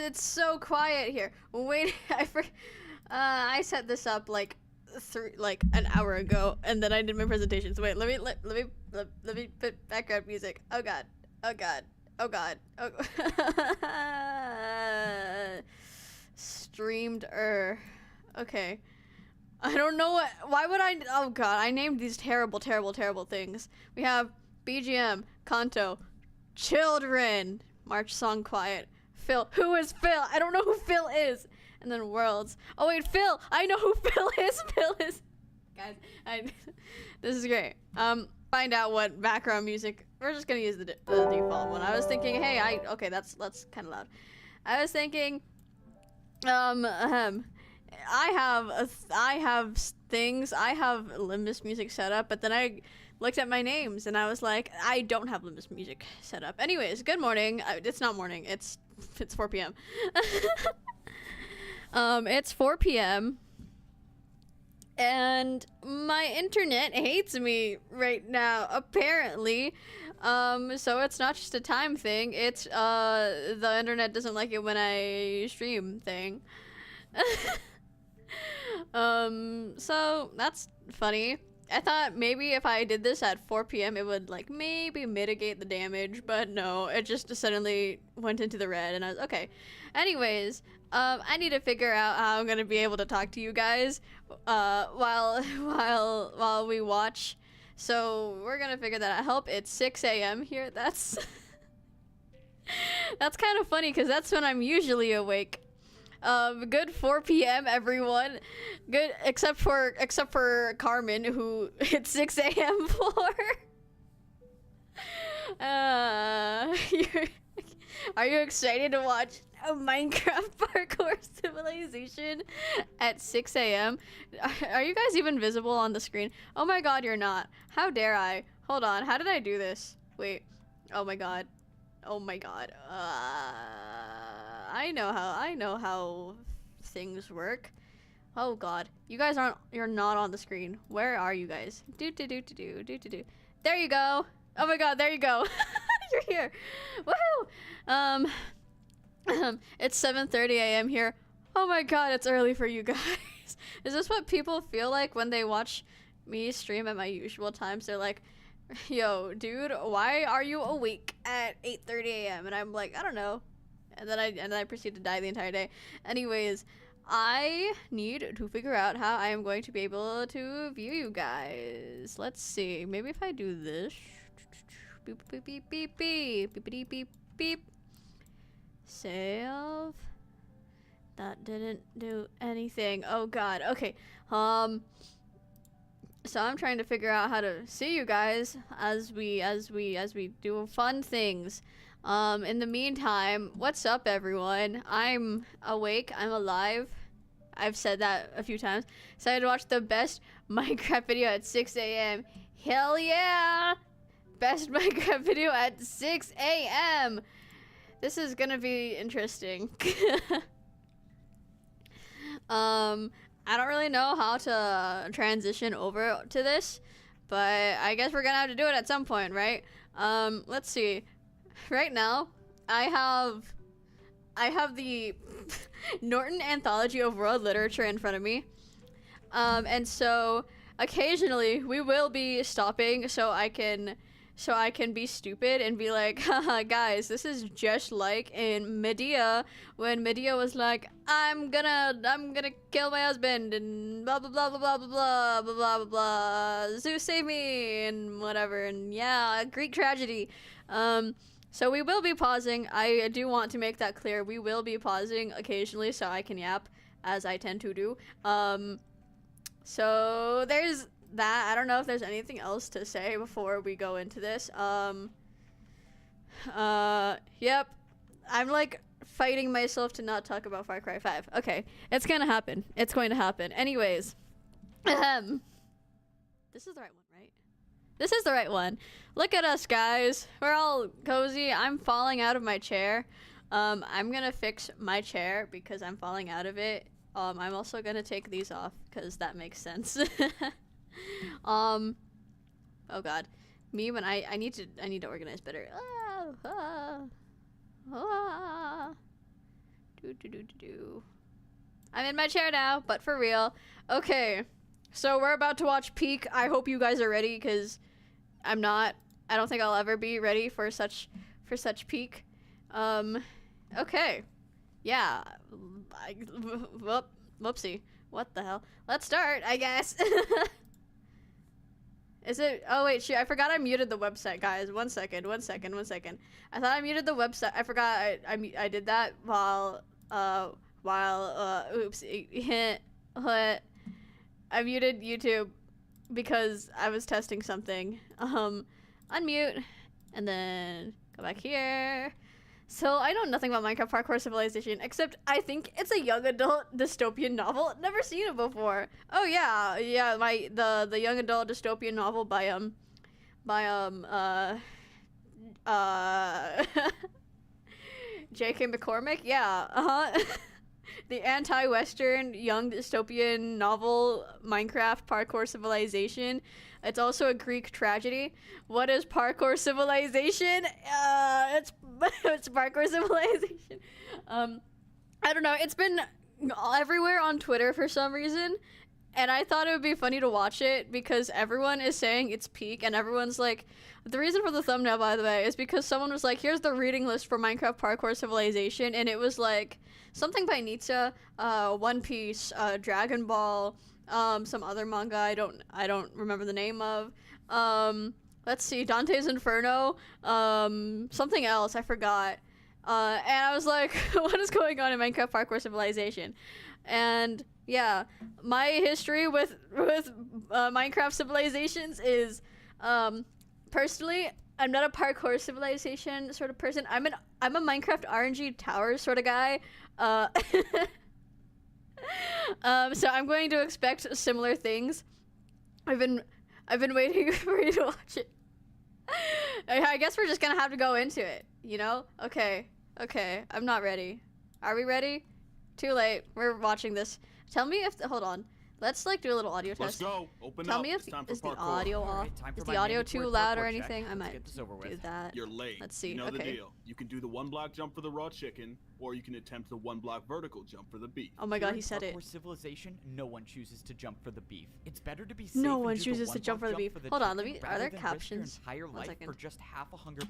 it's so quiet here. Wait, I set this up like an hour ago, and then I did my presentation. So wait, let me put background music. Oh god, oh god, oh god, oh. Streamed okay. I don't know why would I, oh god, I named these terrible things. We have BGM, Kanto, Children, March Song Quiet, Phil. Who is Phil? I don't know who Phil is. And then Worlds. Oh wait, Phil! I know who Phil is! Phil is... Guys, this is great. Find out what background music... We're just gonna use the default one. I was thinking, hey, okay, that's kind of loud. I was thinking, I have Limbus music set up, but then I looked at my names and I was like, I don't have Limbus music set up. Anyways, good morning. It's not morning. It's 4 p.m. It's 4 p.m. and my internet hates me right now, apparently. So it's not just a time thing. It's the internet doesn't like it when I stream thing. So that's funny. I thought maybe if I did this at 4 p.m. it would like maybe mitigate the damage, but no, it just suddenly went into the red and I was okay. Anyways, I need to figure out how I'm gonna be able to talk to you guys while we watch. So we're gonna figure that out. I hope it's 6 a.m. here. That's that's kind of funny because that's when I'm usually awake. Good 4 p.m. everyone. Good, except for Carmen, who it's 6 a.m. for. Are you excited to watch a Minecraft parkour civilization at 6 a.m.? Are you guys even visible on the screen? Oh my god, you're not. How dare I? Hold on, how did I do this? Wait. Oh my god. Oh my god. I know how things work. Oh god. You guys you're not on the screen. Where are you guys? There you go. Oh my god, there you go. You're here. Woohoo! It's 7:30 a.m. here. Oh my god, it's early for you guys. Is this what people feel like when they watch me stream at my usual times? They're like, yo, dude, why are you awake at 8:30 a.m.? And I'm like, I don't know. And then I proceed to die the entire day. Anyways, I need to figure out how I am going to be able to view you guys. Let's see. Maybe if I do this. Beep beep beep beep beep beep beep beep beep. Save. That didn't do anything. Oh god. Okay. So I'm trying to figure out how to see you guys as we do fun things. In the meantime, what's up everyone? I'm awake, I'm alive. I've said that a few times. Excited to watch the best Minecraft video at 6 a.m. Hell yeah! Best Minecraft video at 6 a.m. This is gonna be interesting. I don't really know how to transition over to this, but I guess we're gonna have to do it at some point, right? Let's see. Right now, I have the Norton Anthology of World Literature in front of me. And so occasionally we will be stopping so I can be stupid and be like, haha, guys, this is just like in Medea, when Medea was like, I'm gonna kill my husband and blah blah blah blah blah blah blah blah blah blah blah, Zeus save me and whatever, and yeah, Greek tragedy. So we will be pausing. I do want to make that clear. We will be pausing occasionally so I can yap, as I tend to do. So there's that. I don't know if there's anything else to say before we go into this. Yep. I'm like fighting myself to not talk about Far Cry 5. Okay, it's gonna happen. It's going to happen. Anyways, this is the right one, right? This is the right one. Look at us, guys. We're all cozy. I'm falling out of my chair. I'm gonna fix my chair because I'm falling out of it. I'm also gonna take these off because that makes sense. Oh god, me when I need to organize better. I'm in my chair now, but for real. Okay, so we're about to watch Peak. I hope you guys are ready, because I'm not. I don't think I'll ever be ready for such Peak. Okay. Yeah. Whoopsie. What the hell? Let's start, I guess. Is it? Oh wait, shoot! I forgot I muted the website, guys. One second. I thought I muted the website. I forgot I did that while oopsie. I muted YouTube because I was testing something. Unmute, and then go back here. So I know nothing about Minecraft Parkour Civilization, except I think it's a young adult dystopian novel. Never seen it before. Oh yeah, the young adult dystopian novel by J.K. McCormick. Yeah, the anti-Western young dystopian novel Minecraft Parkour Civilization. It's also a Greek tragedy. What is Parkour Civilization? It's Parkour Civilization. I don't know. It's been everywhere on Twitter for some reason, and I thought it would be funny to watch it because everyone is saying it's Peak, and everyone's like, the reason for the thumbnail, by the way, is because someone was like, here's the reading list for Minecraft Parkour Civilization, and it was like something by Nietzsche, One Piece, Dragon Ball, some other manga I don't remember the name of. Let's see, Dante's Inferno, something else I forgot. And I was like, what is going on in Minecraft Parkour Civilization? And yeah, my history with Minecraft Civilizations is, personally, I'm not a Parkour Civilization sort of person. I'm a Minecraft RNG Towers sort of guy. So I'm going to expect similar things. I've been waiting for you to watch it. I guess we're just gonna have to go into it, you know? Okay, I'm not ready. Are we ready? Too late. We're watching this. Tell me if hold on. Let's like do a little audio test. Let's go. Open Tell up. me if is the audio off. Is the audio too loud or anything? I might do that. You're late. Let's see. You know okay. the deal. You can do the 1 block jump for the raw chicken, or you can attempt the 1 block vertical jump for the beef. Oh my god, he said it. Parkour Civilization, no one chooses to jump for the beef. It's better to be safe. No one chooses to jump for the beef. Hold on, let me. Are there captions? One second. For just half a hunger.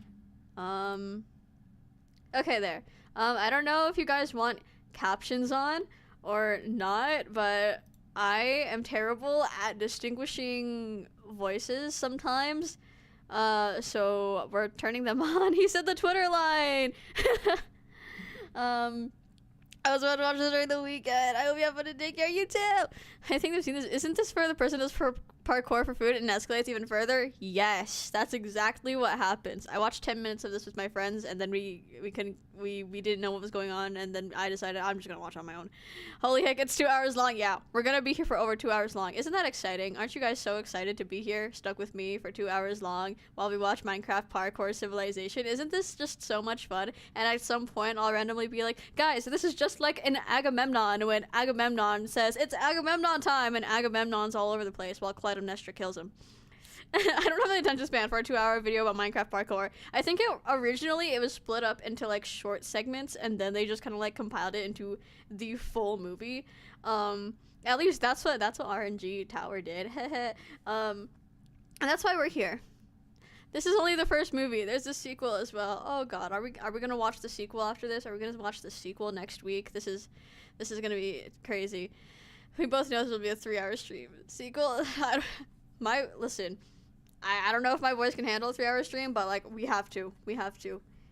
Okay, there. I don't know if you guys want captions on or not, but I am terrible at distinguishing voices sometimes. So we're turning them on. He said the Twitter line. I was about to watch this during the weekend. I hope you have fun to take care. You too. I think they've seen this. Isn't this for the person who's for parkour for food and escalates even further? Yes, that's exactly what happens. I watched 10 minutes of this with my friends, and then we didn't know what was going on, and then I decided I'm just gonna watch on my own. Holy heck, it's 2 hours long. Yeah, we're gonna be here for over 2 hours long. Isn't that exciting? Aren't you guys so excited to be here, stuck with me for 2 hours long while we watch Minecraft Parkour Civilization? Isn't this just so much fun? And at some point, I'll randomly be like, guys, this is just like an Agamemnon when Agamemnon says it's Agamemnon time, and Agamemnon's all over the place while Clytemnestra kills him. I don't have the attention span for a 2-hour video about Minecraft parkour. I think originally it was split up into like short segments, and then they just kind of like compiled it into the full movie. At least that's what RNG Tower did. And that's why we're here. This is only the first movie. There's a sequel as well. Oh god, are we gonna watch the sequel after this? Are we gonna watch the sequel next week? This is gonna be crazy. We both know this will be a 3-hour stream. Sequel. Listen. I don't know if my voice can handle a 3-hour stream, but like we have to.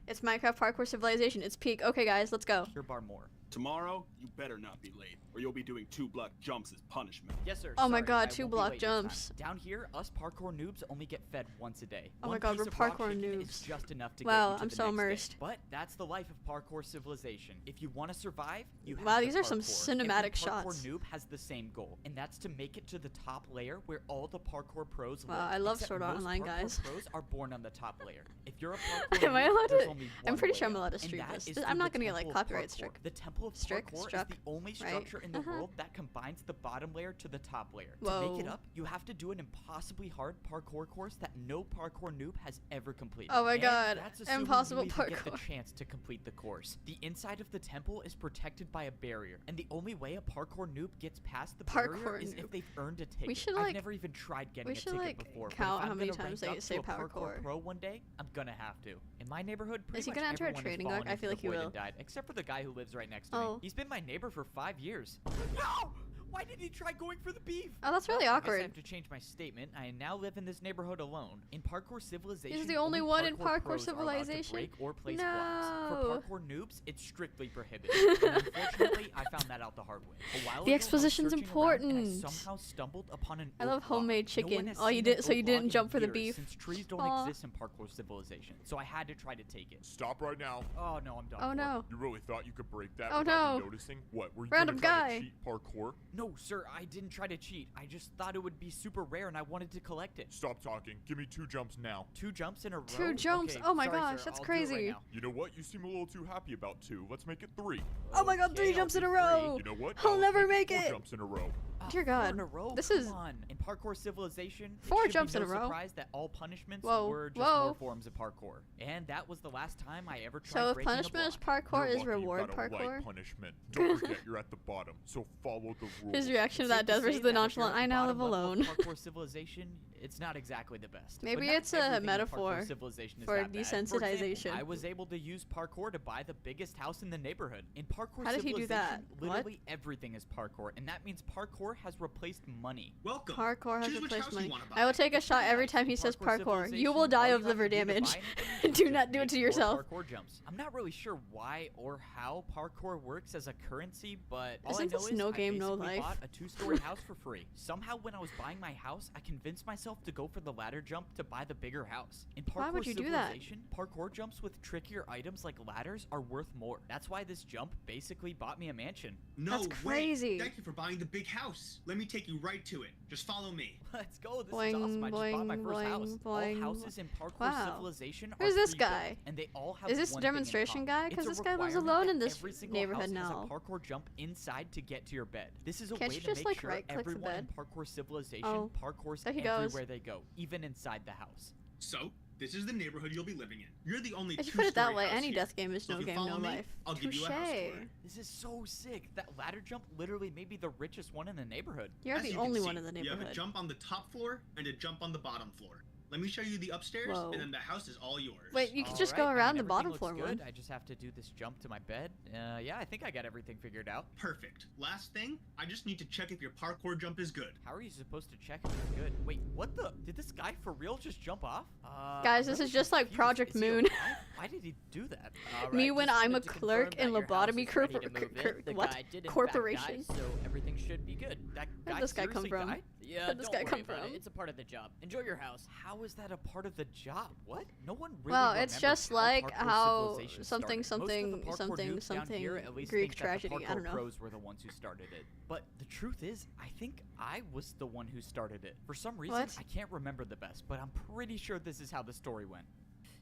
It's Minecraft Parkour Civilization. It's peak. Okay, guys, let's go. Your bar more. Tomorrow, you better not be late, or you'll be doing 2-block jumps as punishment. Yes, sir. Oh my Sorry, god, I 2-block jumps. Down here, us parkour noobs only get fed once a day. Oh my One god, piece we're of rock parkour chicken noobs. is just enough to Wow, get into I'm the so next day. immersed. But that's the life of Parkour Civilization. If you want to survive, you have Wow, to these are some parkour. cinematic Every shots. Parkour noob has the same goal, and that's to make it to the top layer where all the parkour pros live. Wow, I love Except Sword Art most Online, parkour guys. pros are born on the top layer. If you're a parkour Am I noob, allowed there's to? only I'm one pretty way sure I'm up, allowed to and stream that this. is I'm through not the gonna get like Temple of copyright Parkour. struck. The Temple Temple of Parkour is the only structure in the world that combines the bottom layer to the top layer. To make it up, you have to do an impossibly hard parkour course that no parkour noob has ever completed. Oh my god, that's assuming impossible you even parkour. get the chance to complete the course. The inside of the temple is protected by a barrier, and the only way a parkour noob gets past the barrier is if they've earned a ticket. We should I've never even tried getting a ticket before. Count but if how I'm many gonna times rank they up say to a parkour. pro one day, I'm gonna have to. In my neighborhood, pretty Is he much gonna enter a everyone has trading fallen dog? I into feel the like he void will. and died, except for the guy who lives right next to me. Oh. He's been my neighbor for 5 years. No! Why did he try going for the beef? Oh, that's really Well, awkward. I guess I have to change my statement. I now live in this neighborhood alone. In Parkour Civilization, He's the only one in Parkour pros are allowed to Civilization? break or place No. blocks. For parkour noobs, it's strictly prohibited. And unfortunately, I found that out the hard way. A while The ago, I was exposition's searching around, and important. I somehow stumbled upon an I oak love homemade log. No one chicken. has Oh, you seen did- an so you oak didn't log jump in for the years, beef. Since trees don't Aw. exist in Parkour Civilization, so I had to try to take it. Stop right now. Oh no, I'm done. Oh for. no. You really thought you could break that Oh, without no. me noticing? What, were you Random gonna try guy. to cheat parkour? No, sir, I didn't try to cheat. I just thought it would be super rare and I wanted to collect it. Stop talking. Give me 2 jumps now. 2 jumps in a row? 2 jumps? Okay, Oh my sorry, gosh, sir, that's I'll do it right crazy. now. You know what? You seem a little too happy about 2. Let's make it 3. Oh my god, 3 Okay, jumps I'll in a do row. You know what? I'll Now let's never make make 4 it. jumps in a row. Dear 4 God, in a row? this Come is- on. In Parkour Civilization, 4 it should jumps be in no a row? surprise that all punishments Whoa, were just whoa. more forms of parkour. And that was the last time I ever tried So if breaking a punishment is block. parkour, You're is lucky reward you got a light parkour? punishment. Don't forget you're at the bottom, so follow the rules. His reaction to Safe that to death say versus the that if you're nonchalant, at the I now live bottom level of alone. Parkour Civilization, it's not exactly the best. But Maybe not it's a everything in metaphor Parkour Civilization is for that bad. For example, desensitization. I was able to use parkour to buy the biggest house in the neighborhood. In Parkour How did he do that? Civilization, What? literally everything is parkour, and that means parkour has replaced money. Welcome. Parkour has Choose which replaced house money. you wanna I will buy. take a shot every time he says parkour. Civilization, You will die all of you have liver to do to buy damage. anything is Do just not do it make to 4 yourself. Parkour jumps. I'm not really sure why or how parkour works as a currency, but all I Isn't know this is no I game, no basically life? bought a 2-story house for free. Somehow, when I was buying my house, I convinced myself to go for the ladder jump to buy the bigger house. In Parkour Why would you do that? Civilization, parkour jumps with trickier items like ladders are worth more. That's why this jump basically bought me a mansion. No That's crazy. way. Thank you for buying the big house. Let me take you right to it. Just follow me. Let's go. This Boing, is awesome. I just bought my boing, first house. boing, All houses in Parkour Wow. Civilization Who's are this pre-built, guy? and they all have Is this one a thing in demonstration common. guy? It's 'Cause a this guy lives requirement alone that in this every single neighborhood house now. has a parkour jump inside to get to your bed. This is a Can't way you to just, make like, sure right-click the everyone in bed? Parkour Civilization Oh, parkours there he goes. everywhere they go, even inside the house. So, this is the neighborhood you'll be living in. You're the only If you put it that two-story way, house any here. death game is So no if you game, no follow me, life. I'll give you a house Touche. tour. This is so sick. That ladder jump literally made me the richest one in the neighborhood. You're As the you can only see, one in the You have a neighborhood. jump on the top floor and a jump on the bottom floor. Let me show you the upstairs, Whoa. and then the house is all yours. Wait, you could All just right, go I mean, around the everything bottom looks floor good. one. I just have to do this jump to my bed. Yeah, I think I got everything figured out. Perfect. Last thing, I just need to check if your parkour jump is good. How are you supposed to check if it's good? Wait, what the? Did this guy for real just jump off? Guys, I'm this really is just like confused. Project Is he Moon. alive? Why did he do that? Me Alright, when just I'm a wanted to clerk confirm in that your house lobotomy is ready to move in. The what? guy did in fact Corporation. die, so everything should be good. That Where'd guy this guy come seriously from? died? Yeah, Where'd this don't guy worry come about from? it. It's a part of the job. Enjoy your house. How is that a part of the job? What? No one really Well, it's remembers just how like Parkour how Civilization something, started. Most of the something, parkour something, noobs down something, here at least Greek think that the tragedy. I don't parkour know. pros were the ones who started it. But the truth is, I think I was the one who started it. For some reason, What? I can't remember the best, but I'm pretty sure this is how the story went.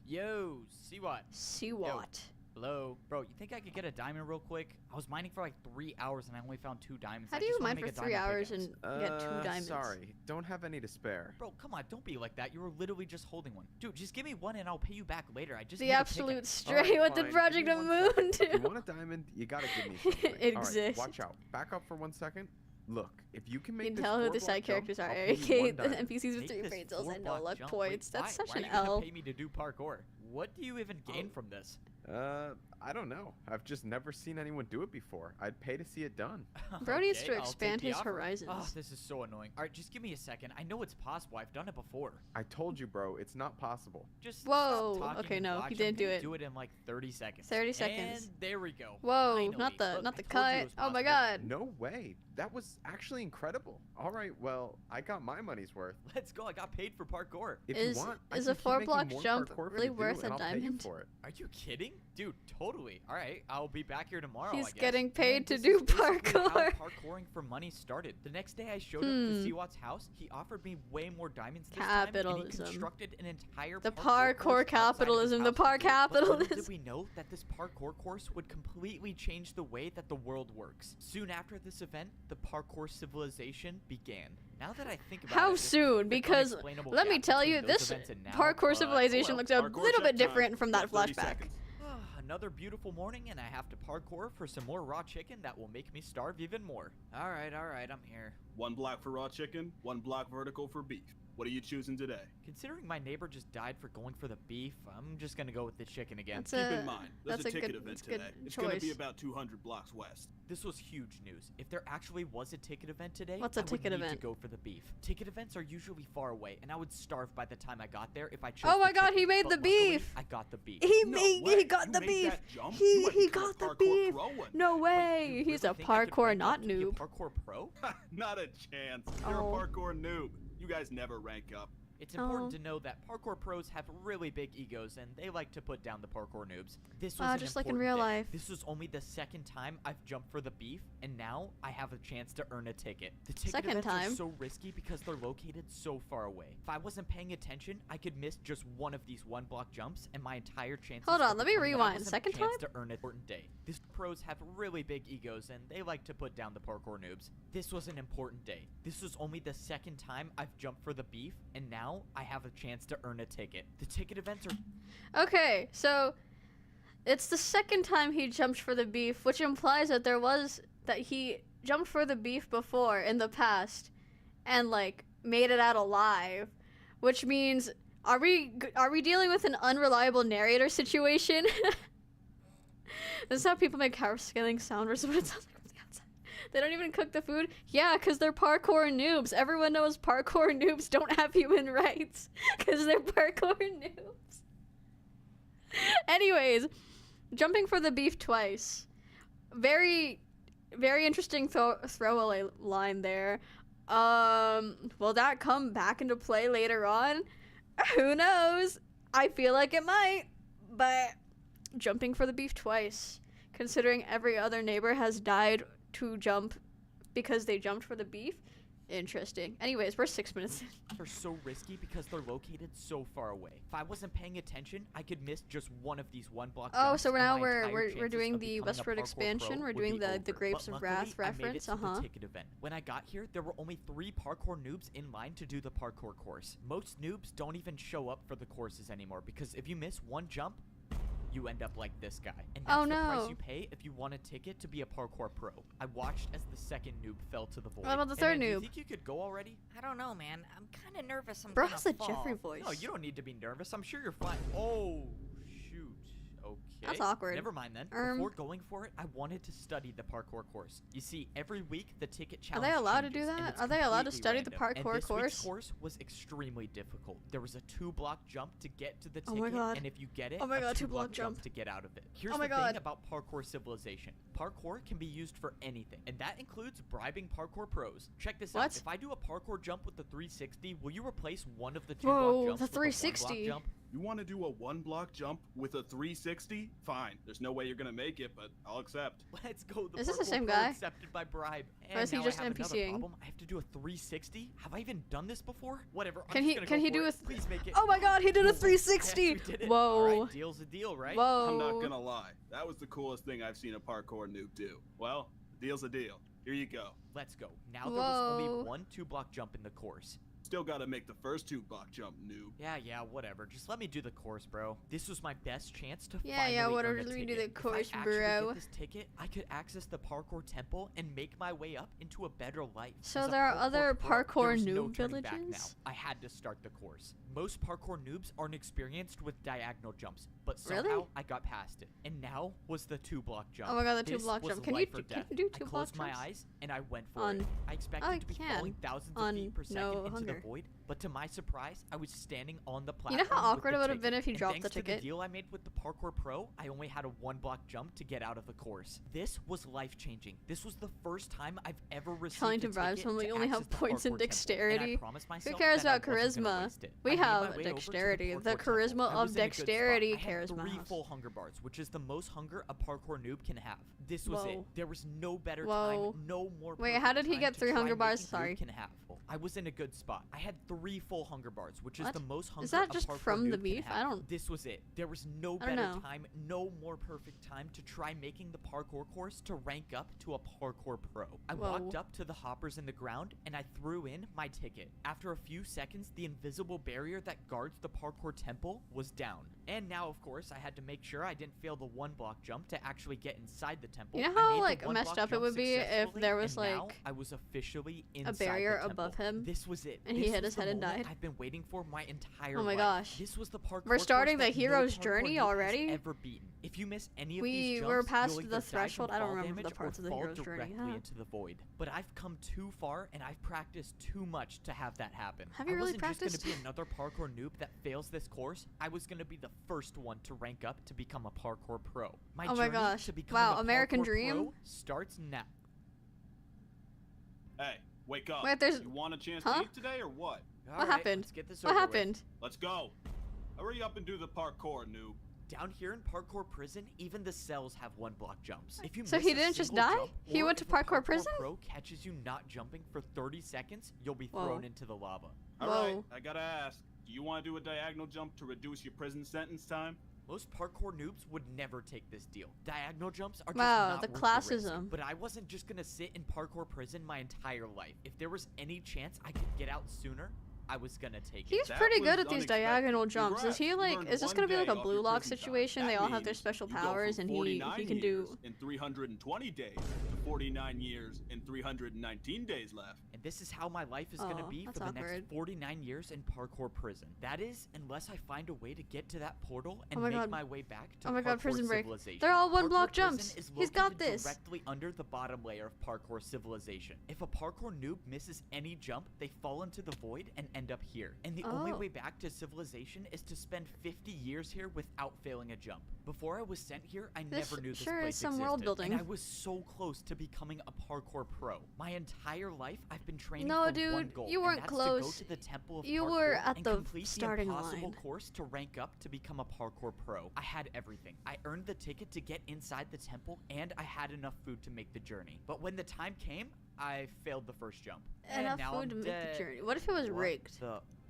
Yo, see what? See what? Hello? Bro, you think I could get a diamond real quick? I was mining for like 3 hours and I only found 2 diamonds. How I do just you wanna mine make for a 3 diamond hours pickaxe. and get 2 diamonds? Sorry, don't have any to spare. Bro, come on, don't be like that. You were literally just holding one. Dude, just give me one and I'll pay you back later. I just The need a absolute pickaxe. stray. Alright, What did fine. Project Give of me Moon 1 second. do? You want a diamond? You gotta give me something. It Alright, exists. watch out. Back up for 1 second. Look, if you can make You can this tell who 4 the block side jump, characters are. I'll pay you AK, 1 the diamond. NPCs with Make 3 this brain cells 4 and no block luck jump. points. Wait, That's why? such Why an are you gonna L. pay me to do parkour? What do you even gain from this? I don't know. I've just never seen anyone do it before. I'd pay to see it done. Bro needs to Okay, I'll take expand the his offer. horizons. Oh, this is so annoying. All right, just give me a second. I know it's possible. I've done it before. I told you, bro, it's not possible. Just Whoa, stop talking okay, and no, watch. he didn't I'm do gonna it. Do it in like 30 seconds. 30 seconds. And there we go. Whoa, Finally. not the Look, not I the told you it cut. was Oh my possible. god. No way. That was actually incredible. All right, well, I got my money's worth. Let's go. I got paid for parkour. If Is- you want, I is can a keep 4 making block more jump parkour for really you to do, worth a and I'll pay you diamond? for it. Are you kidding? Dude, totally. Totally. All right, I'll be back here tomorrow. He's I guess. getting paid And to this do is basically how parkour. parkouring for money started. The next day I showed up to Siwat's house. He offered me way more diamonds this time, and he Capitalism. constructed an entire The parkour parkour course outside of his capitalism. The house. park But little capitalism. did we know that this parkour course would completely change the way that the world works. Soon after this event, the parkour civilization began. Now that I think about it, How there's soon? an Because unexplainable let me gap tell between you, those this events and now. parkour civilization looks a Parkour little check bit time. different from that You have 30 flashback. seconds. Another beautiful morning, and I have to parkour for some more raw chicken that will make me starve even more. All right, I'm here. 1 block for raw chicken, 1 block vertical for beef. What are you choosing today? Considering my neighbor just died for going for the beef, I'm just gonna go with the chicken again. That's Keep a- in mind, there's that's a a ticket good- event that's a good today. It's going to be choice. about 200 blocks west. This was huge news. If there actually was a ticket event today, What's a I would ticket need event? to go for the beef. Ticket events are usually far away, and I would starve by the time I got there if I chose Oh my the god, chicken. he made But the luckily, beef. I got the beef. He No made way. he got You the made beef. that jump? You might He become a got the parkour beef. pro one. No Wait, way. you He's really a think I could parkour rank up not to be a noob. parkour pro? Not a chance. You're Oh. a parkour noob. You guys never rank up. It's important Oh. to know that parkour pros have really big egos and they like to put down the parkour noobs. This was Wow, an just like in important real day. life. This was only the second time I've jumped for the beef, and now I have a chance to earn a ticket. The ticket Second events time? are so risky because they're located so far away. If I wasn't paying attention, I could miss just one of these 1 block jumps, and my entire chances. Hold on, of let me becoming an rewind. awesome Second chance time? to earn an important day. These pros have really big egos and they like to put down the parkour noobs. This was an important day. This was only the second time I've jumped for the beef, and now I have a chance to earn a ticket. The ticket events are Okay, so it's the second time he jumped for the beef, which implies that he jumped for the beef before in the past and like made it out alive, which means are we dealing with an unreliable narrator situation? This is how people make house scaling sound versus what it sounds like from the outside. They don't even cook the food. Yeah, because they're parkour noobs. Everyone knows parkour noobs don't have human rights because they're parkour noobs. Anyways, jumping for the beef twice. Very, very interesting throwaway line there. Will that come back into play later on? Who knows? I feel like it might, but jumping for the beef twice, considering every other neighbor has died to jump because they jumped for the beef. Interesting. Anyways, we're 6 minutes in. are so risky because they're located so far away. If I wasn't paying attention, I could miss just one of these 1 block Oh, jumps, so and now my we're entire chances doing of the becoming a westward parkour expansion. pro We're would doing be the over. Grapes But of luckily, Wrath I made it reference. to the ticket event. When I got here, there were only 3 parkour noobs in line to do the parkour course. Most noobs don't even show up for the courses anymore because if you miss 1 jump, you end up like this guy. And that's Oh, the no. price you pay if you want a ticket to be a parkour pro. I watched as the second noob fell to the void. What about the Hey, third man, do you noob? think you could go already? I don't know, man. I'm kind of nervous. I'm Bro gonna has a fall. Jeffrey voice. No, you don't need to be nervous. I'm sure you're fine. Oh, shoot. Okay. That's awkward. Never mind then. Before going for it, I wanted to study the parkour course. You see, every week the ticket Are challenge they allowed to do changes, and that? it's Are they allowed to completely study the random. parkour And this week's course? course was extremely difficult. There was a 2-block jump to get to the Oh ticket, my God. and if you get it, Oh my a God, 2-block 2-block jump. to get out of it. Here's Oh my the God. thing about parkour civilization. Parkour can be used for anything, and that includes bribing parkour pros. Check this What? out. If I do a parkour jump with the 360, will you replace one of the 2-block Whoa, jumps the with a 1-block 360. jump? You want to do a 1 block jump with a 360? Fine. There's no way you're gonna make it, but I'll accept. Let's go. The Is this the parkour same pro guy? accepted by bribe. And is he now just I have another NPCing? problem. I have to do a 360. Have I even done this before? Whatever. Can I'm he- just gonna can go he for do it. a Please make it. Oh my God, he did a Yes, 360. we did it. Whoa. All right, deal's a deal, right? Whoa. I'm not gonna lie. That was the coolest thing I've seen a parkour noob do. Well, deal's a deal. Here you go. Let's go. Now there was Whoa. only 1 2-block jump in the course. Still gotta make the first 2 block jump, noob. Yeah, whatever. Just let me do the course, bro. This was my best chance to Yeah, finally whatever, earn a just let me do ticket. the course, if I actually bro. get this ticket, I could access the parkour temple and make my way up into a better life. So As a there are other pro, there parkour was no noob turning back now. villages? I had to start the course. Most parkour noobs aren't experienced with diagonal jumps, but Really? somehow I got past it. And now was the 2-block jump. Oh my God, the This 2-block was jump. Can you life or do death. 2-block I closed my jumps? eyes and I went for On- it. I expected I to be can. falling thousands On of feet per second no into hunger. the void, but to my surprise, I was standing on the You platform. know how with awkward the it would have been ticket. if he And dropped thanks the to ticket? the deal I made with the parkour pro, I only had a 1-block jump to get out of the course. This was life-changing. This was the first time I've ever received Trying to a bribe ticket someone, to you only have access the points in parkour temple, and I dexterity. promised Who myself cares that I about wasn't gonna charisma? waste it. We I made my have way over to the dexterity. parkour The temple. charisma I of was in a good spot. dexterity I had hair is my 3 house. full hunger bars, which is the most hunger a parkour noob can have. This was it. Whoa. There was no better Whoa. time, no more Wait, perfect how did he time get to 3 try hunger bars? making noob Sorry. Can have. I was in a good spot. I had 3 full hunger bars, which is What? the most hunger Is that a just parkour from the noob can beef? have. I don't- This was it. There was no I don't better know. time, no more perfect time to try making the parkour course to rank up to a parkour pro. I walked Whoa. up to the hoppers in the ground and I threw in my ticket. After a few seconds, the invisible barrier that guards the parkour temple was down. And now, of course, I had to make sure I didn't fail the 1-block jump to actually get inside the temple. You know I how, made the like, 1-block messed up it jump would be if successfully, there was, and now like, I was officially inside barrier the temple. above him, This was it. and he This hit was his the head and moment died? I've been waiting for my entire Oh my life. gosh. This was the parkour We're starting course the that hero's no journey parkour noob has already? ever beaten. If you miss any of We these jumps, were past you'll the either die from threshold. I don't fall remember the damage parts or of the fall hero's journey, directly huh? into the void. But I've come too far and I've practiced too much to have that happen. Have you I really wasn't practiced? just gonna be another parkour noob that fails this course. I was gonna be the first one to rank up to become a parkour pro. My Oh my journey gosh. to becoming Wow, a American parkour dream? pro starts now. Hey, wake up. Wait, there's- You want a chance Huh? to eat today or what? All What right, happened? Let's get this What over with. happened? Let's go. Hurry up and do the parkour, noob. Down here in parkour prison, even the cells have 1-block jumps. If you So miss he a didn't just single die? jump, He or went to if a parkour prison? pro catches you not jumping for 30 seconds, you'll be Whoa. thrown into the lava. All right, Whoa. I gotta ask. Do you want to do a diagonal jump to reduce your prison sentence time? Most parkour noobs would never take this deal. Diagonal jumps are just Wow, not the worth classism. risk. But I wasn't just gonna sit in parkour prison my entire life. If there was any chance I could get out sooner, I was gonna take it. He's That pretty was good at these unexpected. diagonal jumps. Is Congrats, he you like? earned Is this one gonna be like day a off blue your lock prison time. situation? They That all have their means special you go powers, from and he 49 can do. years in 320 days to 49 years and 319 days left. And this is how my life is gonna Oh, be for that's the awkward. next 49 years in parkour prison. That is, unless I find a way to get to that portal and Oh my make God. my way back to Oh my God, parkour Prison Break. civilization. They're all 1-block Parkour prison jumps. is He's got located this. directly under the bottom layer of parkour civilization. If a parkour noob misses any jump, they fall into the void and end up here. And the only Oh. way back to civilization is to spend 50 years here without failing a jump. Before I was sent here, I This never knew this sure is place some existed, world building. and I was so close to becoming a parkour pro. My entire life, I've been training No, for dude, one goal, you and weren't that's close. to go to the Temple of You Parkour were at and the complete starting the impossible line. course to rank up to become a parkour pro. I had everything. I earned the ticket to get inside the temple, and I had enough food to make the journey. But when the time came, I failed the first jump. And Enough now food I'm to make dead. the journey. What if it was What rigged?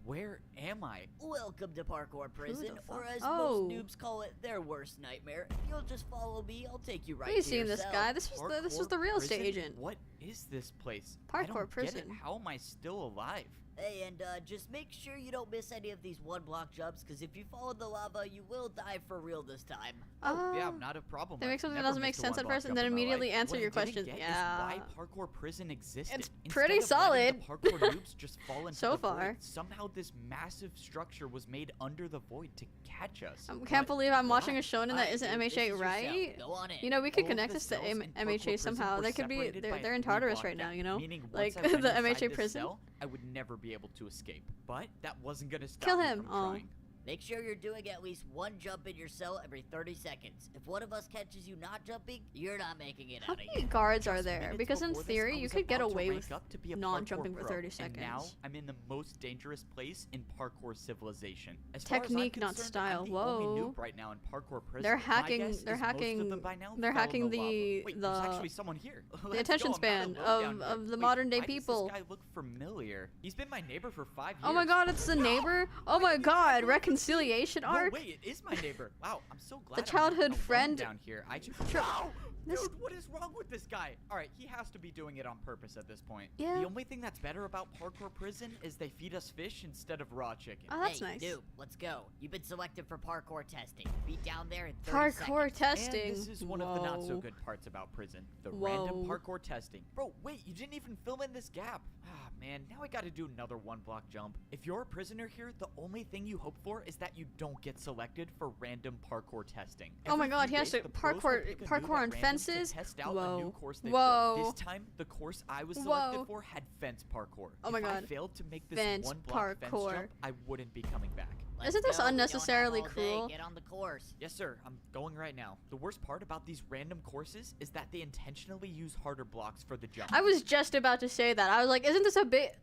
Where am I? Welcome to Parkour Prison, the or fuck? as Oh. most noobs call it, their worst nightmare. If you'll just follow me, I'll take you right We've to seen your this cell. guy. This was the real estate prison? agent. What is this place? I Parkour don't prison. Get it. How am I still alive? Hey, and just make sure you don't miss any of these 1-block jumps, because if you fall in the lava, you will die for real this time. Oh, yeah, Um, not a problem. they make I've something that never doesn't make missed a sense at one-block first and jump then in my immediately life. answer What I your didn't questions. get is Yeah. why parkour prison existed. It's Instead pretty of letting the solid. parkour noobs just fall into So the void, far. somehow this massive structure was made under the void to catch us. I can't But believe I'm watching why? a shonen that Alright, isn't dude, this MHA, is your cell. right? Go on in. You know, we could All of connect the this to cells in MHA parkour prison somehow. were They could be, separated by they're a in 3 Tartarus block right now, gap, you know? meaning Like, once I went the inside MHA this prison. cell, I would never be able to escape. But that wasn't gonna stop Kill me him. from Oh. trying. Make sure you're doing at least one jump in your cell every 30 seconds. If one of us catches you not jumping, you're not making it How out of many here. guards are Just there? minutes Because in before this, theory, I you was could get about to away rank with up to be a not parkour jumping for pro, 30 And now seconds. I'm in the most dangerous place in parkour civilization. As far as I'm Technique, not concerned, style. I'm the only Whoa. noob right now in parkour prison. They're My hacking- guess they're is most of hacking- them by now they're fell in hacking the lava. the- Wait, the- there's actually someone here. Let's attention go, I'm span not alone down of here. the Wait, modern day why people. Does this guy look familiar? He's been my neighbor for 5 years. Oh my god, it's the neighbor? Oh my god, reconciliation No, arc? wait, it is my neighbor. Wow, I'm so glad. The I'm not childhood alone friend down here. I just. Tr- No! This- Dude, what is wrong with this guy? All right, he has to be doing it on purpose at this point. Yeah. The only thing that's better about parkour prison is they feed us fish instead of raw chicken. Oh, that's hey, nice. noob, let's go. You've been selected for parkour testing. Be down there in 30 Parkour seconds. testing. And this is one of the not so Whoa. good parts about prison. The Whoa. random parkour testing. Bro, wait, you didn't even fill in this gap. Ah, man, now I gotta do another 1-block jump. If you're a prisoner here, the only thing you hope for is that you don't get selected for random parkour testing. Oh my Every god, few he has days, to the pros will parkour pick a noob parkour at on random to fences. test out a Whoa. new course they've Whoa. built. This time, the course I was Whoa. selected for had fence parkour. Oh my If I god. failed to make this Fence 1-block fence parkour. jump, I wouldn't be coming back. Let's Isn't this go. We don't have unnecessarily all day. cruel? Get on the course. Yes, sir. I'm going right now. The worst part about these random courses is that they intentionally use harder blocks for the jump. I was just about to say that. I was like, isn't this a bit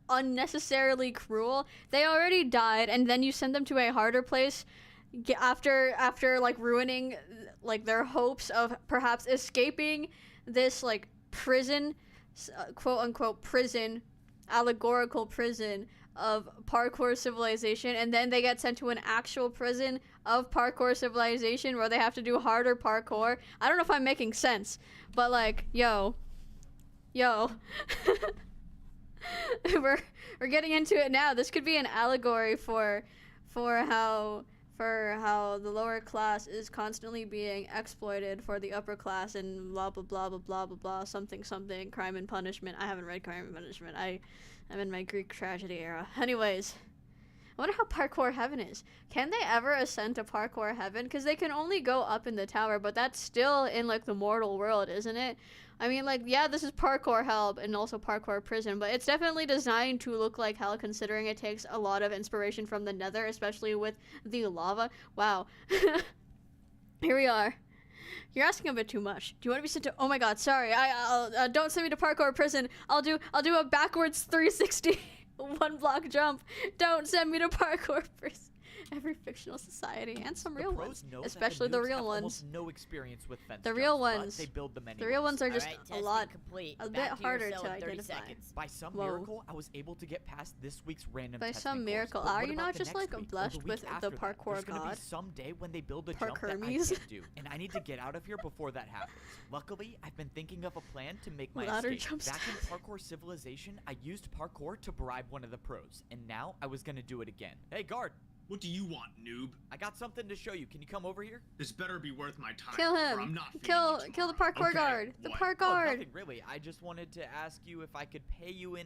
unnecessarily cruel. They already died, and then you send them to a harder place after like ruining like their hopes of perhaps escaping this like prison, quote unquote prison, allegorical prison of parkour civilization, and then they get sent to an actual prison of parkour civilization where they have to do harder parkour. I don't know if I'm making sense, but like, yo, we're getting into it now. This could be an allegory for how the lower class is constantly being exploited for the upper class, and blah blah blah blah blah blah blah something Crime and Punishment. I haven't read Crime and Punishment. I'm in my Greek tragedy era. Anyways, I wonder how parkour heaven is. Can they ever ascend to parkour heaven? Because they can only go up in the tower, but that's still in like the mortal world, isn't it? I mean, like, yeah, this is parkour hell and also parkour prison, but it's definitely designed to look like hell, considering it takes a lot of inspiration from the nether, especially with the lava. Wow. Here we are. You're asking a bit too much. Do you want to be sent to? Oh my God, sorry. I'll don't send me to parkour prison. I'll do a backwards 360 one block jump. Don't send me to parkour prison. Every fictional society and some real ones, especially the real ones. No experience with fence the real jumps, ones. They build them anyways. The real ones are just All a right, bit harder to identify. Seconds. By some Whoa. miracle, I was able to get past this week's random By testing some course. miracle, But are what you about not the just next like week or blessed week with the after that? parkour There's gonna god? be some day when they build a jump that I Parkourmies. can't do, and I need to get out of here before that happens. Luckily, I've been thinking of a plan to make my Ladder escape. jumps. Back in Parkour Civilization, I used parkour to bribe one of the pros, and now I was gonna do it again. Hey, guard! What do you want, noob? I got something to show you. Can you come over here? This better be worth my time. Kill Or him. I'm not feeding Kill you the tomorrow. parkour Okay, guard. The what? parkour Oh, guard. nothing really. I just wanted to ask you if I could pay you in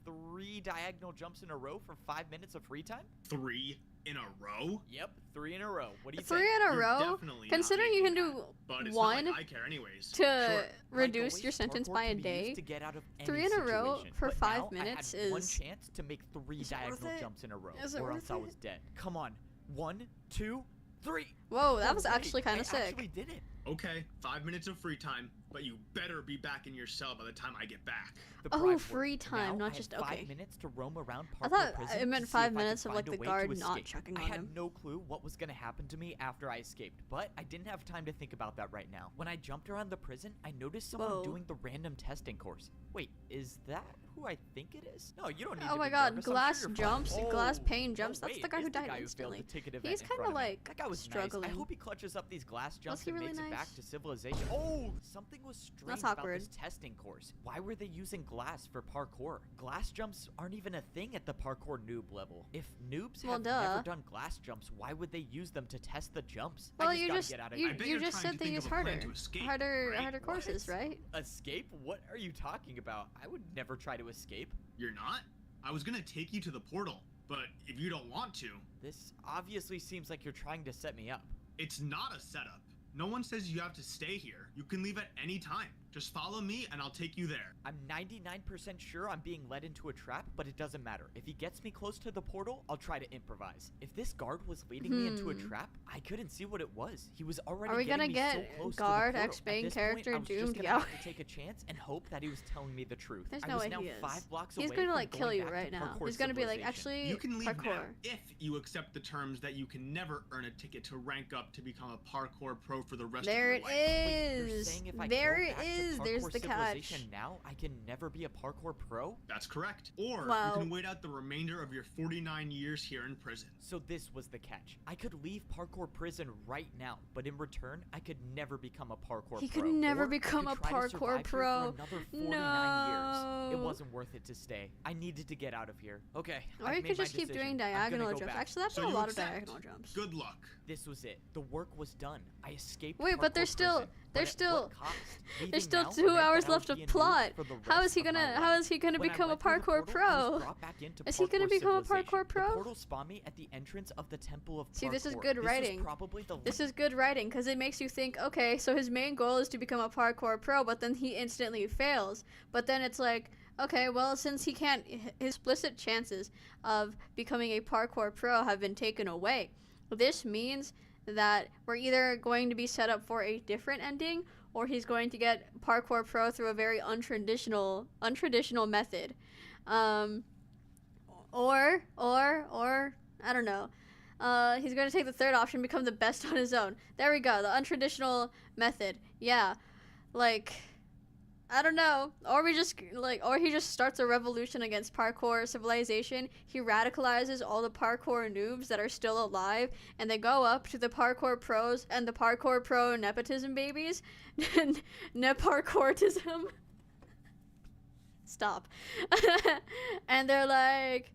3 diagonal jumps in a row for 5 minutes of free time? 3 in a row? Yep, 3 in a row. What do you Three think? in a You're row. definitely not Considering you can making do But it's one not like I care anyways. to Sure. reduce Like your always, sentence parkour by a can be used day. to get out of any 3 in a row situation. for But 5 now minutes I had one is. chance to make 3 Is it worth diagonal it? jumps in a row, Is it or worth else I it? was dead. Come on, 1, 2, 3. Whoa, that No was way, actually kind of I sick. actually did it. Okay, 5 minutes of free time, but you better be back in your cell by the time I get back. The Oh, bribe worked. free time, Now not I just- had 5 okay. minutes to roam around I Parkour thought prison it meant to see 5 if I could minutes of find like a the way guard to not escape. checking I on had him. no clue what was going to happen to me after I escaped, but I didn't have time to think about that right now. When I jumped around the prison, I noticed someone Whoa. doing the random testing course. Wait, is that who I think it is? No, you don't need Oh to my be God, nervous. I'm glass sure you're jumps, fine. glass Oh, pane no jumps. That's way, the guy who it's the died guy instantly. failed the ticket event He's in kind front of me. like That guy was struggling. nice. I hope he clutches up these glass jumps he and really makes it back nice? to civilization. Oh, something was strange That's about awkward. this testing course. Why were they using glass for parkour? Glass jumps aren't even a thing at the parkour noob level. If noobs Well, have duh. never done glass jumps, why would they use them to test the jumps? Well, I you gotta just get out of you, I bet you you're just trying said to they think use of a plan harder, to escape, harder right? courses, What? right? Escape? What are you talking about? I would never try to escape. You're not? I was gonna take you to the portal, but if you don't want to, This obviously seems like you're trying to set me up. it's not a setup. No one says you have to stay here. You can leave at any time. Just follow me and I'll take you there. I'm 99% sure I'm being led into a trap, but it doesn't matter. If he gets me close to the portal, I'll try to improvise. If this guard was leading me into a trap, I couldn't see what it was. He was already Are we getting gonna me so get close guard to the X portal. At main this character point, I was just doomed gonna out? have to take a chance and hope that he was telling me the truth. There's I no was way now he is. 5 blocks He's away gonna from like kill going you back to right now. Parkour He's gonna be like, Civilization. actually, You can leave now parkour. if you accept the terms that you can never earn a ticket to rank up to become a parkour pro for the rest There of it your life. Wait, you're is. saying if I There go it back to is. There's Parkour the catch. Civilization now, I can never be a parkour pro? That's correct. Or Wow. you can wait out the remainder of your 49 years here in prison. So this was the catch. I could leave parkour prison right now, but in return, I could never become a parkour He pro. could never Or I become could a try to parkour survive here pro. For another 49 years. It No. wasn't worth it to stay. I needed to get out of here. Okay, Or I've you made could my just keep doing decision. I'm gonna diagonal go jumps. back. Actually, that's So a you lot of accept. diagonal jumps. Good luck. This was it. The work was done. I escaped. Wait, but parkour there's still- prison. there's But at what still- cost? Leaving There's still now 2 meant that hours I would left of be a noob plot. for the How rest is he of my gonna life. how is he gonna When I become a went through the parkour portal, I pro? was brought back into Is he gonna parkour become a civilization. parkour pro? The portal spawned me at the entrance of the Temple of Parkour. See, this is good This writing. was probably the This is good writing because it makes you think, okay, so his main goal is to become a parkour pro, but then he instantly fails. But then it's like, okay, well, since he can't, his explicit chances of becoming a parkour pro have been taken away. This means that we're either going to be set up for a different ending, or he's going to get parkour pro through a very untraditional method. or I don't know. He's going to take the third option, become the best on his own. There we go, the untraditional method. Yeah, like, I don't know. Or he just starts a revolution against parkour civilization. He radicalizes all the parkour noobs that are still alive, and they go up to the parkour pros and the parkour pro nepotism babies. Neparkourtism. Stop. And they're like,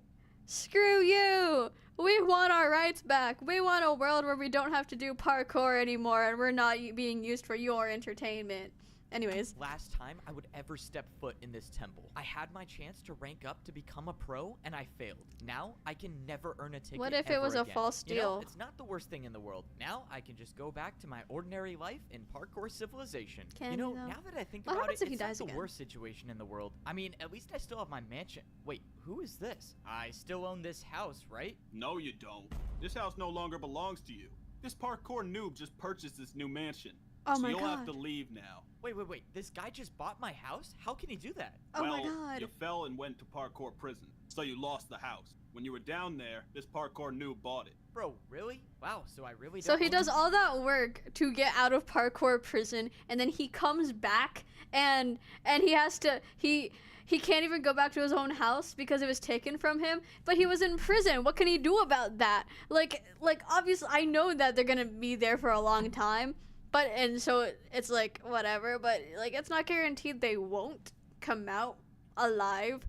screw you! We want our rights back. We want a world where we don't have to do parkour anymore and we're not being used for your entertainment. Anyways. Last time I would ever step foot in this temple, I had my chance to rank up to become a pro, and I failed. Now, I can never earn a ticket. What if it was again. a false deal? You know, it's not the worst thing in the world. Now, I can just go back to my ordinary life in parkour civilization. Can you know, you though? now that I think What about happens it, if he it's not dies the again? worst situation in the world. I mean, at least I still have my mansion. Wait, who is this? I still own this house, right? No, you don't. This house no longer belongs to you. This parkour noob just purchased this new mansion. Oh so my you'll have god. to leave now. Wait, this guy just bought my house? How can he do that? Oh well, my god. you fell and went to parkour prison, so you lost the house. When you were down there, this parkour noob bought it. Bro, really? Wow, so I really So don't he own does this? all that work to get out of parkour prison, and then he comes back and he has to he can't even go back to his own house because it was taken from him, but he was in prison. What can he do about that? Like obviously I know that they're going to be there for a long time, but and so it's like whatever, but like it's not guaranteed they won't come out alive.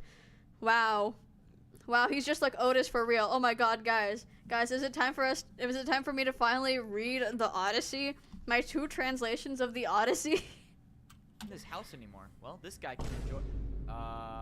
Wow, he's just like Otis for real. Oh my god, guys, is it time for me to finally read the Odyssey? My 2 translations of the Odyssey. In this house anymore. Well, this guy can enjoy.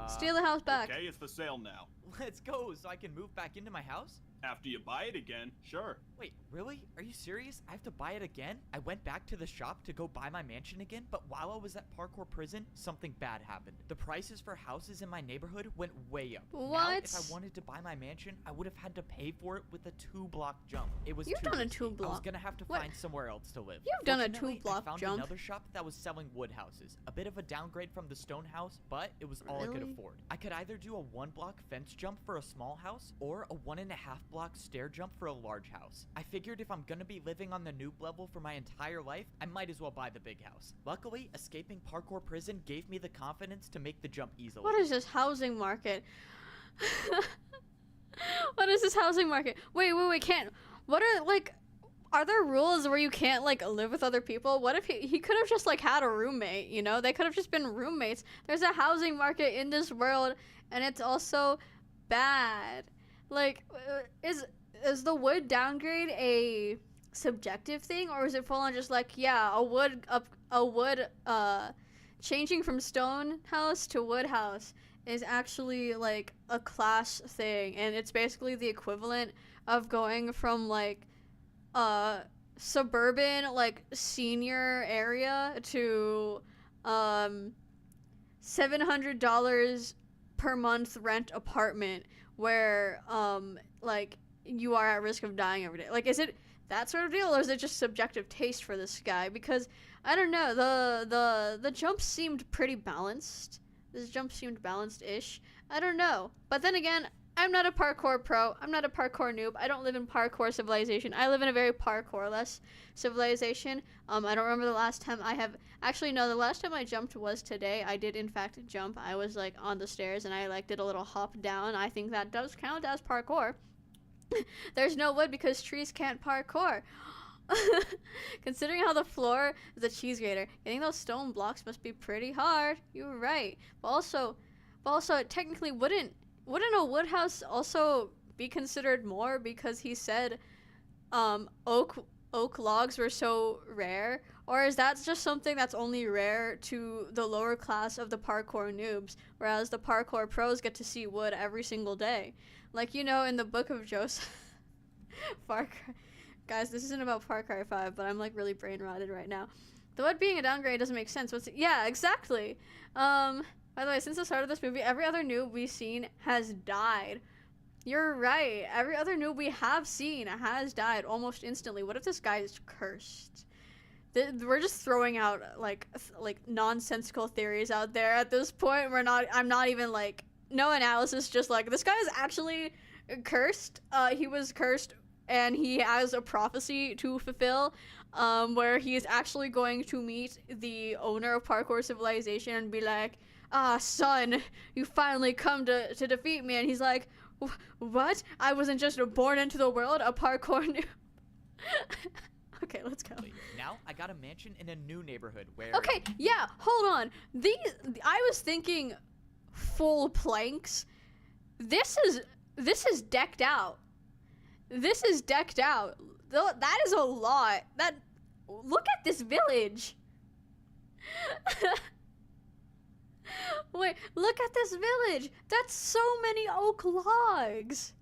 Steal the house back. Okay, it's for sale now. Let's go, so I can move back into my house? After you buy it again, sure. Wait, really? Are you serious? I have to buy it again? I went back to the shop to go buy my mansion again, but while I was at parkour prison, something bad happened. The prices for houses in my neighborhood went way up. Now, What? if I wanted to buy my mansion, I would have had to pay for it with a 2-block jump. It was You've too done a risky. 2-block. I was gonna have to What? find somewhere else to live. You've done a Fortunately, 2-block I found jump. another shop that was selling wood houses. A bit of a downgrade from the stone house, but it was all I could Really? afford. I could either do a 1-block fence jump for a small house or a 1.5-block stair jump for a large house. I figured if I'm gonna be living on the noob level for my entire life, I might as well buy the big house. Luckily, escaping parkour prison gave me the confidence to make the jump easily. What is this housing market? What is this housing market? Wait, are there rules where you can't like live with other people? What if he could have just like had a roommate, you know? They could have just been roommates. There's a housing market in this world, and it's also bad. Like, is the wood downgrade a subjective thing, or is it full on just like, yeah, a wood changing from stone house to wood house is actually like a class thing, and it's basically the equivalent of going from like suburban like senior area to $700 per month rent apartment where like you are at risk of dying every day. Like, is it that sort of deal, or is it just subjective taste for this guy? Because I don't know, the jump seemed pretty balanced. This jump seemed balanced-ish. I don't know, but then again, I'm not a parkour pro. I'm not a parkour noob. I don't live in parkour civilization. I live in a very parkour-less civilization. I don't remember the last time I have... Actually, no, the last time I jumped was today. I did, in fact, jump. I was, like, on the stairs, and I, like, did a little hop down. I think that does count as parkour. There's no wood because trees can't parkour. Considering how the floor is a cheese grater, getting those stone blocks must be pretty hard. You're right. But also, technically, wouldn't a wood house also be considered more because he said oak logs were so rare? Or is that just something that's only rare to the lower class of the parkour noobs, whereas the parkour pros get to see wood every single day? Like, you know, in the book of Joseph. Far Cry. Guys, this isn't about Far Cry 5, but I'm like really brain rotted right now. The wood being a downgrade doesn't make sense. Yeah, exactly. By the way, since the start of this movie, every other noob we've seen has died. You're right. Every other noob we have seen has died almost instantly. What if this guy is cursed? We're just throwing out like nonsensical theories out there at this point. I'm not even like no analysis, just like, this guy is actually cursed. He was cursed, and he has a prophecy to fulfill, where he is actually going to meet the owner of Parkour Civilization and be like, ah, son, you finally come to defeat me. And he's like, what? I wasn't just born into the world, a parkour noob. Okay, let's go. Now I got a mansion in a new neighborhood where. Okay, yeah, hold on. I was thinking full planks. This is decked out. This is decked out. That is a lot. Look at this village. Wait, look at this village. That's so many oak logs.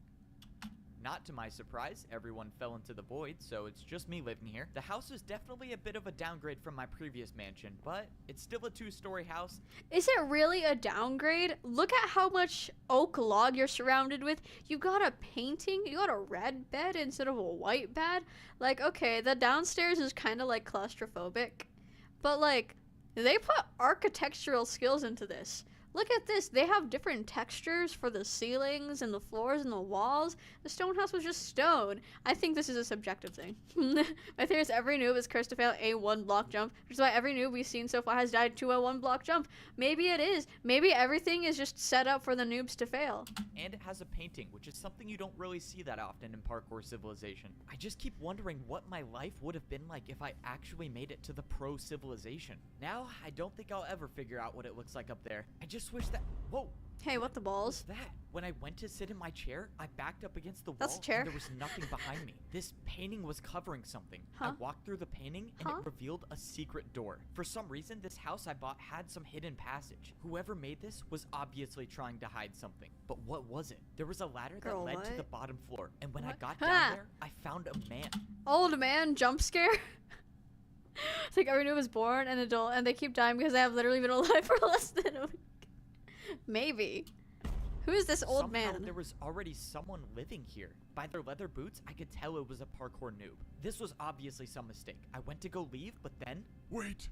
Not to my surprise, everyone fell into the void, so it's just me living here. The house is definitely a bit of a downgrade from my previous mansion, but it's still a 2-story house. Is it really a downgrade? Look at how much oak log you're surrounded with. You got a painting, you got a red bed instead of a white bed. Like, okay, the downstairs is kind of like claustrophobic, but like, they put architectural skills into this. Look at this. They have different textures for the ceilings and the floors and the walls. The stone house was just stone. I think this is a subjective thing. My theory is every noob is cursed to fail a 1-block jump, which is why every noob we've seen so far has died to a 1-block jump. Maybe it is. Maybe everything is just set up for the noobs to fail. And it has a painting, which is something you don't really see that often in Parkour Civilization. I just keep wondering what my life would have been like if I actually made it to the pro civilization. Now, I don't think I'll ever figure out what it looks like up there. I just wish that. Whoa! Hey, what the balls? What's that? When I went to sit in my chair, I backed up against the wall. That's a chair. And there was nothing behind me. This painting was covering something. Huh? I walked through the painting and Huh? it revealed a secret door. For some reason, this house I bought had some hidden passage. Whoever made this was obviously trying to hide something. But what was it? There was a ladder that Girl, led to what? the bottom floor. And when I What? got Ah! down there, I found a man. Old man jump scare. It's like every noob was born an adult and they keep dying because they have literally been alive for less than a week. Maybe. Who is this old Somehow, man? there was already someone living here. By their leather boots, I could tell it was a parkour noob. This was obviously some mistake. I went to go leave, but then Wait!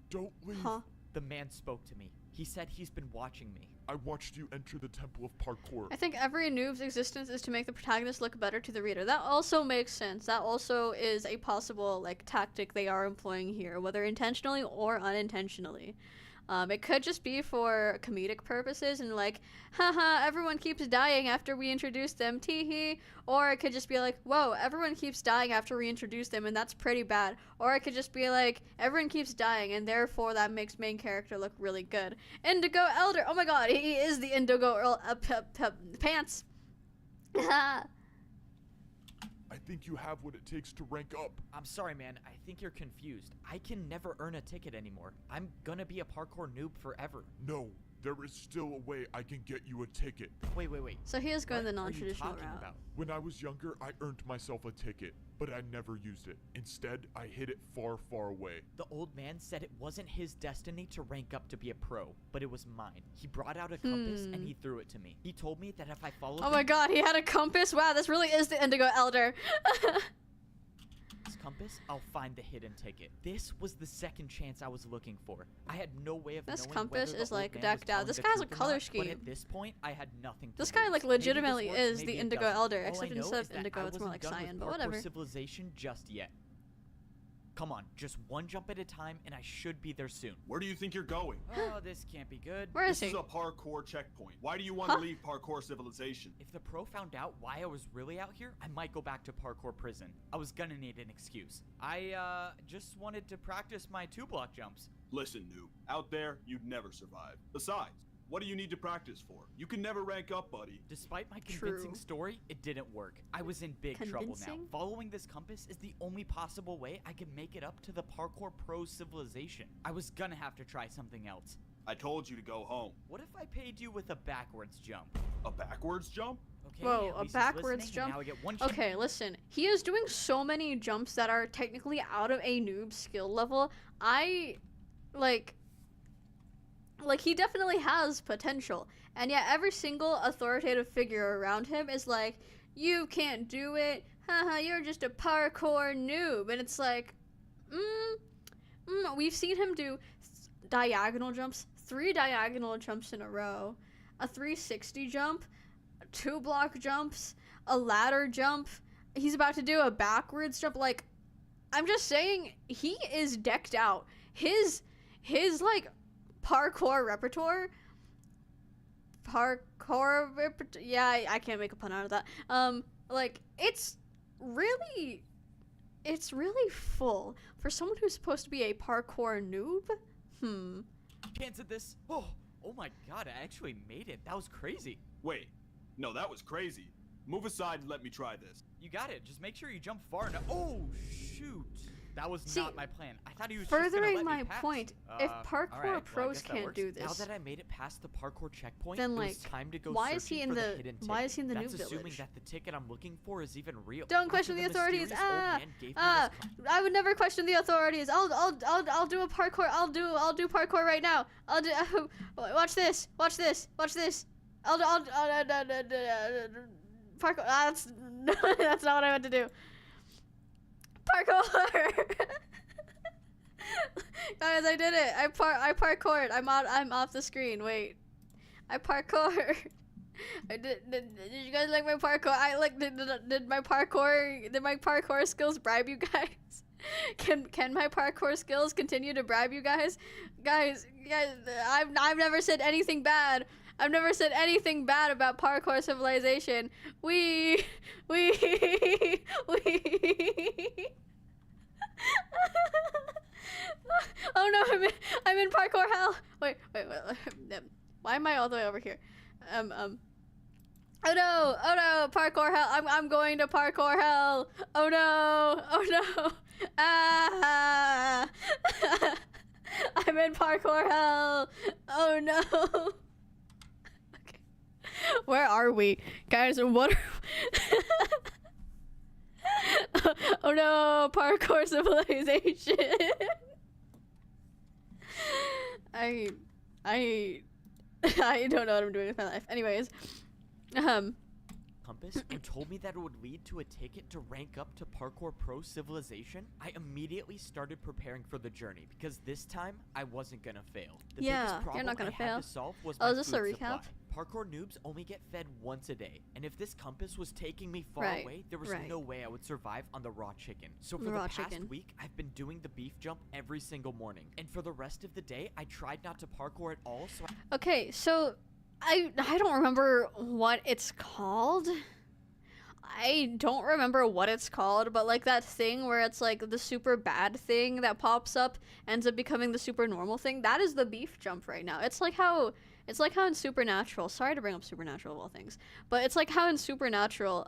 Don't leave. Huh? the man spoke to me. He said he's been watching me. I watched you enter the Temple of Parkour. I think every noob's existence is to make the protagonist look better to the reader. That also makes sense. That also is a possible like tactic they are employing here, whether intentionally or unintentionally. It could just be for comedic purposes and like, haha, everyone keeps dying after we introduce them, teehee. Or it could just be like, whoa, everyone keeps dying after we introduce them and that's pretty bad. Or it could just be like, everyone keeps dying and therefore that makes main character look really good. Indigo Elder, oh my god, he is the Indigo pants. I think you have what it takes to rank up. I'm sorry, man. I think you're confused. I can never earn a ticket anymore. I'm gonna be a parkour noob forever. No, there is still a way I can get you a ticket. Wait. So he is going the What are you non-traditional talking route. about? When I was younger, I earned myself a ticket, but I never used it. Instead, I hid it far, far away. The old man said it wasn't his destiny to rank up to be a pro, but it was mine. He brought out a compass and he threw it to me. He told me that if I followed Oh my god, he had a compass? Wow, this really is the Indigo Elder. this compass, I'll find the hidden ticket. This was the second chance I was looking for. I had no way of This knowing compass whether the is, old like, man decked was out. telling This the guy has a truth or color not, scheme. But at this point, I had nothing to This lose. guy, like, Maybe this legitimately works, is maybe the it Indigo doesn't. Elder, All except I know instead is of that Indigo, I it's more wasn't like done with cyan, but Parkour whatever. Civilization just yet. Come on, just one jump at a time, and I should be there soon. Where do you think you're going? Oh, this can't be good. Where is This he? is a parkour checkpoint. Why do you want Huh? to leave parkour civilization? If the pro found out why I was really out here, I might go back to parkour prison. I was gonna need an excuse. I, just wanted to practice my 2-block jumps. Listen, noob. Out there, you'd never survive. Besides, what do you need to practice for? You can never rank up, buddy. Despite my convincing True. story, it didn't work. I was in big trouble now. Convincing? Following this compass is the only possible way I can make it up to the parkour pro civilization. I was gonna have to try something else. I told you to go home. What if I paid you with a backwards jump? A backwards jump? Okay, Whoa, at a least he's backwards listening, and jump? Now I get one chance. Okay, listen. He is doing so many jumps that are technically out of a noob skill level. Like, he definitely has potential. And yet every single authoritative figure around him is like, you can't do it. Haha, you're just a parkour noob. And it's like, we've seen him do diagonal jumps, 3 diagonal jumps in a row. a 360 jump, 2 block jumps, a ladder jump. He's about to do a backwards jump. Like, I'm just saying, he is decked out. His like parkour repertoire. Yeah, I can't make a pun out of that. Like, it's really full for someone who's supposed to be a parkour noob. Chance at this. Oh my god, I actually made it. That was crazy. Wait, no, that was crazy. Move aside and let me try this. You got it. Just make sure you jump far enough. Oh, shoot. That was See, not my plan. I thought he was furthering just gonna let my me pass. point, if parkour Alright, well, I pros guess that can't works. do Now this, that I made it past the parkour checkpoint, then, it was like, time to go why is he searching in for the hidden why is he in the ticket. noob That's assuming village? that the ticket I'm looking for is even real. Don't After question the authorities. mysterious old man gave me this I would never question the authorities. I'll do a parkour. I'll do parkour right now. I'll do. Watch this. Watch this. Watch this. I'll parkour. That's that's not what I meant to do. Parkour. Guys, I did it. I parkoured. I'm off the screen. Wait. I parkour. Did you guys like my parkour? Did my parkour skills bribe you guys? Can my parkour skills continue to bribe you guys? Guys, I've never said anything bad. I've never said anything bad about parkour civilization. We Oh no, I'm in parkour hell. Wait. Why am I all the way over here? Oh no, parkour hell. I'm going to parkour hell. Oh no. Ah. I'm in parkour hell. Oh no. Okay. Where are we? Guys, what oh no, parkour civilization. I don't know what I'm doing with my life. Anyways, compass and told me that it would lead to a ticket to rank up to Parkour Pro Civilization, I immediately started preparing for the journey because this time I wasn't gonna fail. The biggest problem you're not gonna I fail. had to solve was Oh, my is this a food recap? supply. Parkour noobs only get fed once a day, and if this compass was taking me far Right, away, there was right. no way I would survive on the raw chicken. So for The the raw past chicken. week, I've been doing the beef jump every single morning, and for the rest of the day, I tried not to parkour at all, so Okay, so I don't remember what it's called. I don't remember what it's called, but like that thing where it's like the super bad thing that pops up ends up becoming the super normal thing. That is the beef jump right now. It's like how in Supernatural. Sorry to bring up Supernatural of all things, but it's like how in Supernatural,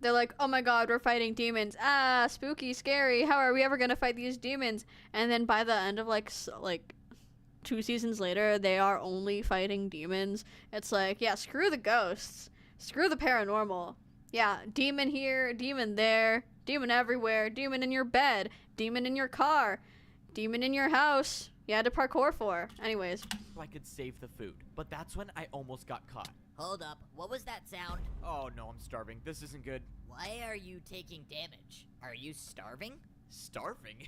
they're like, oh my god, we're fighting demons. Ah, spooky, scary. How are we ever gonna fight these demons? And then by the end of like 2 seasons later, they are only fighting demons. It's like, yeah, screw the ghosts, screw the paranormal. Yeah, demon here, demon there, demon everywhere, demon in your bed, demon in your car, demon in your house. You had to parkour for. Anyways. I could save the food. But that's when I almost got caught. Hold up. What was that sound? Oh no, I'm starving. This isn't good. Why are you taking damage? Are you starving? Starving?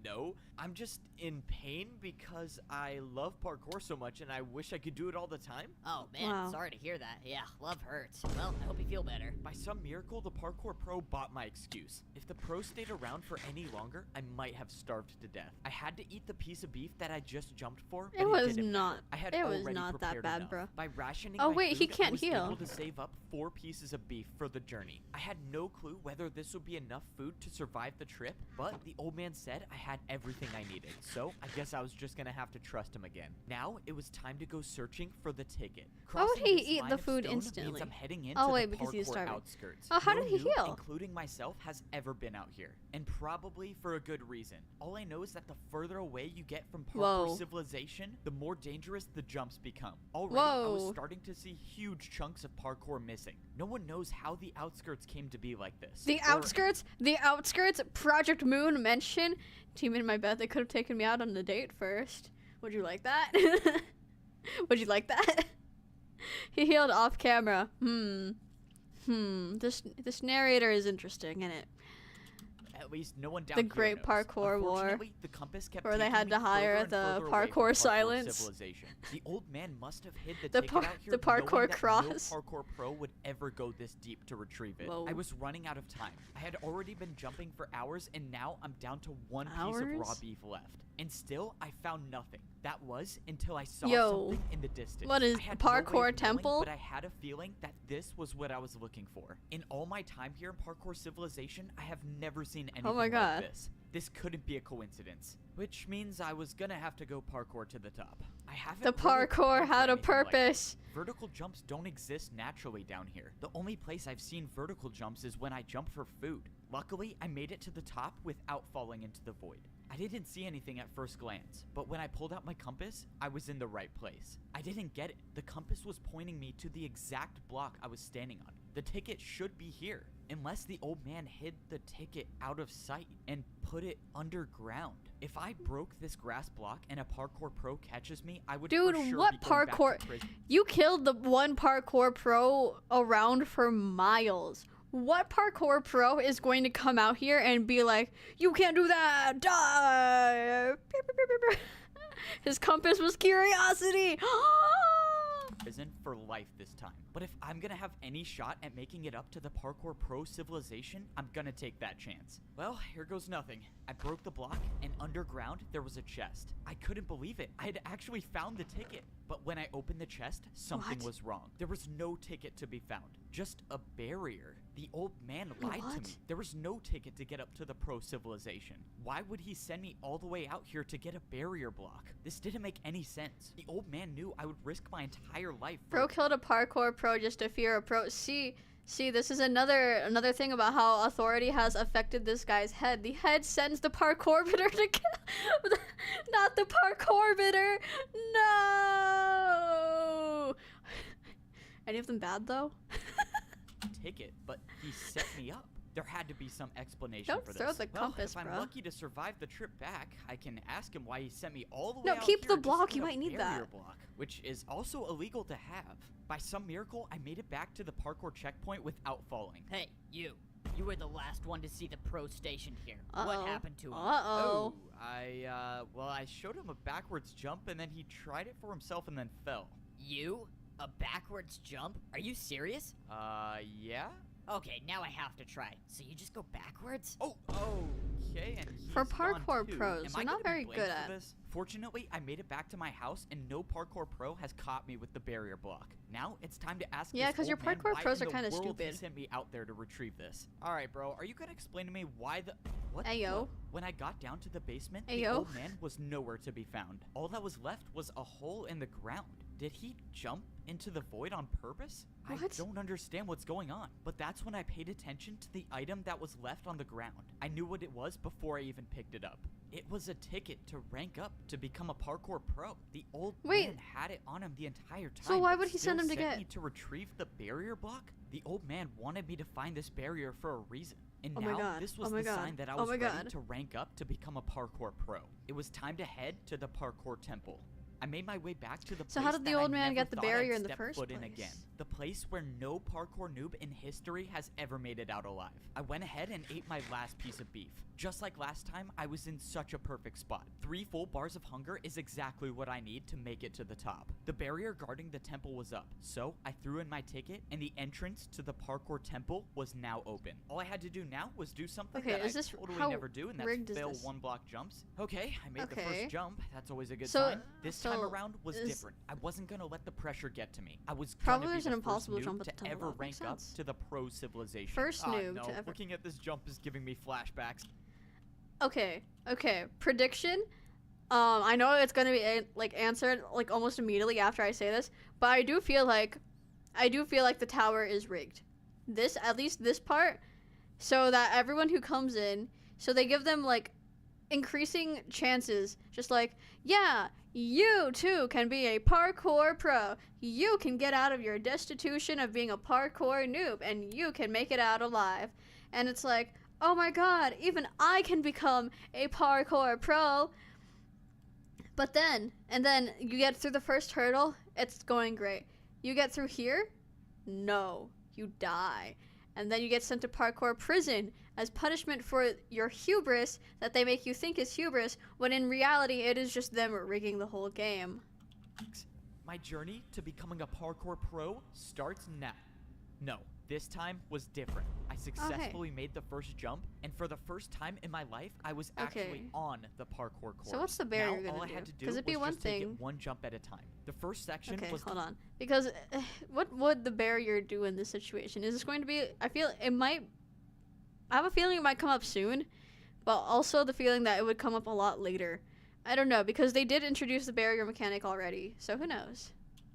No, I'm just in pain because I love parkour so much and I wish I could do it all the time. Oh man, Wow. sorry to hear that. Yeah, love hurts. Well, I hope you feel better. By some miracle, the parkour pro bought my excuse. If the pro stayed around for any longer, I might have starved to death. I had to eat the piece of beef that I just jumped for, but It was didn't not. matter. I had It was already not that prepared bad, enough. bro. By rationing Oh, my wait, he food, can't I was heal. able to save up 4 pieces of beef for the journey. I had no clue whether this would be enough food to survive the trip, but the old man said I had everything I needed, so I guess I was just gonna have to trust him again. Now it was time to go searching for the ticket. Why would Crossing he this eat line the of food stone instantly? means I'm heading into Oh, the wait, because he was parkour starving. outskirts. Oh, how No did he noob, heal? including myself, has ever been out here, and probably for a good reason. All I know is that the further away you get from parkour Whoa. civilization, the more dangerous the jumps become. Already, I was Whoa. starting to see huge chunks of parkour missing. No one knows how the outskirts came to be like this. The outskirts, Project Moon mention. Team in my bed, they could have taken me out on a date first. Would you like that? Would you like that? He healed off camera. This narrator is interesting, isn't it? least no one down The here Great knows. Parkour War, Unfortunately, the compass kept where they taking had me to hire further and the further away parkour from silence. civilization. The old man must have hid the The ticket par- out here, the parkour knowing that cross. no parkour pro would ever go this deep to retrieve it. Whoa. I was running out of time. I had already been jumping for hours, and now I'm down to one piece of raw Hours? beef left. And still, I found nothing. That was until I saw Yo, something in the distance. what is I had no way of parkour knowing, temple? but I had a feeling that this was what I was looking for. In all my time here in Parkour Civilization, I have never seen anything Oh my God. like this. This couldn't be a coincidence. Which means I was gonna have to go parkour to the top. I haven't The really parkour planned for had a anything like purpose. this. Vertical jumps don't exist naturally down here. The only place I've seen vertical jumps is when I jump for food. Luckily, I made it to the top without falling into the void. I didn't see anything at first glance, but when I pulled out my compass, I was in the right place. I didn't get it. The compass was pointing me to the exact block I was standing on. The ticket should be here, unless the old man hid the ticket out of sight and put it underground. If I broke this grass block and a parkour pro catches me, I would Dude, for sure what be going back to parkour? prison. You killed the one parkour pro around for miles. What parkour pro is going to come out here and be like, you can't do that, die? His compass was curiosity. Prison for life this time. But if I'm gonna have any shot at making it up to the Parkour Pro Civilization, I'm gonna take that chance. Well, here goes nothing. I broke the block, and underground there was a chest. I couldn't believe it. I had actually found the ticket. But when I opened the chest, something What? was wrong. There was no ticket to be found, just a barrier. The old man lied to What? me. There was no ticket to get up to the Pro Civilization. Why would he send me all the way out here to get a barrier block? This didn't make any sense. The old man knew I would risk my entire life for Pro killed a parkour pro just to fear a pro. See, this is another thing about how authority has affected this guy's head. The head sends the parkourbiter to kill, not the parkourbiter. No. Any of them bad though? ticket, but he set me up. There had to be some explanation Don't for throw this. the Well, compass, if I'm bro. lucky to survive the trip back, I can ask him why he sent me all the way No, out keep here the just block. to You get a might need barrier that. block, which is also illegal to have. By some miracle, I made it back to the parkour checkpoint without falling. Hey, you. You were the last one to see the pro station here. Uh-oh. What happened to him? Uh-oh. Well, I showed him a backwards jump, and then he tried it for himself and then fell. You? A backwards jump? Are you serious? Yeah? Okay, now I have to try. So you just go backwards? Oh, okay, and he's For gone parkour too. pros, Am they're I not gonna be very blamed good for at- this? Fortunately, I made it back to my house, and no parkour pro has caught me with the barrier block. Now it's time to ask. Yeah, this 'cause your old man parkour why pros in are the kinda world he stupid. sent me out there to retrieve this. All right, bro, are you gonna explain to me why the what? Ayo. When I got down to the basement, the Ayo. old man was nowhere to be found. All that was left was a hole in the ground. Did he jump into the void on purpose? I What? don't understand what's going on. But that's when I paid attention to the item that was left on the ground. I knew what it was before I even picked it up. It was a ticket to rank up to become a parkour pro. The old Wait. man had it on him the entire time. So why but would he send still him to sent get- me to retrieve the barrier block? The old man wanted me to find this barrier for a reason. And Oh my now God. this Oh was my the God. sign that I Oh was my ready God. to rank up to become a parkour pro. It was time to head to the parkour temple. I made my way back to the So place how did the that I old man never get the thought I'd barrier in the step first foot in place? again. The place where no parkour noob in history has ever made it out alive. I went ahead and ate my last piece of beef. Just like last time, I was in such a perfect spot. 3 full bars of hunger is exactly what I need to make it to the top. The barrier guarding the temple was up, so I threw in my ticket and the entrance to the parkour temple was now open. All I had to do now was do something Okay, that is I this- totally how never do, and that's rigged is fail this? 1-block jumps. Okay, I made the Okay. first jump. That's always a good So- sign. This time so around was is- different. I wasn't gonna let the pressure get to me. I was Probably gonna be there's an the first impossible noob jump at the to temple. ever That makes rank up sense. to the pro civilization. First noob no. to ever- Looking at this jump is giving me flashbacks. Okay. Prediction. I know it's gonna be like answered like almost immediately after I say this, but I do feel like the tower is rigged. At least this part, so that everyone who comes in, so they give them like increasing chances, just like, yeah, you too can be a parkour pro. You can get out of your destitution of being a parkour noob, and you can make it out alive. And it's like, oh my god, even I can become a parkour pro. But then you get through the first hurdle, it's going great. You get through here, no, you die. and then you get sent to parkour prison as punishment for your hubris that they make you think is hubris, when in reality it is just them rigging the whole game. My journey to becoming a parkour pro starts now. No, this time was different. I successfully made the first jump, and for the first time in my life, I was actually on the parkour course. So what's the barrier now, gonna all I do? had to do 'Cause it'd be was one just take thing. it one jump at a time. The first section Okay, was hold on. Because what would the barrier do in this situation? Is this going to be... I have a feeling it might come up soon, but also the feeling that it would come up a lot later. I don't know, because they did introduce the barrier mechanic already, so who knows?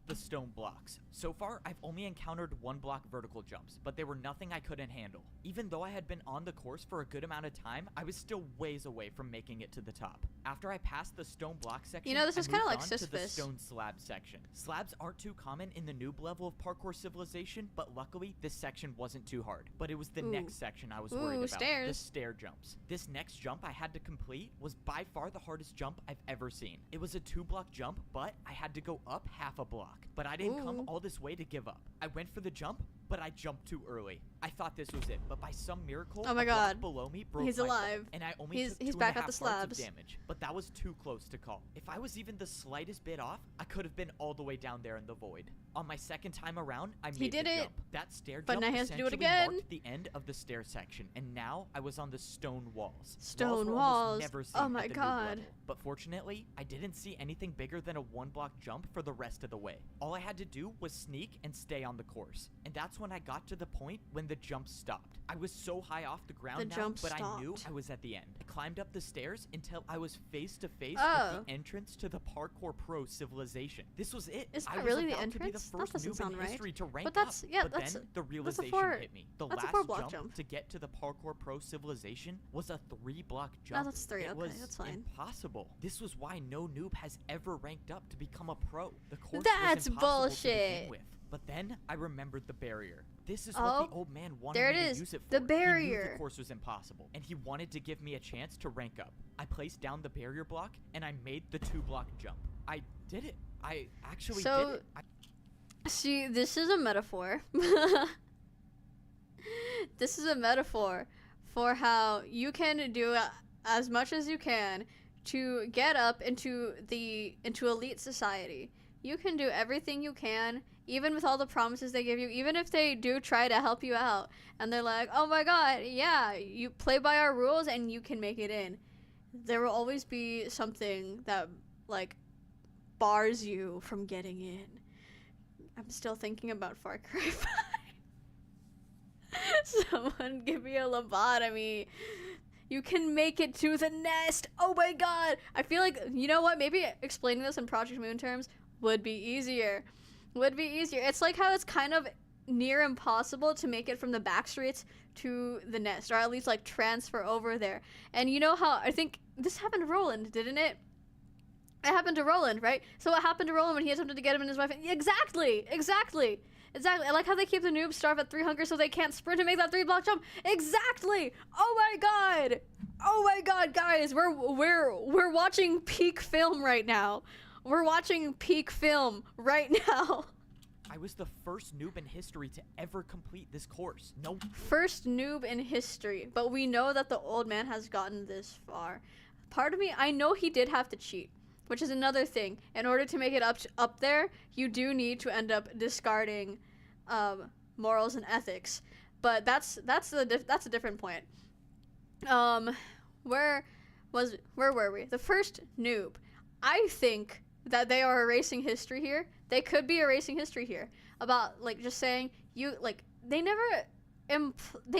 the stone blocks. So far, I've only encountered one block vertical jumps, but they were nothing I couldn't handle. Even though I had been on the course for a good amount of time, I was still ways away from making it to the top. After I passed the stone block section, You know, this I is kinda moved like on to the Sisyphus. stone slab section. Slabs aren't too common in the noob level of parkour civilization, but luckily, this section wasn't too hard. But it was the Ooh. next section I was worried Ooh, about, the stairs. stair jumps. This next jump I had to complete was by far the hardest jump I've ever seen. It was a 2-block jump, but I had to go up half a block. But I didn't come Ooh. all this way to give up. I went for the jump, but I jumped too early. I thought this was it, but by some miracle, Oh my a block God. below me broke He's my foot, alive. and I only He's- took he's 2.5 back at the parts slabs. of damage. But that was too close to call. If I was even the slightest bit off, I could have been all the way down there in the void. On my second time around, I made did the it, jump. That stair but jump now he has to do it essentially again. marked the end of the stair section, and now I was on the stone walls. Stone were walls. almost never seen Oh at my the noob God. level. But fortunately, I didn't see anything bigger than a 1-block jump for the rest of the way. All I had to do was sneak and stay on the course. And that's when I got to the point when the jump stopped. I was so high off the ground The now, jump but I knew stopped. I was at the end. I climbed up the stairs until I was face to face Oh. with the entrance to the Parkour Pro civilization. This was it. Is I that was really the about to be entrance? That first doesn't noob sound in right. history to rank But that's- up. yeah, but that's then a- the that's a realization 4 hit me. The that's a last 4-block jump jump. to get to the Parkour Pro civilization was a 3-block No, jump. that's 3. It Okay, was that's fine. impossible. This was why no noob has ever ranked up to become a pro. The course That's was impossible to begin bullshit. with. But then I remembered the barrier. This is Oh, what the old man wanted there me it to is. use it for. The He knew barrier. the course was impossible, and he wanted to give me a chance to rank up. I placed down the barrier block, and I made the 2-block jump. I did it. I actually So- did it. See, this is a metaphor. This is a metaphor for how you can do as much as you can to get up into elite society. You can do everything you can, even with all the promises they give you, even if they do try to help you out and they're like, "Oh my God, yeah, you play by our rules and you can make it in." There will always be something that like bars you from getting in. I'm still thinking about Far Cry 5. Someone give me a lobotomy. You can make it to the nest. Oh my God. I feel like, you know what? Maybe explaining this in Project Moon terms would be easier. It's like how it's kind of near impossible to make it from the back streets to the nest, or at least like transfer over there. And you know how, I think this happened to Roland, didn't it? It happened to Roland, right? So what happened to Roland when he attempted to get him and his wife? Exactly. I like how they keep the noobs starve at 3 hunger so they can't sprint and make that 3-block jump. Exactly. Oh my God, guys, we're watching peak film right now. I was the first noob in history to ever complete this course. No. First noob in history, but we know that the old man has gotten this far. Part of me, I know he did have to cheat, which is another thing. In order to make it up there, you do need to end up discarding morals and ethics. But that's a different point. Where were we? The first noob. I think that they are erasing history here. They could be erasing history here about like just saying they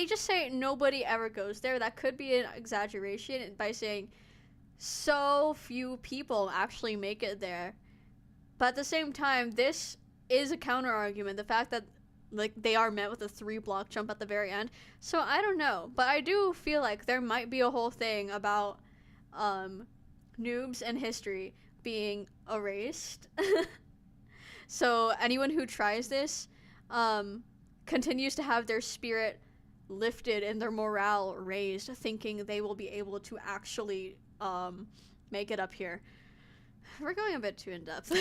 just say nobody ever goes there. That could be an exaggeration by saying so few people actually make it there. But at the same time, this is a counter argument. The fact that like they are met with a 3-block jump at the very end. So I don't know, but I do feel like there might be a whole thing about noobs and history being erased. So anyone who tries this continues to have their spirit lifted and their morale raised, thinking they will be able to actually make it up here. We're going a bit too in depth.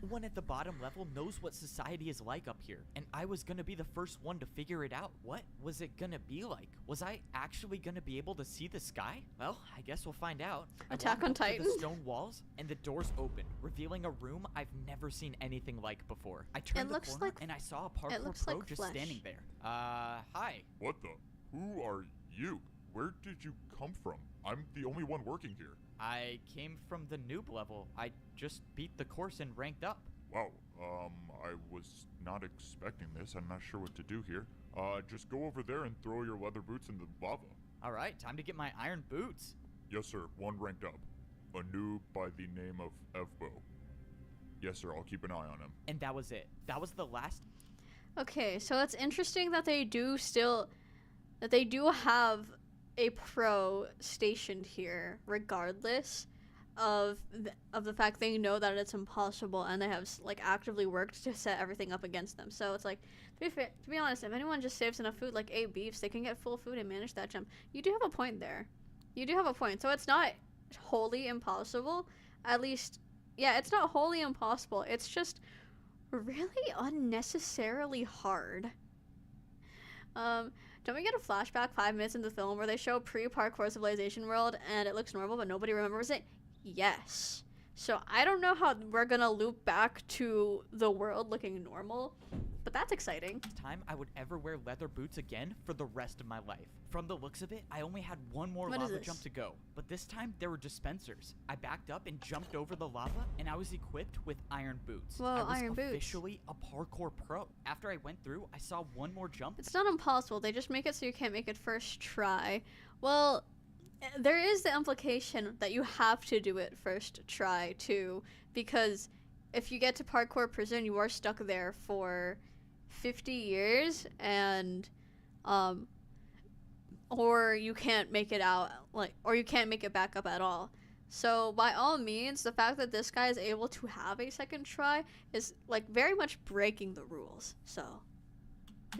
One at the bottom level knows what society is like up here, and I was gonna be the first one to figure it out. What was it gonna be like? Was I actually gonna be able to see the sky? Well, I guess we'll find out. Attack on Titan? The stone walls, and the doors opened, revealing a room I've never seen anything like before. I turned the corner, and I saw a parkour pro just standing there. Hi. What the? Who are you? Where did you come from? I'm the only one working here. I came from the noob level. I just beat the course and ranked up. Wow, I was not expecting this. I'm not sure what to do here. Just go over there and throw your leather boots in the lava. Alright, time to get my iron boots. Yes, sir. One ranked up. A noob by the name of Evbo. Yes, sir. I'll keep an eye on him. And that was it. That was the last. Okay, so it's interesting that they do have a pro stationed here, regardless of the fact they know that it's impossible, and they have like actively worked to set everything up against them. So it's like, to be honest, if anyone just saves enough food, like 8 beefs, they can get full food and manage that jump. You do have a point there. You do have a point. So it's not wholly impossible. At least, yeah, it's not wholly impossible. It's just really unnecessarily hard. Don't we get a flashback 5 minutes into the film where they show pre-parkour civilization world and it looks normal but nobody remembers it? Yes. So I don't know how we're gonna loop back to the world looking normal, but that's exciting. Time I would ever wear leather boots again for the rest of my life. From the looks of it, I only had one more lava jump to go, but this time there were dispensers. I backed up and jumped over the lava, and I was equipped with iron boots. Whoa, I was iron boots. officially a parkour pro. After I went through, I saw one more jump. It's not impossible. They just make it so you can't make it first try. Well, there is the implication that you have to do it first try too, because if you get to parkour prison, you are stuck there for 50 years, and or you can't make it out, or you can't make it back up at all. So by all means, the fact that this guy is able to have a second try is like very much breaking the rules. So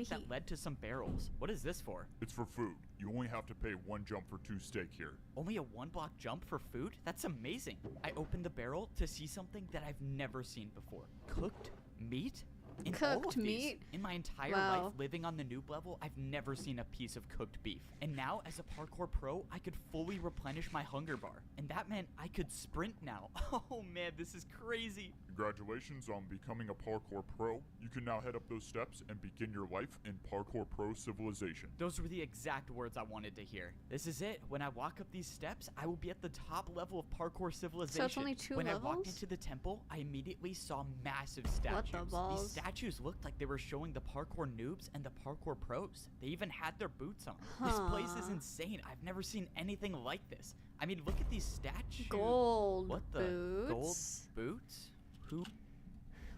that led to some barrels. What is this for? It's for food. You only have to pay 1 jump for 2 steak here. Only a 1-block jump for food? That's amazing. I opened the barrel to see something that I've never seen before. Cooked meat? In cooked meat? In my entire life living on the noob level, I've never seen a piece of cooked beef. And now, as a parkour pro, I could fully replenish my hunger bar. And that meant I could sprint now. Oh man, this is crazy. Congratulations on becoming a parkour pro. You can now head up those steps and begin your life in parkour pro civilization. Those were the exact words I wanted to hear. This is it. When I walk up these steps, I will be at the top level of parkour civilization. So it's only 2 when levels? I walked into the temple, I immediately saw massive statues. What the balls? These statues looked like they were showing the parkour noobs and the parkour pros. They even had their boots on. This place is insane. I've never seen anything like this. I mean, look at these statues. Gold What the? boots? Gold boots? Who?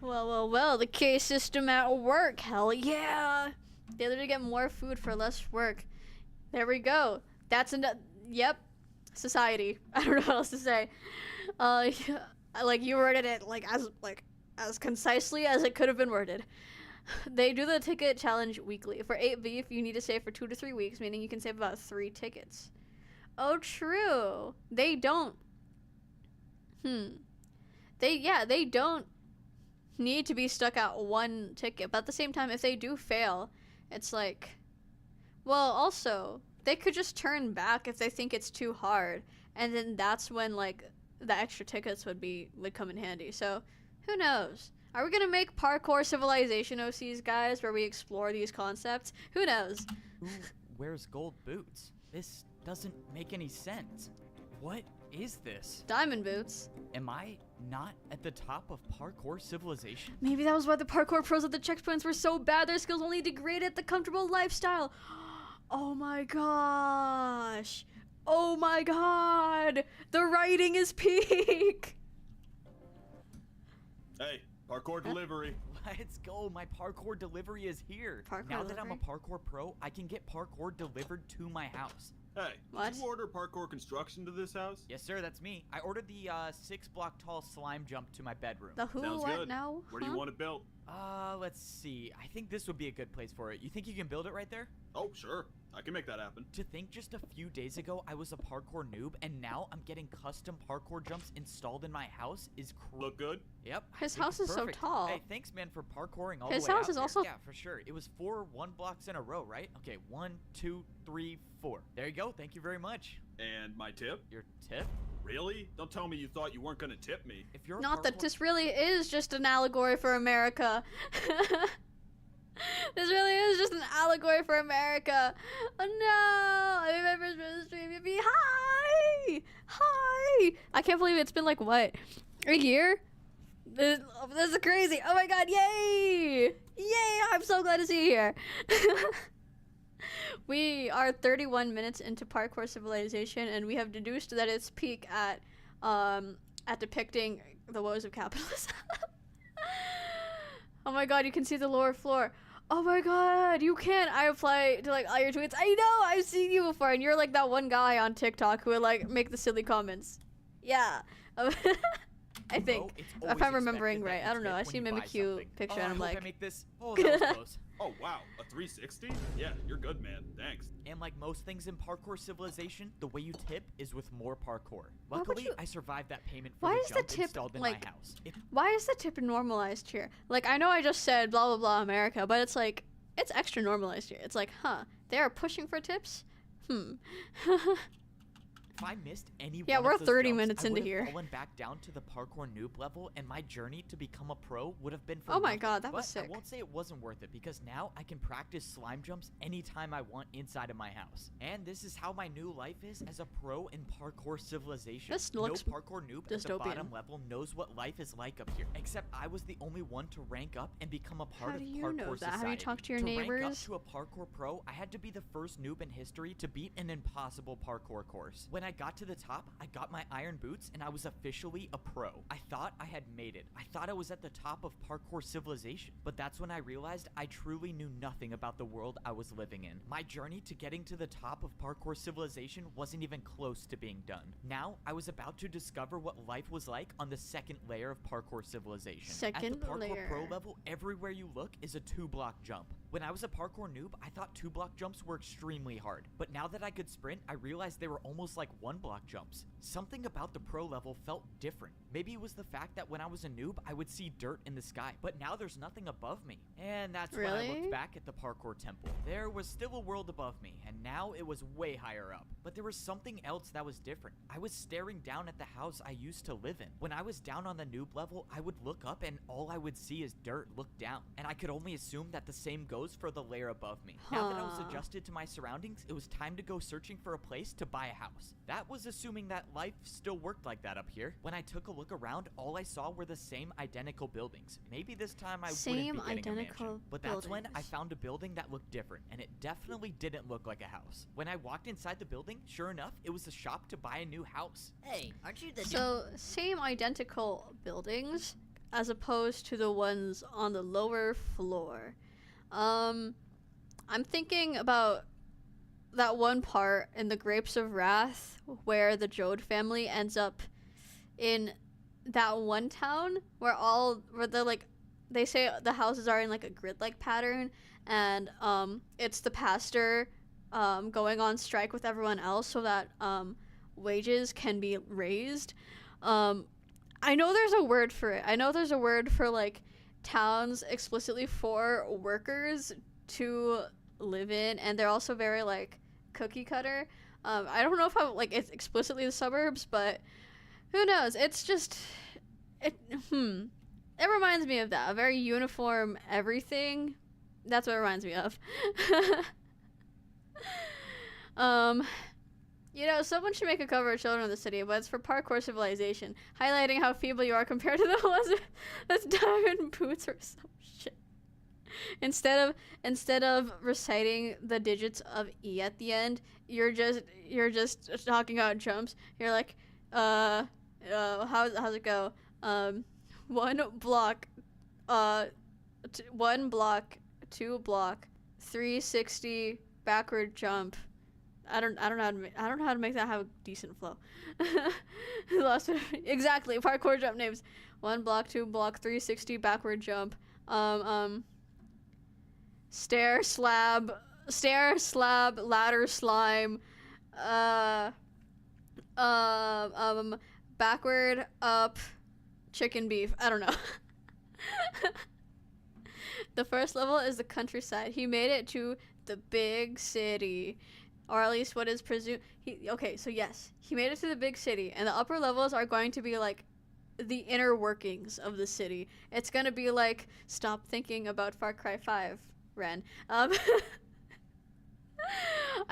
Well, the K system at work. Hell yeah. They literally get more food for less work. There we go. That's yep. Society. I don't know what else to say. Like you worded it as concisely as it could have been worded. They do the ticket challenge weekly. For 8 beef, you need to save for 2 to 3 weeks, meaning you can save about 3 tickets. Oh, true. They don't. They don't need to be stuck at 1 ticket. But at the same time, if they do fail, it's like, well, also, they could just turn back if they think it's too hard. And then that's when, like, the extra tickets would come in handy. So, who knows? Are we gonna make parkour civilization OCs, guys, where we explore these concepts? Who knows? Who wears gold boots? This doesn't make any sense. What is this? Diamond boots. Am I not at the top of parkour civilization? Maybe that was why the parkour pros at the checkpoints were so bad. Their skills only degraded the comfortable lifestyle. Oh my gosh. Oh my god. The writing is peak. Hey, parkour delivery. Let's go. My parkour delivery is here. Now that I'm a parkour pro, I can get parkour delivered to my house. Hey, what? did you order parkour construction to this house? Yes, sir, that's me. I ordered the 6-block tall slime jump to my bedroom. The who, Sounds what good. now? Where do you want it built? Let's see. I think this would be a good place for it. You think you can build it right there? Oh, sure. I can make that happen. To think just a few days ago I was a parkour noob, and now I'm getting custom parkour jumps installed in my house is Look good? Yep. I His think house it's is so perfect. tall. Hey, thanks, man, for parkouring all His the way house out is here. also- Yeah, for sure. It was 4 1 blocks in a row, right? Okay, 1, 2, 3, 4. There you go. Thank you very much. And my tip? Your tip? Really? Don't tell me you thought you weren't gonna tip me. If you're a Not that parkour- this really is just an allegory for America. This really is just an allegory for America. Oh no! I made my first run stream. Yippee! Hi! Hi! I can't believe it's been like what? A year? This is crazy. Oh my god! Yay! Yay! I'm so glad to see you here. We are 31 minutes into Parkour Civilization, and we have deduced that its peak at depicting the woes of capitalism. Oh my god, you can see the lower floor. Oh my god, you can. I apply to like all your tweets. I know, I've seen you before, and you're like that one guy on TikTok who would like make the silly comments. Yeah. I think. it's If always I'm remembering expected that right. you I don't know. tip I when seen you him a buy cute something. picture, Oh, and I I'm hope like, I make this. Oh, that was close. Oh, wow. A 360? Yeah, you're good, man. Thanks. And like most things in Parkour Civilization, the way you tip is with more parkour. Why would Luckily, you- I survived that payment for Why the is the jump tip, installed in like- my house. why is the tip normalized here? Like, I know I just said blah blah blah America, but it's like it's extra normalized here. It's like, huh? They are pushing for tips. If I missed any Yeah, one we're of those 30 jumps, minutes I into would've here. fallen back down to the parkour noob level, and my journey to become a pro would have been for Oh my nothing. god, that was But sick. I won't say it wasn't worth it, because now I can practice slime jumps anytime I want inside of my house. And this is how my new life is as a pro in Parkour Civilization. This looks no parkour noob at the dystopian. bottom level knows what life is like up here, except I was the only one to rank up and become a part How of do you parkour know that? society. Have you talked to your Rank up neighbors? to a parkour pro, I had to be the first noob in history to beat an impossible parkour course. When I got to the top, I got my iron boots and I was officially a pro. I thought I had made it. I thought I was at the top of Parkour Civilization. But that's when I realized I truly knew nothing about the world I was living in. My journey to getting to the top of Parkour Civilization wasn't even close to being done. Now, I was about to discover what life was like on the second layer of Parkour Civilization. At Second the Parkour Pro layer. level, everywhere you look is a 2-block jump. When I was a parkour noob, I thought 2-block jumps were extremely hard. But now that I could sprint, I realized they were almost like 1-block jumps. Something about the pro level felt different. Maybe it was the fact that when I was a noob, I would see dirt in the sky. But now there's nothing above me. And that's when I Really? looked back at the parkour temple. There was still a world above me, and now it was way higher up. But there was something else that was different. I was staring down at the house I used to live in. When I was down on the noob level, I would look up and all I would see is dirt look down. And I could only assume that the same goes for the layer above me. Now that I was Huh. adjusted to my surroundings, it was time to go searching for a place to buy a house. That was assuming that life still worked like that up here. When I took a look around, all I saw were the same identical buildings. Maybe this time I Same wouldn't be getting a identical mansion. But that's when I buildings. found a building that looked different, and it definitely didn't look like a house. When I walked inside the building, sure enough, it was a shop to buy a new house. Hey, aren't you the So, same identical buildings as opposed to the ones on the lower floor. I'm thinking about that one part in the Grapes of Wrath where the Jode family ends up in that one town where they're like, they say the houses are in like a grid-like pattern, and it's the pastor going on strike with everyone else so that wages can be raised. I know there's a word for it. I know there's a word for like towns explicitly for workers to live in, and they're also very like cookie cutter. I don't know if it's explicitly the suburbs, but who knows? It's just it reminds me of that. A very uniform everything. That's what it reminds me of. You know, someone should make a cover of Children of the City, but it's for Parkour Civilization, highlighting how feeble you are compared to the ones with diamond boots or some shit. Instead of reciting the digits of E at the end, you're just talking about jumps. You're like, how's it go? 1 block, 1 block, 2 block, 360 backward jump. I don't know how to make that have a decent flow. Lost it. Exactly. Parkour jump names: 1 block, 2 block, 360 backward jump, Stair, slab, ladder, slime, backward, up, chicken beef. I don't know. The first level is the countryside. He made it to the big city, or at least what is presumed. Okay, so yes, he made it to the big city, and the upper levels are going to be like the inner workings of the city. It's gonna be like, stop thinking about Far Cry 5, Ren. I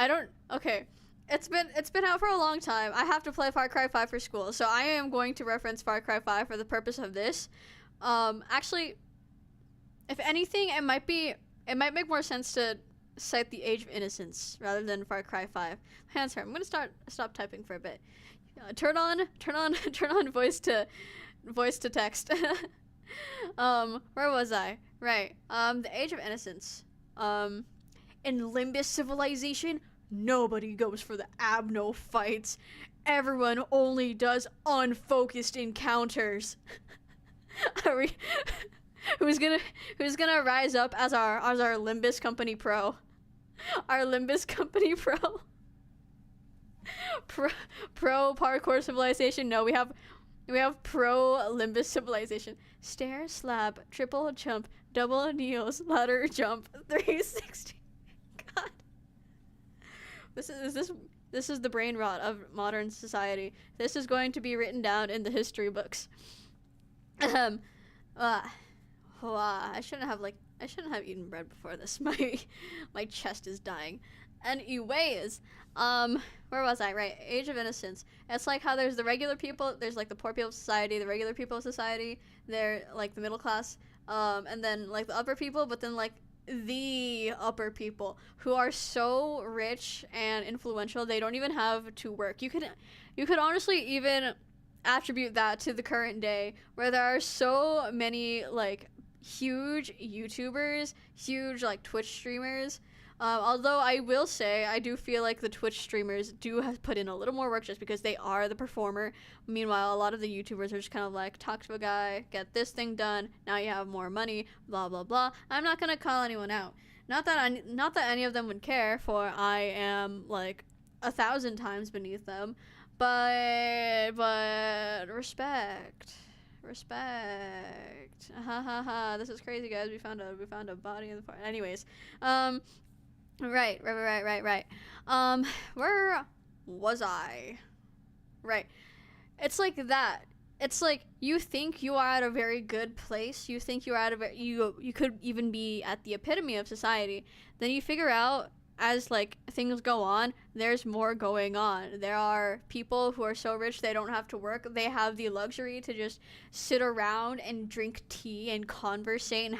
don't. Okay, it's been out for a long time. I have to play Far Cry 5 for school, so I am going to reference Far Cry 5 for the purpose of this. Actually, if anything, it might make more sense to cite the Age of Innocence rather than Far Cry 5. Hands here. I'm gonna stop typing for a bit. Turn on voice to text. Where was I? Right. The Age of Innocence. In Limbus civilization, nobody goes for the abno fights. Everyone only does unfocused encounters. Who's gonna rise up as our Limbus Company Pro? Our Limbus Company Pro. Pro parkour civilization. No, we have pro Limbus civilization. Stair, slab, triple jump, double kneels, ladder jump, 360. God. This is the brain rot of modern society. This is going to be written down in the history books. I shouldn't have eaten bread before this. My chest is dying. Anyways, where was I? Right, Age of Innocence. It's like how there's the regular people, there's like the poor people of society, the regular people of society, they're like the middle class, and then like the upper people, but then like the upper people who are so rich and influential they don't even have to work. You could honestly even attribute that to the current day, where there are so many like huge YouTubers, huge like Twitch streamers. Although I will say, I do feel like the Twitch streamers do have put in a little more work just because they are the performer. Meanwhile, a lot of the YouTubers are just kind of like, talk to a guy, get this thing done, now you have more money, blah, blah, blah. I'm not gonna call anyone out. Not that any of them would care, for I am like 1,000 times beneath them. But respect. Ha ha ha. This is crazy, guys. We found a body in the fire. Anyways, Right. Where was I? Right. It's like that. It's like you think you are at a very good place. You think you're at you could even be at the epitome of society. Then you figure out, as like things go on, there's more going on. There are people who are so rich they don't have to work. They have the luxury to just sit around and drink tea and conversate and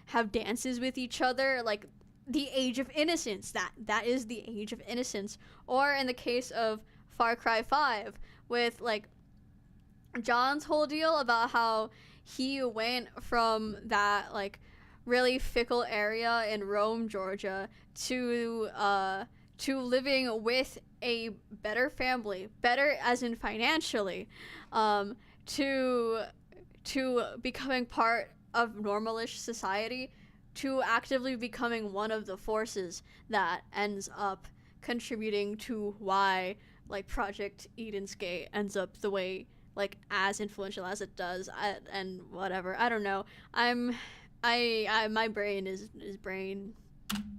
have dances with each other, like the Age of Innocence. That is the Age of Innocence. Or in the case of Far Cry 5, with like John's whole deal about how he went from that like really fickle area in Rome, Georgia, to living with a better family, better as in financially, to becoming part of normalish society, to actively becoming one of the forces that ends up contributing to why like Project Eden's Gate ends up the way, like as influential as it does, and whatever. I don't know. My brain is brain.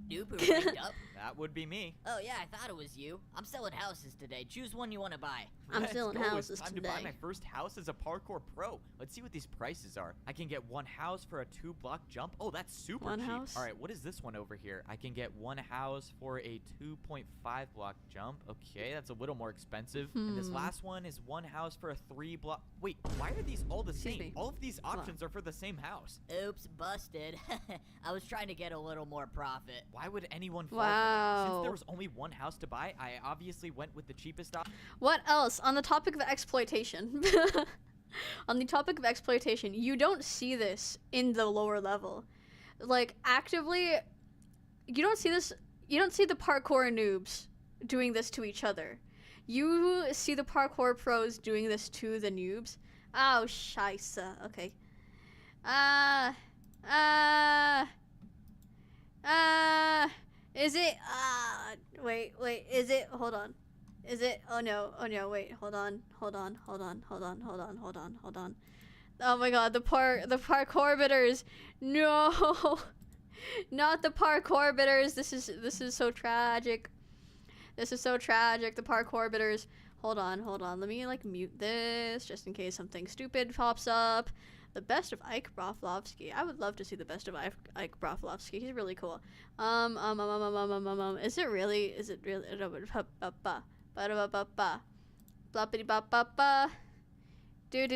Duper rigged up. That would be me. Oh yeah, I thought it was you. I'm selling houses today. Choose one you want to buy. I'm Let's selling go. houses It's time today. to buy my first house as a parkour pro. Let's see what these prices are. I can get one house for a 2-block jump. Oh, that's super One cheap. house? All right, what is this one over here? I can get one house for a 2.5-block jump. Okay, that's a little more expensive. And this last one is one house for a 3-block. Wait, why are these all the Excuse same? me. All of these options are for the same house. Oops, busted. I was trying to get a little more profit. Why would anyone fall for that? Wow. Since there was only one house to buy, I obviously went with the cheapest option. What else? On the topic of exploitation. On the topic of exploitation, you don't see this in the lower level. Like, actively, you don't see this, you don't see the parkour noobs doing this to each other. You see the parkour pros doing this to the noobs. Oh, scheisse. Okay. hold on. Is it? Oh no, wait, hold on. Oh my god, the parkorbiters. No. Not the parkorbiters. This is so tragic. This is so tragic. The parkorbiters. Hold on. Let me like mute this just in case something stupid pops up. The best of Ike Broflovsky. I would love to see the best of Ike Broflovsky. He's really cool. Is it really? Bloppity bop bop ba. Do.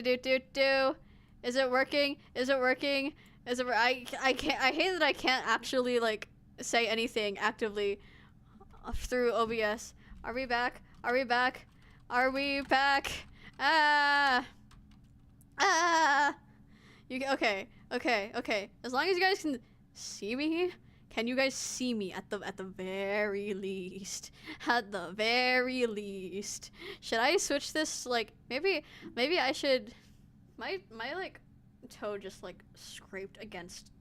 Is it working? I can't. I hate that I can't actually like say anything actively through OBS. Are we back? Okay. As long as you guys can see me, can you guys see me at the very least? At the very least. Should I switch this? Like maybe I should. My like toe just like scraped against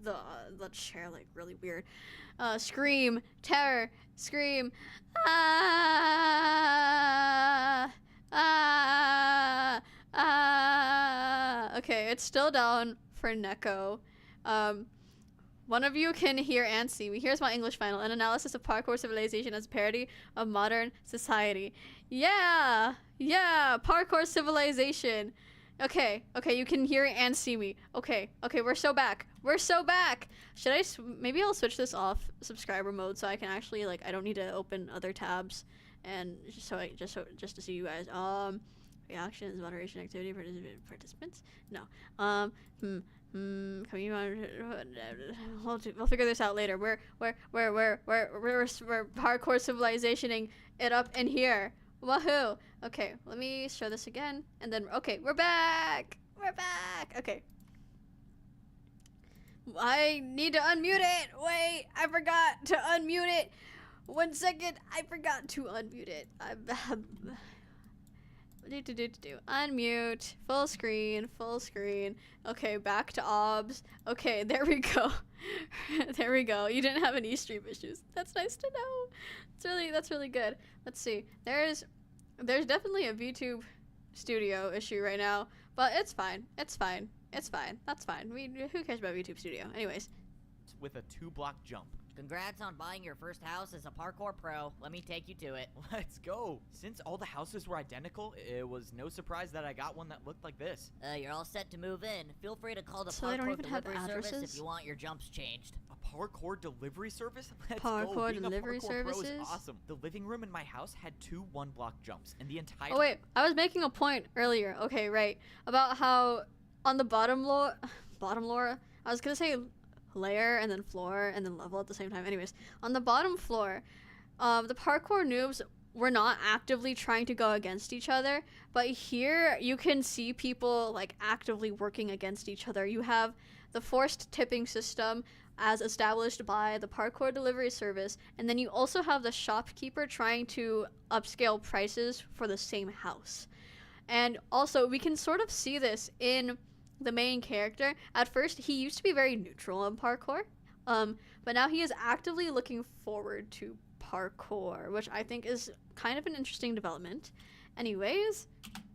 the chair like really weird. Scream, terror, scream. Okay, it's still down for Neko. One of you can hear and see me. Here's my English final. An analysis of parkour civilization as a parody of modern society. Yeah, parkour civilization. Okay, you can hear and see me. Okay, we're so back. Should I, maybe I'll switch this off subscriber mode so I can actually, like, I don't need to open other tabs and just to see you guys. Reactions, moderation, activity, participants? No. We'll figure this out later. We're parkour civilizationing it up in here. Woohoo! Okay, let me show this again, and then, okay, we're back! Okay. I need to unmute it! Wait, I forgot to unmute it! 1 second, I forgot to unmute it. Unmute, full screen. Okay, back to OBS. Okay, there we go. You didn't have any stream issues. That's nice to know. That's really good. Let's see. There's definitely a VTube Studio issue right now, but it's fine. That's fine. Who cares about VTube Studio? Anyways. With a 2-block jump. Congrats on buying your first house as a parkour pro. Let me take you to it. Let's go. Since all the houses were identical, it was no surprise that I got one that looked like this. You're all set to move in. Feel free to call the So they don't parkour even have delivery service addresses? if you want your jumps changed. A parkour delivery service? Let's Parkour go. Being delivery a parkour pro services? is awesome. The living room in my house had 2 1-block jumps, and the entire... Oh wait, I was making a point earlier. Okay, right. About how on the bottom floor, I was gonna say layer and then floor and then level at the same time. Anyways, on the bottom floor, the parkour noobs were not actively trying to go against each other, but here you can see people like actively working against each other. You have the forced tipping system as established by the parkour delivery service, and then you also have the shopkeeper trying to upscale prices for the same house. And also we can sort of see this in the main character. At first he used to be very neutral in parkour, but now he is actively looking forward to parkour, which I think is kind of an interesting development. Anyways,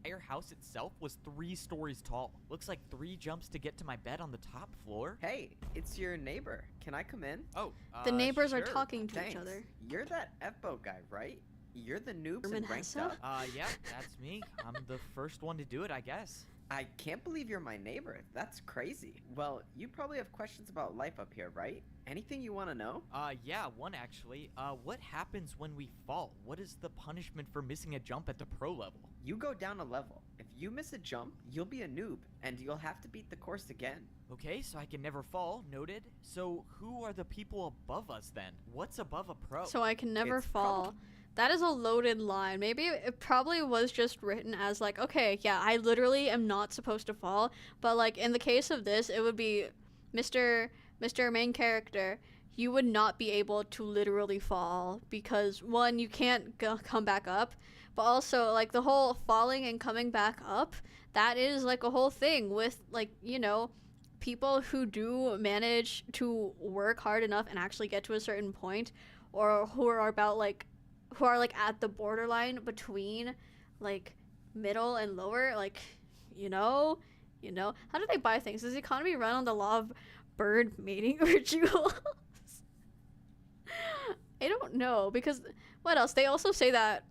entire house itself was 3 stories tall. Looks like 3 jumps to get to my bed on the top floor. Hey, it's your neighbor. Can I come in? Oh, the neighbors are sure. talking to Thanks. each other. You're that F-boat guy, right? You're the noobs Herman and ranked Hesse? up. Yeah, that's me. I'm the first one to do it, I guess. I can't believe you're my neighbor. That's crazy. Well, you probably have questions about life up here, right? Anything you want to know? Yeah, one actually. What happens when we fall? What is the punishment for missing a jump at the pro level? You go down a level. If you miss a jump, you'll be a noob, and you'll have to beat the course again. Okay, so I can never fall, noted. So who are the people above us then? What's above a pro? So I can never It's fall. That is a loaded line. Maybe it probably was just written as like, okay, yeah, I literally am not supposed to fall. But like in the case of this, it would be Mr. Main Character. You would not be able to literally fall because 1, you can't come back up, but also like the whole falling and coming back up, that is like a whole thing with like, you know, people who do manage to work hard enough and actually get to a certain point, or who are about like who are like at the borderline between like middle and lower, like, you know, how do they buy things? Does the economy run on the law of bird mating rituals? I don't know, because what else? They also say that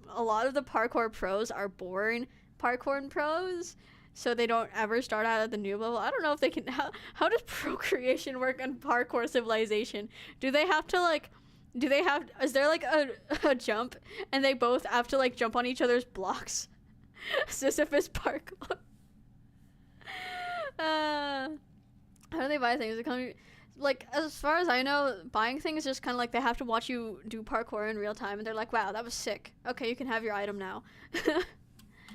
a lot of the parkour pros are born parkour pros, so they don't ever start out at the noob level. I don't know if they can. How does procreation work on parkour civilization? Do they have to like? Is there like a jump and they both have to like jump on each other's blocks? Sisyphus parkour. How do they buy things? Like, as far as I know, buying things is just kind of like they have to watch you do parkour in real time, and they're like, wow, that was sick. Okay, you can have your item now.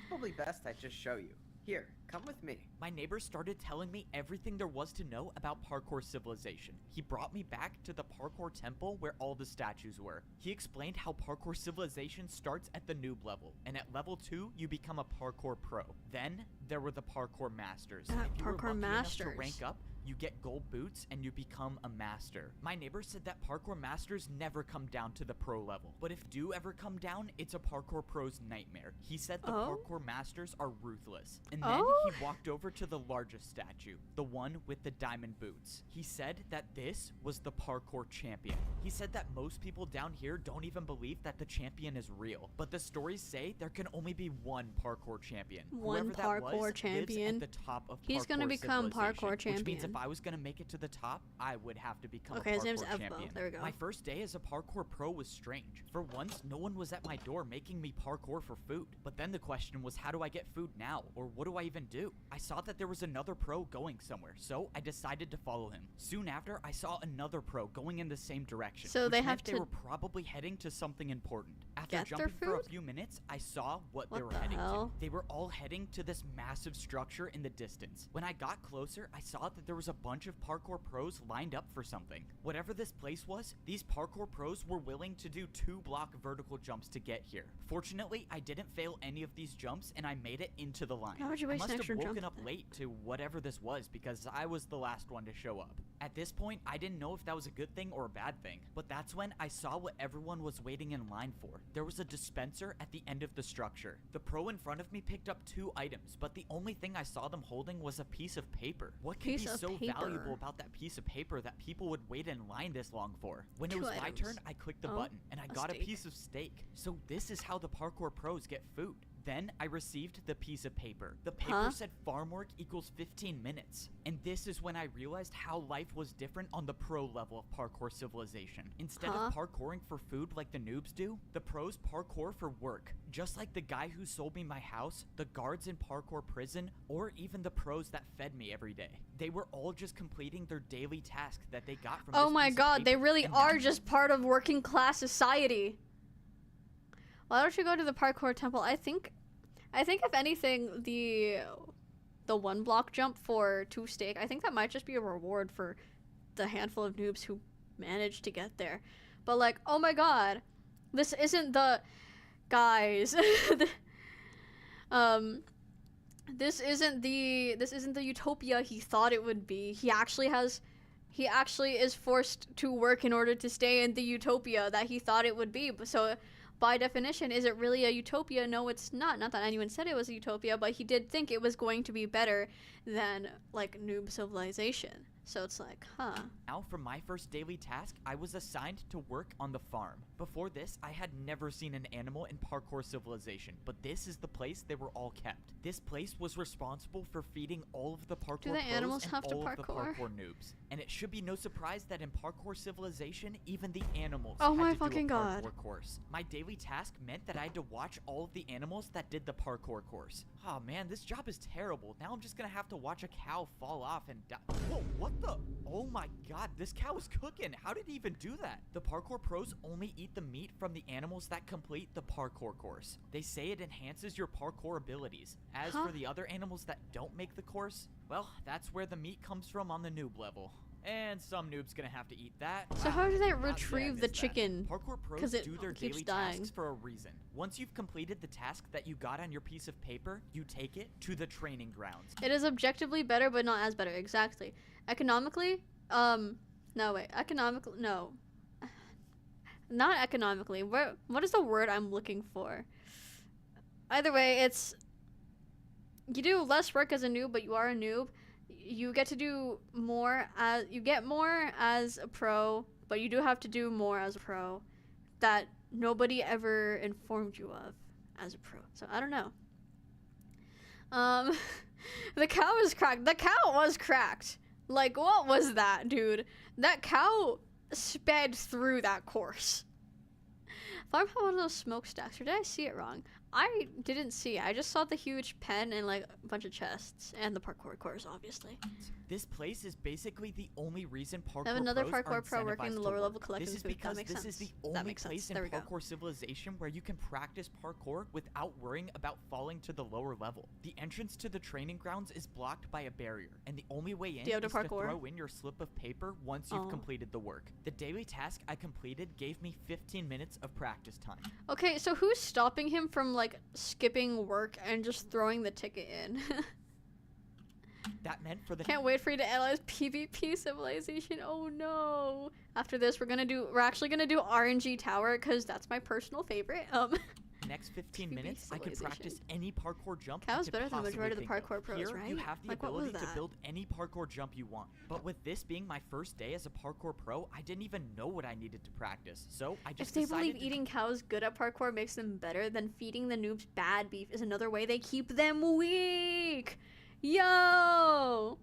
Probably best I just show you. Here, come with me. My neighbor started telling me everything there was to know about parkour civilization. He brought me back to the parkour temple where all the statues were. He explained how parkour civilization starts at the noob level, and at level 2, you become a parkour pro. Then, there were the parkour masters. If you were lucky enough to rank up, you get gold boots and you become a master. My neighbor said that parkour masters never come down to the pro level, but if do ever come down, it's a parkour pro's nightmare. He said the parkour masters are ruthless. And then he walked over to the largest statue, the one with the diamond boots. He said that this was the parkour champion. He said that most people down here don't even believe that the champion is real, but the stories say there can only be one parkour champion. One parkour champion. Lives at the top of He's gonna become parkour champion. Which means if I was gonna make it to the top, I would have to become a parkour his name's champion. There we go. My first day as a parkour pro was strange. For once, no one was at my door making me parkour for food. But then the question was, how do I get food now? Or what do I even do? I saw that there was another pro going somewhere, so I decided to follow him. Soon after, I saw another pro going in the same direction. So they have they were probably heading to something important. After get jumping their for a food? few minutes, I saw what they What were the heading hell? to. They were all heading to this massive structure in the distance. When I got closer, I saw that there was a bunch of parkour pros lined up for something. Whatever this place was, these parkour pros were willing to do 2-block vertical jumps to get here. Fortunately, I didn't fail any of these jumps and I made it into the line. How would you waste I an must extra have jump woken up then? late to whatever this was because I was the last one to show up. At this point, I didn't know if that was a good thing or a bad thing, but that's when I saw what everyone was waiting in line for. There was a dispenser at the end of the structure. The pro in front of me picked up 2 items, but the only thing I saw them holding was a piece of paper. What could be so valuable about that piece of paper that people would wait in line this long for? When it 2 was my items. turn, I clicked the button and I got a steak. piece of steak. So this is how the parkour pros get food. Then I received the piece of paper. The paper said farm work equals 15 minutes. And this is when I realized how life was different on the pro level of parkour civilization. Instead of parkouring for food like the noobs do, the pros parkour for work. Just like the guy who sold me my house, the guards in parkour prison, or even the pros that fed me every day. They were all just completing their daily task that they got from Oh this my piece of god, they paper. really And are now- just part of working class society. Why don't you go to the parkour temple? I think if anything, the 1-block jump for 2 steak, I think that might just be a reward for the handful of noobs who managed to get there. But like, oh my god, this isn't the guys. This isn't the utopia he thought it would be. He actually is forced to work in order to stay in the utopia that he thought it would be. So by definition, is it really a utopia? No, it's not. Not that anyone said it was a utopia, but he did think it was going to be better than like noob civilization. So it's like, huh. Now, for my first daily task, I was assigned to work on the farm. Before this, I had never seen an animal in parkour civilization, but this is the place they were all kept. This place was responsible for feeding all of the parkour Do the pros animals and have to all of the parkour? parkour noobs. And it should be no surprise that in parkour civilization, even the animals Oh had my to do a fucking God. parkour course. My daily task meant that I had to watch all of the animals that did the parkour course. Oh man, this job is terrible. Now I'm just gonna have to watch a cow fall off and die. Whoa, what the? Oh my god, this cow is cooking. How did he even do that? The parkour pros only eat the meat from the animals that complete the parkour course. They say it enhances your parkour abilities. As for the other animals that don't make the course, well, that's where the meat comes from on the noob level. And some noob's gonna have to eat that. So how do they How did I retrieve the miss that? chicken? Parkour pros 'Cause it do their keeps daily dying. tasks for a reason. Once you've completed the task that you got on your piece of paper, you take it to the training grounds. It is objectively better, but not as better. Exactly. Economically, no wait. Economically, no. not economically. What is the word I'm looking for? Either way, it's you do less work as a noob, but you are a noob. You get to do more as you get more as a pro, but you do have to do more as a pro that nobody ever informed you of as a pro. So I don't know. The cow is cracked. The cow was cracked. Like, what was that, dude? That cow sped through that course. Farm had one of those smokestacks, or did I see it wrong? I didn't see it. I just saw the huge pen and like a bunch of chests and the parkour course, obviously. This place is basically the only reason parkour I have another pros are parkour pro working in the incentivized to lower work. level collecting This is food. because That makes this sense. is the That only makes sense. place in There we go. parkour civilization where you can practice parkour without worrying about falling to the lower level. The entrance to the training grounds is blocked by a barrier, and the only way in Do you have is to to parkour? throw in your slip of paper once you've Oh. completed the work. The daily task I completed gave me 15 minutes of practice time. Okay, so who's stopping him from like skipping work and just throwing the ticket in? That meant for the Can't wait for you to analyze PvP civilization. Oh no. After this, we're actually gonna do RNG tower because that's my personal favorite. next 15 PvP minutes, I could practice civilization. any parkour jump That I was could better than the possibly majority of the think of. parkour pros, Here, right? you have the Like, what was ability to that? build any parkour jump you want. But with this being my first day as a parkour pro, I didn't even know what I needed to practice. So I just If they decided believe to eating cows good at parkour makes them better, then feeding the noobs bad beef is another way they keep them weak. Yo!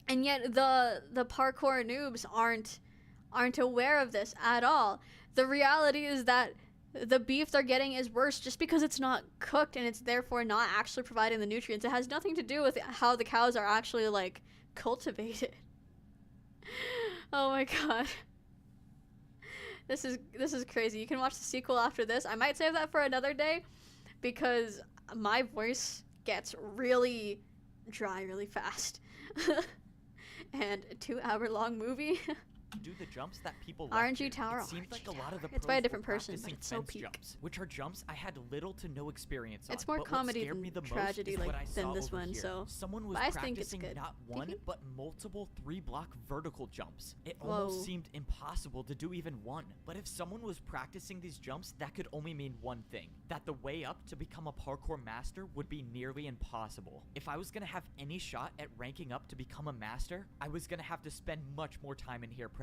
And yet the parkour noobs aren't aware of this at all. The reality is that the beef they're getting is worse just because it's not cooked and it's therefore not actually providing the nutrients. It has nothing to do with how the cows are actually like cultivated. Oh my god. This is crazy. You can watch the sequel after this. I might save that for another day because my voice gets really dry really fast. And a 2-hour long movie. do the jumps that people RNG left here. tower, It seemed RNG like a lot of the tower. It's by a pros different were person, but practicing it's so fence peak. jumps, which are jumps I had little to no experience on. It's more but comedy what scared than me the most tragedy, is like, what I than saw this over one, here. so- Someone was but I think it's practicing good. not one Mhm. but multiple 3-block vertical jumps. It Whoa. almost seemed impossible to do even one. But if someone was practicing these jumps, that could only mean one thing: that the way up to become a parkour master would be nearly impossible. If I was gonna have any shot at ranking up to become a master, I was gonna have to spend much more time in here practicing.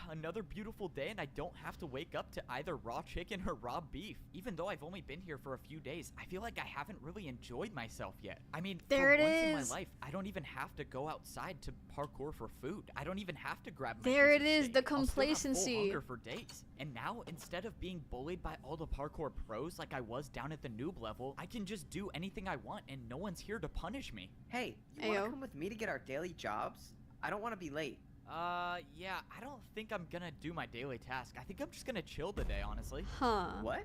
Another beautiful day, and I don't have to wake up to either raw chicken or raw beef. Even though I've only been here for a few days, I feel like I haven't really enjoyed myself yet. I mean, There for it once in is. my life, I don't even have to go outside to parkour for food. I don't even have to grab my There piece it of is, steak. the I'll still have full complacency. hunger for days. And now, instead of being bullied by all the parkour pros like I was down at the noob level, I can just do anything I want and no one's here to punish me. Hey, you want Ayo. to come with me to get our daily jobs? I don't want to be late. Yeah, I don't think I'm gonna do my daily task. I think I'm just gonna chill today, honestly. Huh. What?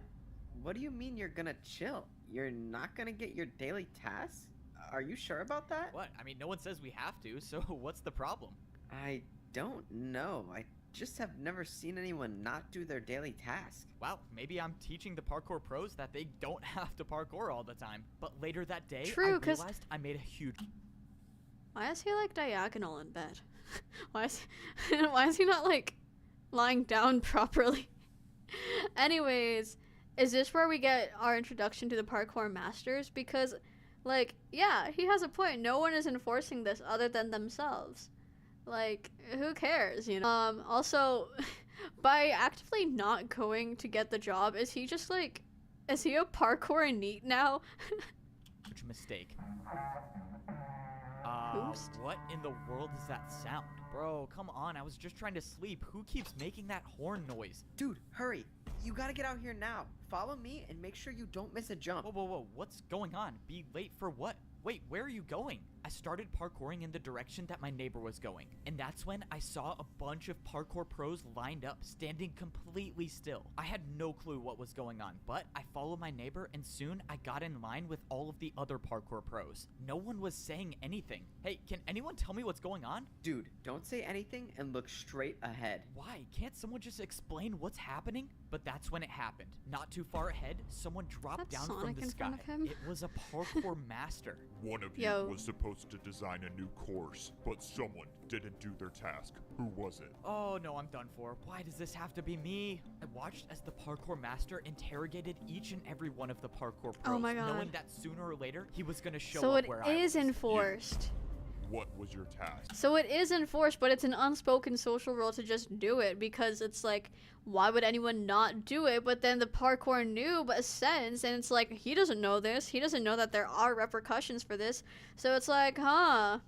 What do you mean you're gonna chill? You're not gonna get your daily tasks? Are you sure about that? What? I mean, no one says we have to, so what's the problem? I don't know. I just have never seen anyone not do their daily task. Well, maybe I'm teaching the parkour pros that they don't have to parkour all the time. But later that day, True, I 'cause- realized I made a huge... Why is he like diagonal in bed? why is he not like lying down properly? Anyways, is this where we get our introduction to the parkour masters? Because like, yeah, he has a point. No one is enforcing this other than themselves. Like, who cares, you know? Also, by actively not going to get the job, is he just like, is he a parkour neat now? huge mistake. Oops. What in the world is that sound? Bro, come on, I was just trying to sleep. Who keeps making that horn noise? Dude, hurry. You gotta get out here now. Follow me and make sure you don't miss a jump. Whoa, what's going on? Be late for what? Wait, where are you going? I started parkouring in the direction that my neighbor was going, and that's when I saw a bunch of parkour pros lined up, standing completely still. I had no clue what was going on, but I followed my neighbor, and soon I got in line with all of the other parkour pros. No one was saying anything. Hey, can anyone tell me what's going on? Dude, don't say anything and look straight ahead. Why? Can't someone just explain what's happening? But that's when it happened. Not too far ahead, someone dropped that down Sonic from the in sky. front of him? It was a parkour master. One of Yo. you was supposed to design a new course, but someone didn't do their task. Who was it? Oh no, I'm done for. Why does this have to be me? I watched as the parkour master interrogated each and every one of the parkour pros, Oh my God. knowing that sooner or later he was gonna show So up it where I is was. enforced. What was your task? So it is enforced, but it's an unspoken social rule to just do it because it's like, why would anyone not do it? But then the parkour noob ascends, and it's like, he doesn't know this. He doesn't know that there are repercussions for this. So it's like, huh.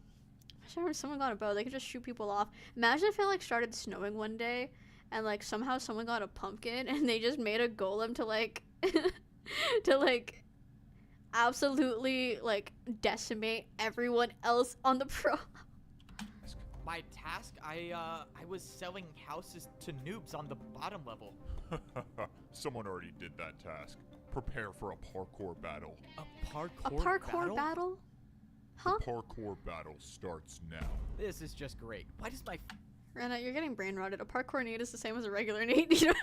Imagine if someone got a bow, they could just shoot people off. Imagine if it like started snowing one day, and like somehow someone got a pumpkin, and they just made a golem to like, to like, absolutely like decimate everyone else on the pro. My task, I was selling houses to noobs on the bottom level. Someone already did that task. Prepare for a parkour battle. A parkour A parkour battle? Huh? The parkour battle starts now. This is just great. Why does my Rana, you're getting brain rotted. A parkour need is the same as a regular need. You know?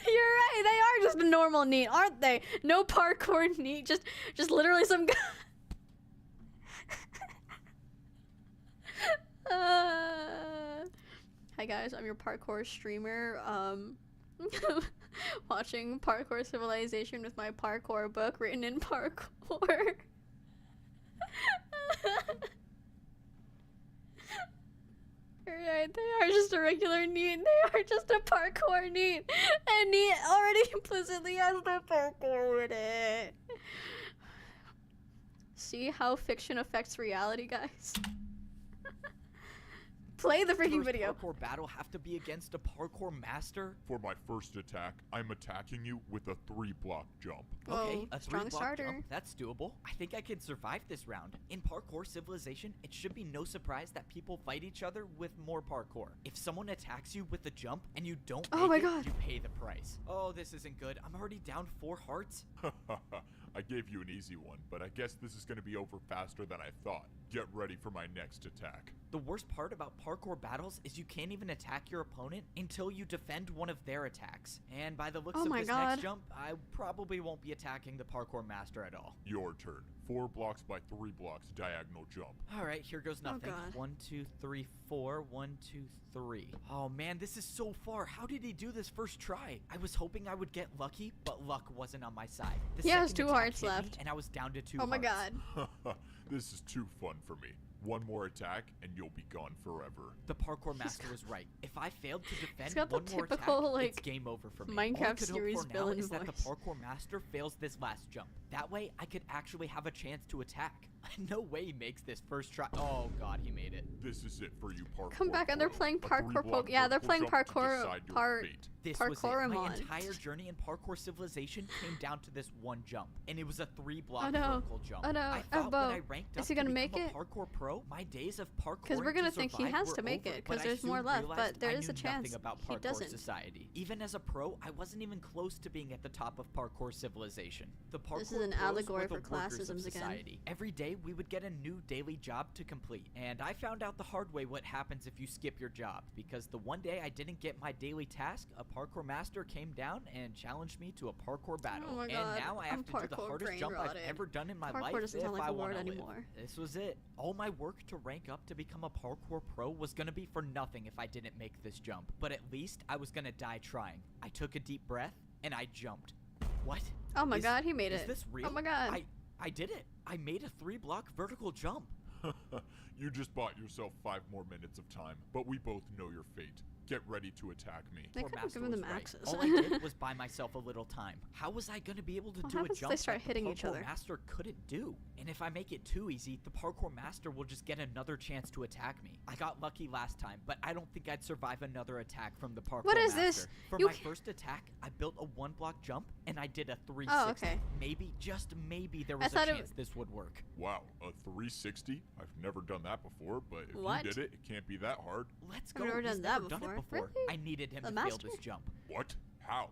You're right. They are just a normal need, aren't they? No parkour need. Just literally some guy. Hi guys, I'm your parkour streamer. Watching Parkour Civilization with my parkour book written in parkour. Right, they are just a regular need. They are just a parkour need. And need already implicitly has the parkour with it. See how fiction affects reality, guys? Play the freaking first video. parkour battle have to be against a parkour master? For my first attack, I'm attacking you with a 3-block jump. Okay, Whoa, a strong 3-block starter. jump, that's doable. I think I can survive this round. In Parkour Civilization, it should be no surprise that people fight each other with more parkour. If someone attacks you with a jump and you don't Oh make my it, God. you pay the price. Oh, this isn't good. I'm already down 4 hearts. I gave you an easy one, but I guess this is going to be over faster than I thought. Get ready for my next attack. The worst part about parkour battles is you can't even attack your opponent until you defend one of their attacks. And by the looks Oh of my this God. next jump, I probably won't be attacking the parkour master at all. Your turn. 4 blocks by 3 blocks, diagonal jump. All right, here goes nothing. God. 1, 2, 3, 4. 1, 2, 3. Oh man, this is so far. How did he do this first try? I was hoping I would get lucky, but luck wasn't on my side. The He has second 2 attack hearts hit me, left. and I was down to 2 Oh my hearts. God. This is too fun for me. One more attack, and you'll be gone forever. The parkour master was right. If I failed to defend got the one more typical, attack, like, it's game over for me. Minecraft All I could hope series for now villain is that the voice. parkour master fails this last jump. That way, I could actually have a chance to attack. No way he makes this first try. Oh God, he made it. This is it for you, parkour. Come back, and they're pro. playing A parkour 3-block poke. Yeah, they're vertical playing jump to parkour decide your part. fate. This was it. My Parkouramon. entire journey in Parkour Civilization came down to this one jump, and it was a 3-block Oh no. vertical jump. Oh no. I thought Elbow. when I ranked Is up he gonna to make become it? a parkour pro, my days of parkour Because we're gonna think he has to make it, because there's more left, but there is a chance about he Parkour doesn't. Society. Even as a pro, I wasn't even close to being at the top of Parkour Civilization. The Parkour This is an pros allegory were the for workers of classisms again. society. Every day we would get a new daily job to complete, and I found out the hard way what happens if you skip your job, because the one day I didn't get my daily task, a parkour master came down and challenged me to a parkour battle. Oh my and God, now I I'm have to do the parkour hardest brain jump I've rotted. ever done in my Parkour life doesn't if sound like I a wanna word live. anymore. This was it. All my work to rank up to become a parkour pro was gonna be for nothing if I didn't make this jump. But at least I was gonna die trying. I took a deep breath and I jumped. What? Oh my Is- God, he made it. Is this real? Oh my God. I did it. I made a 3-block vertical jump. You just bought yourself 5 more minutes of time, but we both know your fate. Get ready to attack me. They Poor could have master given was them right. axes. All I did was buy myself a little time. How was I gonna be able to What do a happens if jump they start that hitting the each parkour other? master couldn't do? And if I make it too easy, the parkour master will just get another chance to attack me. I got lucky last time, but I don't think I'd survive another attack from the parkour What is master. this? For You my ca- first attack, I built a 1-block jump and I did a 360. Oh, okay. Maybe, just maybe, there I was a thought it chance this would work. Wow, a 360? I've never done that before, but if What? you did it, it can't be that hard. Let's I've go. never He's done that never done it before. before. Really? I needed him The to fail master? this jump. What? How?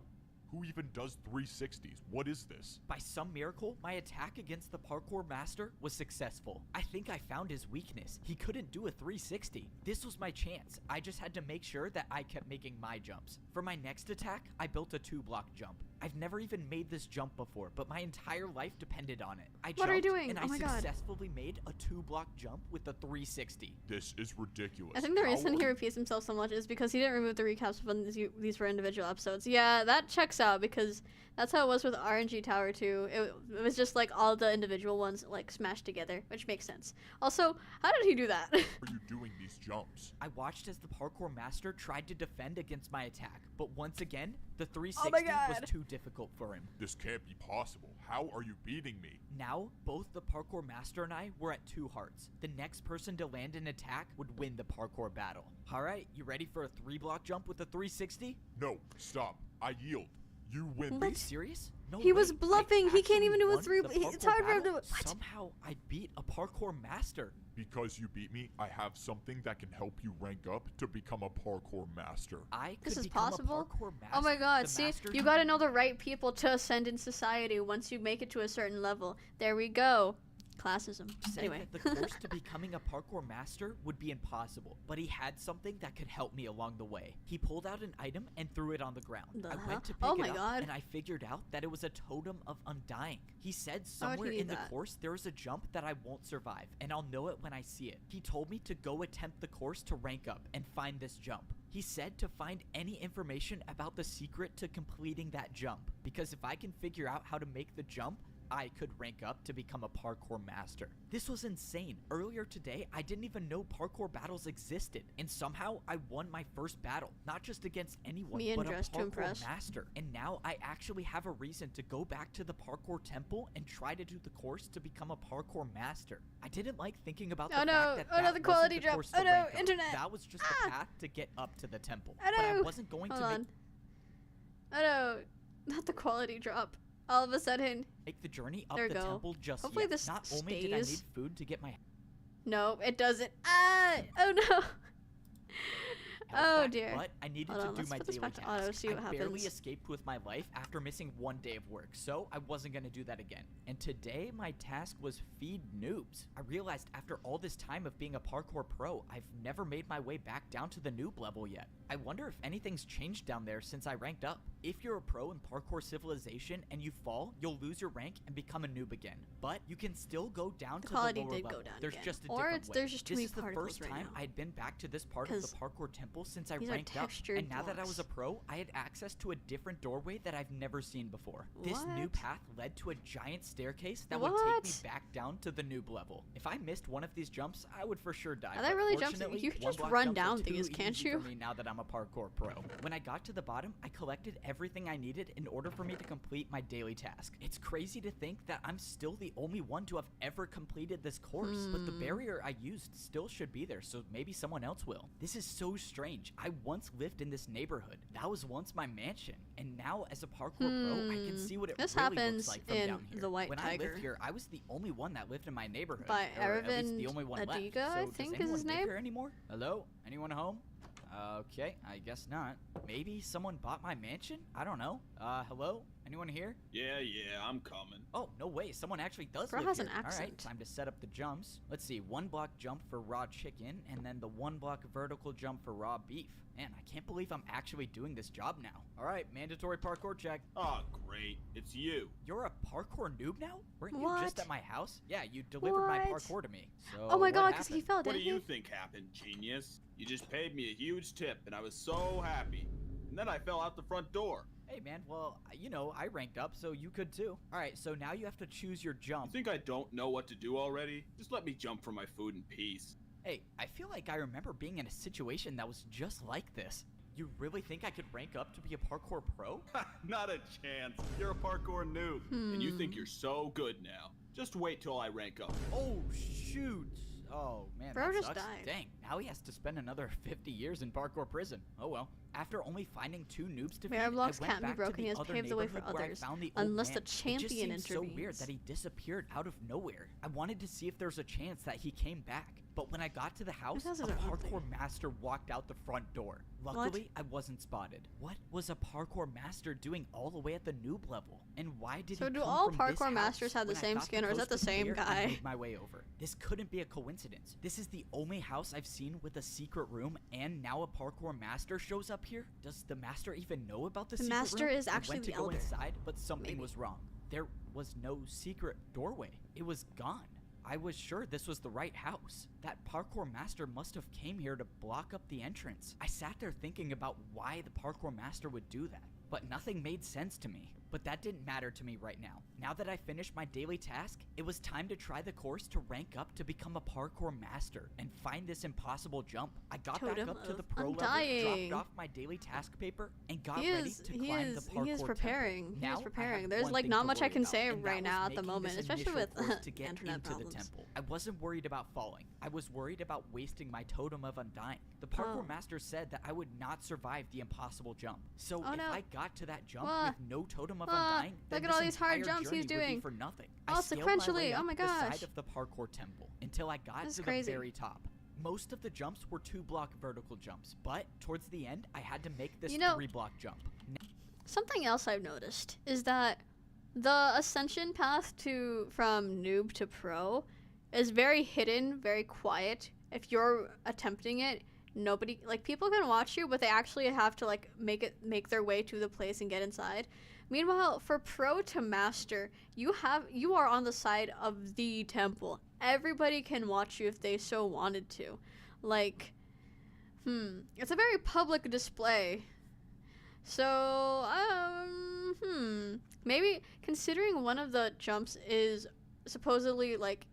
Who even does 360s? What is this? By some miracle, my attack against the parkour master was successful. I think I found his weakness. He couldn't do a 360. This was my chance. I just had to make sure that I kept making my jumps. For my next attack, I built a 2-block jump. I've never even made this jump before, but my entire life depended on it. I What are you jumped, doing? and Oh I my God. successfully made a 2-block jump with the 360. This is ridiculous. I think the How reason are he you- repeats himself so much is because he didn't remove the recaps when these were individual episodes. Yeah, that checks out because that's how it was with RNG Tower 2. It was just like all the individual ones like smashed together, which makes sense. Also, how did he do that? are you doing these jumps? I watched as the parkour master tried to defend against my attack, but once again, the 360 Oh my God. was too difficult for him. This can't be possible. How are you beating me? Now, both the parkour master and I were at 2 hearts. The next person to land an attack would win the parkour battle. Alright, you ready for a 3-block jump with a 360? No, stop. I yield. You win. Are you serious? No He was way. bluffing. I He can't even actually do a won 3 the it's parkour hard for him to battle. what? Somehow, I beat a parkour master. Because you beat me, I have something that can help you rank up to become a parkour master. I could This is become possible? a parkour master. Oh my God, The see, master you who gotta know the right people to ascend in society once you make it to a certain level. There we go. Classism. said Anyway. that the course to becoming a parkour master would be impossible, but he had something that could help me along the way. He pulled out an item and threw it on the ground. The I hell? went to pick Oh it my up, God. and I figured out that it was a totem of undying. He said Why would he somewhere need in the that? course there is a jump that I won't survive, and I'll know it when I see it. He told me to go attempt the course to rank up and find this jump. He said to find any information about the secret to completing that jump, because if I can figure out how to make the jump, I could rank up to become a parkour master. This was insane. Earlier today, I didn't even know parkour battles existed, and somehow I won my first battle, not just against anyone, Me and but a Dress to parkour Impress. master. And now I actually have a reason to go back to the parkour temple and try to do the course to become a parkour master. I didn't like thinking about the Oh no, fact that oh no, that the wasn't quality the drop. course Oh to no, rank up. internet. That was just Ah. the path to get up to the temple. Oh But I no. wasn't going Hold to on. Oh no, not the quality drop. All of a sudden, make the journey up There the we go. temple just Hopefully yet. this Not only did I stays. need food to get my no, it doesn't. Ah, oh no. health Oh back, dear. but I needed Hold to on, do let's my put this daily back to auto, task. see what I barely happens. escaped with my life after missing 1 day of work, so I wasn't going to do that again. And today, my task was feed noobs. I realized after all this time of being a parkour pro, I've never made my way back down to the noob level yet. I wonder if anything's changed down there since I ranked up. If you're a pro in Parkour Civilization and you fall, you'll lose your rank and become a noob again. But you can still go down The to the quality lower did level. go down There's again. just a Or different it's- way. there's just too This many is the particles first right time now. I'd been back to this part of the 'Cause parkour temple since I these are ranked up. textured And now that I was a blocks. pro, I had access to a different doorway that I've never seen before. This new What? path led to a giant staircase that would take me What? back down to the noob level. If I missed one of these jumps, I would for sure die. Are they but really jumps? fortunately, You can one just block run jumps are down too these, can't easy you? for me now that I'm a parkour pro. When I got to the bottom, I collected everything I needed in order for me to complete my daily task. It's crazy to think that I'm still the only one to have ever completed this course, but the barrier I used still should be there, so maybe someone else will. This is so strange. I once lived in this neighborhood. That was once my mansion, and now as a parkour pro, I can see what it This really happens looks like from in down here. The White when Tiger. I lived here, I was the only one that lived in my neighborhood. By or at least the Aravind only one left. Adiga, So I does think is anyone his live name? here anymore? Hello? Anyone home? Okay, I guess not. Maybe someone bought my mansion? I don't know. Hello? Anyone here? Yeah, I'm coming. Oh, no way. Someone actually does Bro live has here. an All right, accent. time to set up the jumps. Let's see. 1 block jump for raw chicken, and then the 1 block vertical jump for raw beef. Man, I can't believe I'm actually doing this job now. All right, mandatory parkour check. Oh, great. It's you. You're a parkour noob now? Weren't you just What? at my house? Yeah, you delivered my What? parkour to me. So Oh my what god, because he happened? fell, What do didn't you he? think happened, genius? You just paid me a huge tip, and I was so happy. And then I fell out the front door. Hey man, well, you know, I ranked up, so you could too. All right, so now you have to choose your You jump. think I don't know what to do already? Just let me jump for my food in peace. Hey, I feel like I remember being in a situation that was just like this. You really think I could rank up to be a parkour pro? Not a chance. You're a parkour noob, and you think you're so good now. Just wait till I rank up. Oh, shoot. Oh, man, Bro that just sucks. died. Dang, now he has to spend another 50 years in parkour prison. Oh well. After only finding 2 noobs to feed, Mirror blocks I went can't be back broken, to he the has other paved the way for neighborhood where I others, found the old unless man. the It champion just seems so weird intervenes. that he disappeared out of nowhere. I wanted to see if there's a chance that he came back. But when I got to the house, a houses are ugly. parkour master walked out the front door. Luckily, I wasn't spotted. What was a parkour master doing all the way at the noob level? And why did So he do come all from this parkour masters house have the when I same thought skin, or is that coast the was same clear and guy? made my way over? This couldn't be a coincidence. This is the only house I've seen with a secret room, and now a parkour master shows up here? Does the master even know about the The secret master room? is I actually went to the go elder. inside, but something Maybe. was wrong. There was no secret doorway. It was gone. I was sure this was the right house. That parkour master must have came here to block up the entrance. I sat there thinking about why the parkour master would do that, but nothing made sense to me. But that didn't matter to me right now. Now that I finished my daily task, it was time to try the course to rank up to become a parkour master and find this impossible jump. I got back Totem up to of the pro level, Undying. dropped off my daily task paper, and got He ready is to climb the parkour he is temple. preparing. He Now is I preparing. have There's one like thing not to much I worry can about, say and that right was now at the making moment, this especially initial with course to get internet into problems. the temple. I wasn't worried about falling. I was worried about wasting my totem of undying. The parkour Oh. master said that I would not survive the impossible jump. So Oh, if no. I got to that jump Ah. with no totem of Ah. undying, then Look at all this these hard entire jumps he's journey would be doing. for nothing. Oh, I scaled my sequentially. way Oh up my the gosh. side of the parkour temple until I got That's to crazy. the very top. Most of the jumps were 2-block vertical jumps, but towards the end, I had to make this You know- 3-block jump. Something else I've noticed is that the ascension path from noob to pro is very hidden, very quiet. If you're attempting it, nobody, like, people can watch you, but they actually have to like make their way to the place and get inside. Meanwhile, for pro to master, you are on the side of the temple. Everybody can watch you if they so wanted to. Like, it's a very public display. So, maybe considering one of the jumps is supposedly like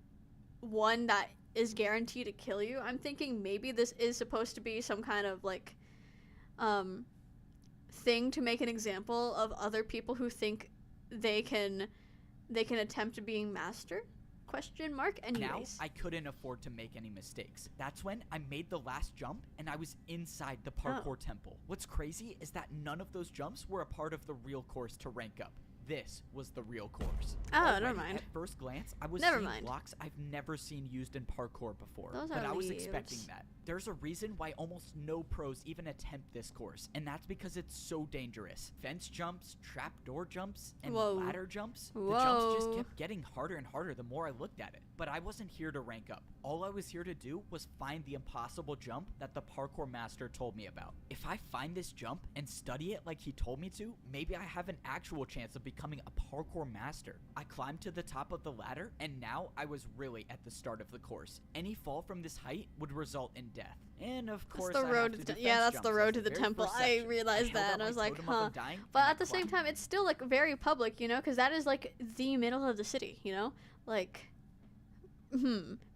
one that is guaranteed to kill you, I'm thinking maybe this is supposed to be some kind of like thing to make an example of other people who think they can attempt being master? Question mark. Anyways. Now, I couldn't afford to make any mistakes. That's when I made the last jump, and I was inside the parkour temple. What's crazy is that none of those jumps were a part of the real course to rank up. This was the real course. Oh, Already, never mind. At first glance, I was Never seeing mind. blocks I've never seen used in parkour before, Those but are I was leaves. expecting that. There's a reason why almost no pros even attempt this course, and that's because it's so dangerous. Fence jumps, trapdoor jumps, and Whoa. ladder jumps. The jumps just Whoa. kept getting harder and harder the more I looked at it. But I wasn't here to rank up. All I was here to do was find the impossible jump that the parkour master told me about. If I find this jump and study it like he told me to, maybe I have an actual chance of becoming a parkour master. I climbed to the top of the ladder, and now I was really at the start of the course. Any fall from this height would result in death. And of course, That's the road to that's the road to the temple. I realized that, and I was like, huh. But at the same time, it's still like very public, you know, because that is like the middle of the city, you know, like.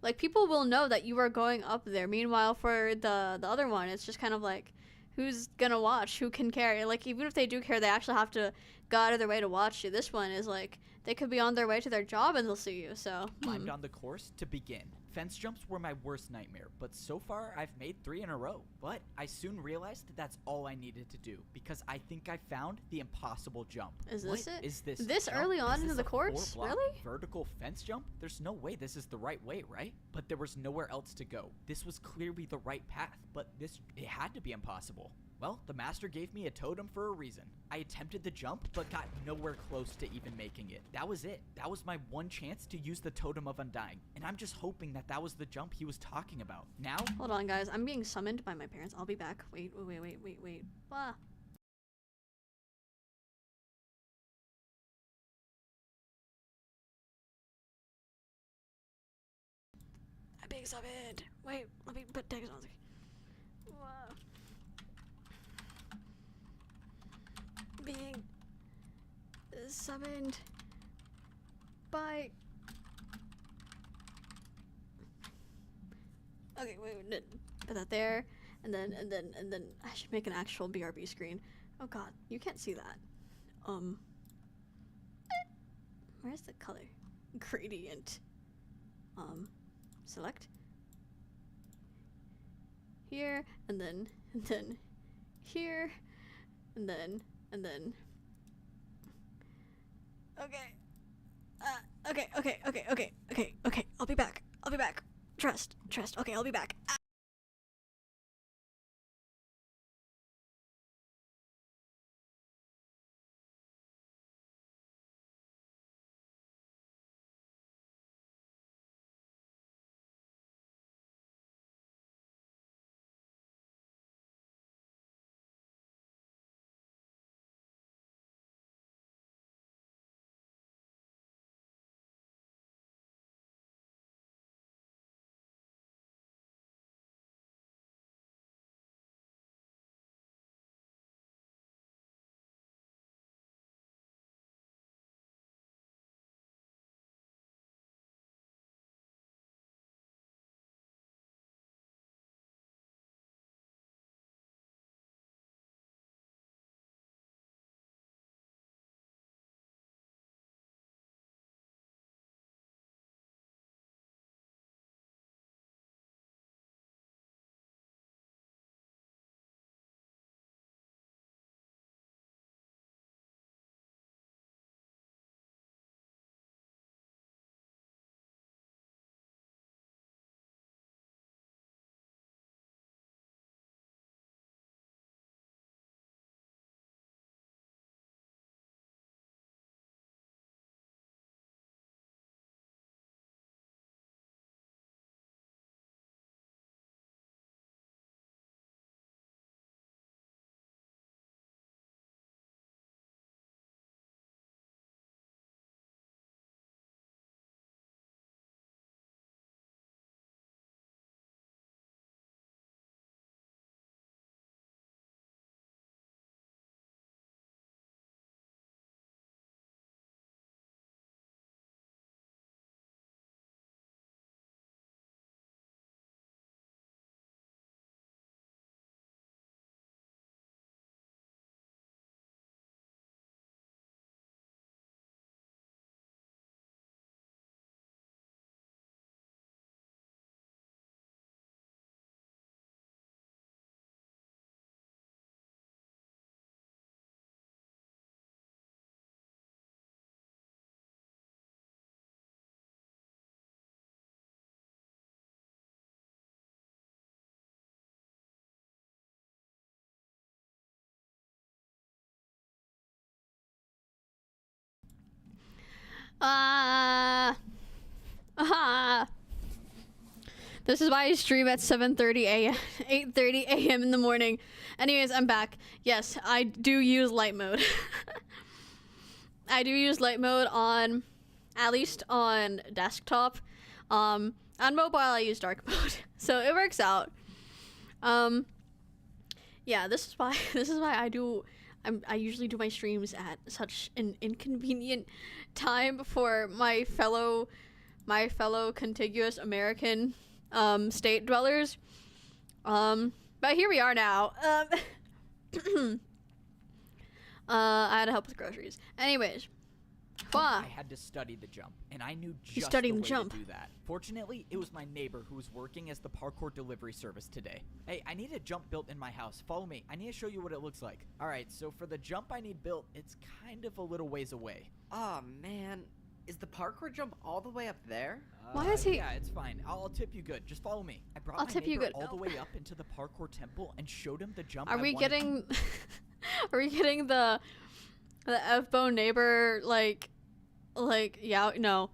Like, people will know that you are going up there. Meanwhile, for the other one, it's just kind of like, who's gonna watch? Who can care? Like, even if they do care, they actually have to go out of their way to watch you. This one is like, they could be on their way to their job and they'll see you. So climbed on the course to begin. Fence jumps were my worst nightmare, but so far I've made 3 in a row. But I soon realized that that's all I needed to do, because I think I found the impossible jump. Is this What it? is this? This jump? early on Is into this the a course? 4-block Really? vertical fence jump? There's no way this is the right way, right? But there was nowhere else to go. This was clearly the right path, but it had to be impossible. Well, the master gave me a totem for a reason. I attempted the jump, but got nowhere close to even making it. That was it. That was my one chance to use the totem of undying, and I'm just hoping that that was the jump he was talking about. Now, Hold on, guys. I'm being summoned by my parents. I'll be back. Wait. Ah. I'm being summoned. Wait, let me put text on. Wow. Being summoned by. Okay, wait, put that there, and then I should make an actual BRB screen. Oh god, you can't see that. Where's the color? Gradient. Select. Here, and then here, and then. Okay. I'll be back. Trust. Okay, I'll be back. This is why I stream at 7:30 a.m. 8:30 a.m. in the morning. Anyways, I'm back. Yes, I do use light mode. I do use light mode on, at least on desktop. On mobile, I use dark mode, so it works out. Yeah, this is why I usually do my streams at such an inconvenient time for my fellow contiguous American state dwellers. But here we are now. I had to help with groceries. Anyways, I had to study the jump, and I knew just the way to do that. Fortunately, it was my neighbor who was working as the parkour delivery service today. Hey, I need a jump built in my house. Follow me. I need to show you what it looks like. All right, so for the jump I need built, it's kind of a little ways away. Oh man, is the parkour jump all the way up there? Why is he? Yeah, it's fine. I'll tip you good. Just follow me. I brought I'll my tip you neighbor good. all the way up into the parkour temple and showed him the jump. Are we wanted getting? Are we getting the F-bone neighbor like yeah? No,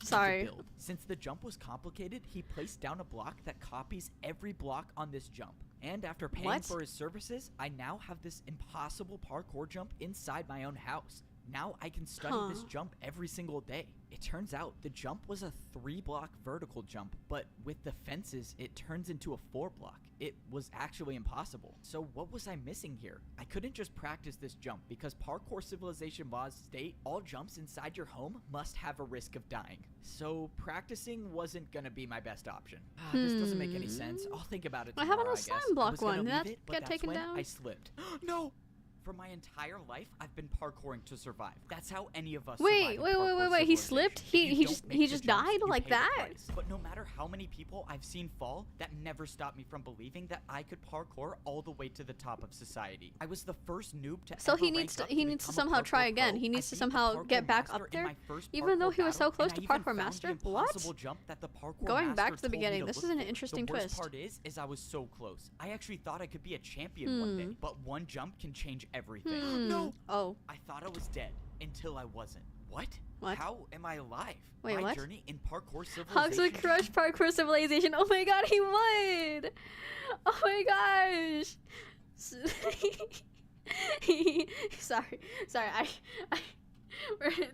sorry. build. Since the jump was complicated, he placed down a block that copies every block on this jump. And after paying for his services, I now have this impossible parkour jump inside my own house. Now I can study this jump every single day. It turns out the jump was a 3-block vertical jump, but with the fences, it turns into a 4-block. It was actually impossible. So what was I missing here? I couldn't just practice this jump because parkour civilization laws state all jumps inside your home must have a risk of dying. So practicing wasn't gonna be my best option. This doesn't make any sense. I'll think about it tomorrow, I have I a guess. slime block I was gonna one. Did leave that it, but get that's taken when down? I slipped. No! For my entire life, I've been parkouring to survive. That's how any of us Wait. survive in parkour He civilization. slipped? If you He don't just make the died jumps, you like pay the that? price. But no matter how many people I've seen fall, that never stopped me from believing that I could parkour all the way to the top of society. I was the first noob to So ever he needs rank to up needs to become a somehow try parkour again. pro. He I needs to beat the somehow parkour get back master up in there, my first even though parkour he was so battle, close and to I even parkour found the master. What? impossible jump that the parkour Going back master to the told me beginning, to this look is an for. interesting The worst twist. part is I was so close. I actually thought I could be a champion one day, but one jump can change everything. No! Oh. I thought I was dead until I wasn't. What? What? How am I alive? Wait, My what? journey in parkour civilization. Hogs would crush parkour civilization. Oh my god, he would! Oh my gosh! Sorry,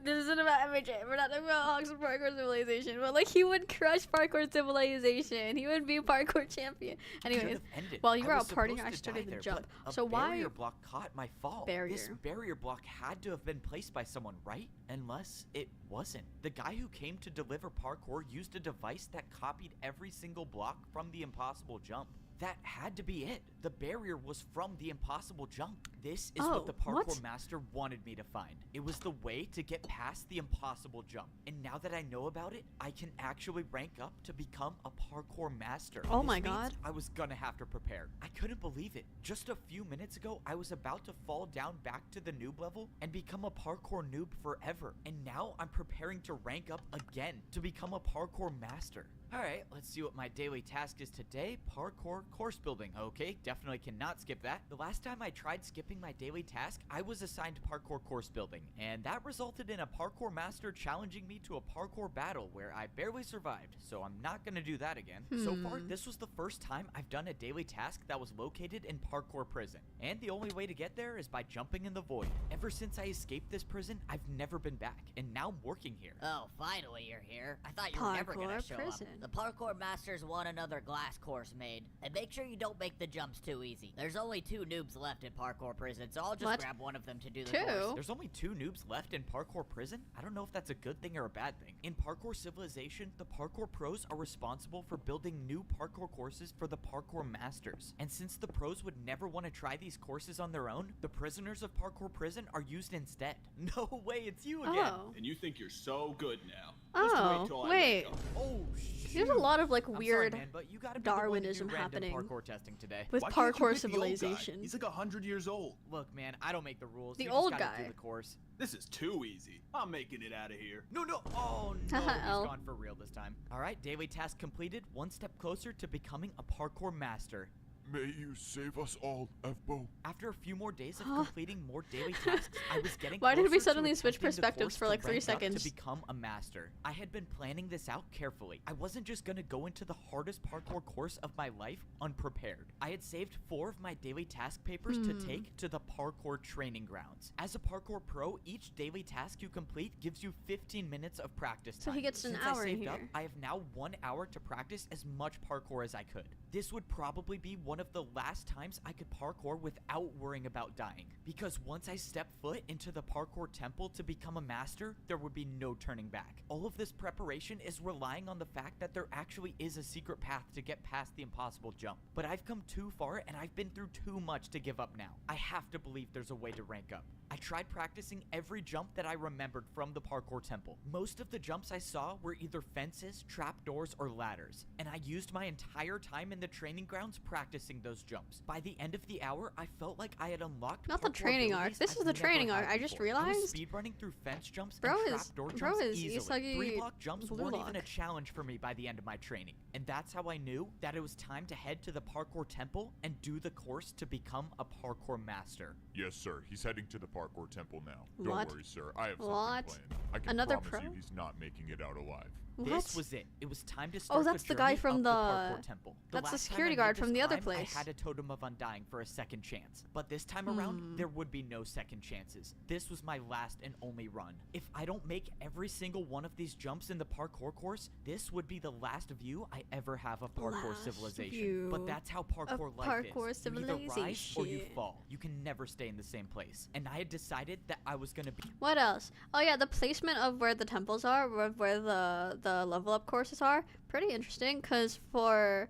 this isn't about MJ. We're not talking about Hogs and Parkour Civilization, but like he would crush Parkour Civilization. He would be parkour champion. Anyways, while you were out partying, I started the jump. So why? Barrier block caught my fall. Barrier. This barrier block had to have been placed by someone, right? Unless it wasn't. The guy who came to deliver parkour used a device that copied every single block from the impossible jump. That had to be it. The barrier was from the impossible jump. This is what the parkour master wanted me to find. It was the way to get past the impossible jump. And now that I know about it, I can actually rank up to become a parkour master. Oh This my means god. I was gonna have to prepare. I couldn't believe it. Just a few minutes ago, I was about to fall down back to the noob level and become a parkour noob forever. And now I'm preparing to rank up again to become a parkour master. Alright, let's see what my daily task is today. Parkour course building. Okay, definitely cannot skip that. The last time I tried skipping my daily task, I was assigned parkour course building, and that resulted in a parkour master challenging me to a parkour battle where I barely survived, so I'm not gonna do that again. So far, this was the first time I've done a daily task that was located in parkour prison, and the only way to get there is by jumping in the void. Ever since I escaped this prison, I've never been back, and now I'm working here. Oh, finally you're here. I thought you were never gonna Parkour show prison. up. The parkour masters want another glass course made, and make sure you don't make the jumps too easy. There's only 2 noobs left in parkour prison, so I'll just grab one of them to do the course. There's only 2 noobs left in parkour prison? I don't know if that's a good thing or a bad thing. In parkour civilization, the parkour pros are responsible for building new parkour courses for the parkour masters. And since the pros would never want to try these courses on their own, the prisoners of parkour prison are used instead. No way, it's you again. Oh. And you think you're so good now. Just wait till I wait. wake up. Oh, shoot. There's a lot of like I'm sorry, weird man, but you gotta be the one to do Darwinism random happening parkour testing today. with Why can't you parkour pick the old guy? civilization. He's like 100 years old. Look, man, I don't make the rules. The You old just gotta guy. do the course. This is too easy. I'm making it out of here. No. Oh, no. He's L. gone for real this time. All right, daily task completed. One step closer to becoming a parkour master. May you save us all, F-Bo. After a few more days of completing more daily tasks, I was getting Why did we closer to suddenly switch attempting the perspectives course for to like 3 rank up seconds? To become a master. I had been planning this out carefully. I wasn't just gonna go into the hardest parkour course of my life unprepared. I had saved 4 of my daily task papers to take to the parkour training grounds. As a parkour pro, each daily task you complete gives you 15 minutes of practice time. So he gets an Since hour I in saved up, here. I have now 1 hour to practice as much parkour as I could. This would probably be one of the last times I could parkour without worrying about dying, because once I stepped foot into the parkour temple to become a master, there would be no turning back. All of this preparation is relying on the fact that there actually is a secret path to get past the impossible jump. But I've come too far and I've been through too much to give up now. I have to believe there's a way to rank up. I tried practicing every jump that I remembered from the parkour temple. Most of the jumps I saw were either fences, trapdoors, or ladders, and I used my entire time in the training grounds practicing those jumps. By the end of the hour, I felt like I had unlocked Not the parkour training arc. abilities This is I've the never training had arc. I just before. I was realized. speedrunning through fence jumps Bro and is- trapdoor bro jumps is easily. Isagi 3-block jumps Blue weren't even Lock. a challenge for me by the end of my training, and that's how I knew that it was time to head to the parkour temple and do the course to become a parkour master. Yes, sir. He's heading to the parkour temple now. Don't What? worry, sir. I have something What? planned. I can Another promise pro? you he's not making it out alive. What? This was it. It was time to start that's the the guy journey from of the- parkour temple. that's the last time I security made guard this from the other climb, place. I had a totem of undying for a second chance, but this time around, there would be no second chances. This was my last and only run. If I don't make every single one of these jumps in the parkour course, this would be the last view I ever have of parkour Last civilization. view But that's how parkour life parkour is. You either rise or you civilization. fall. You can never stay in the same place. And I had decided that I was gonna be What else? Oh yeah, the placement of where the temples are, where the level up courses are, pretty interesting. Cause for,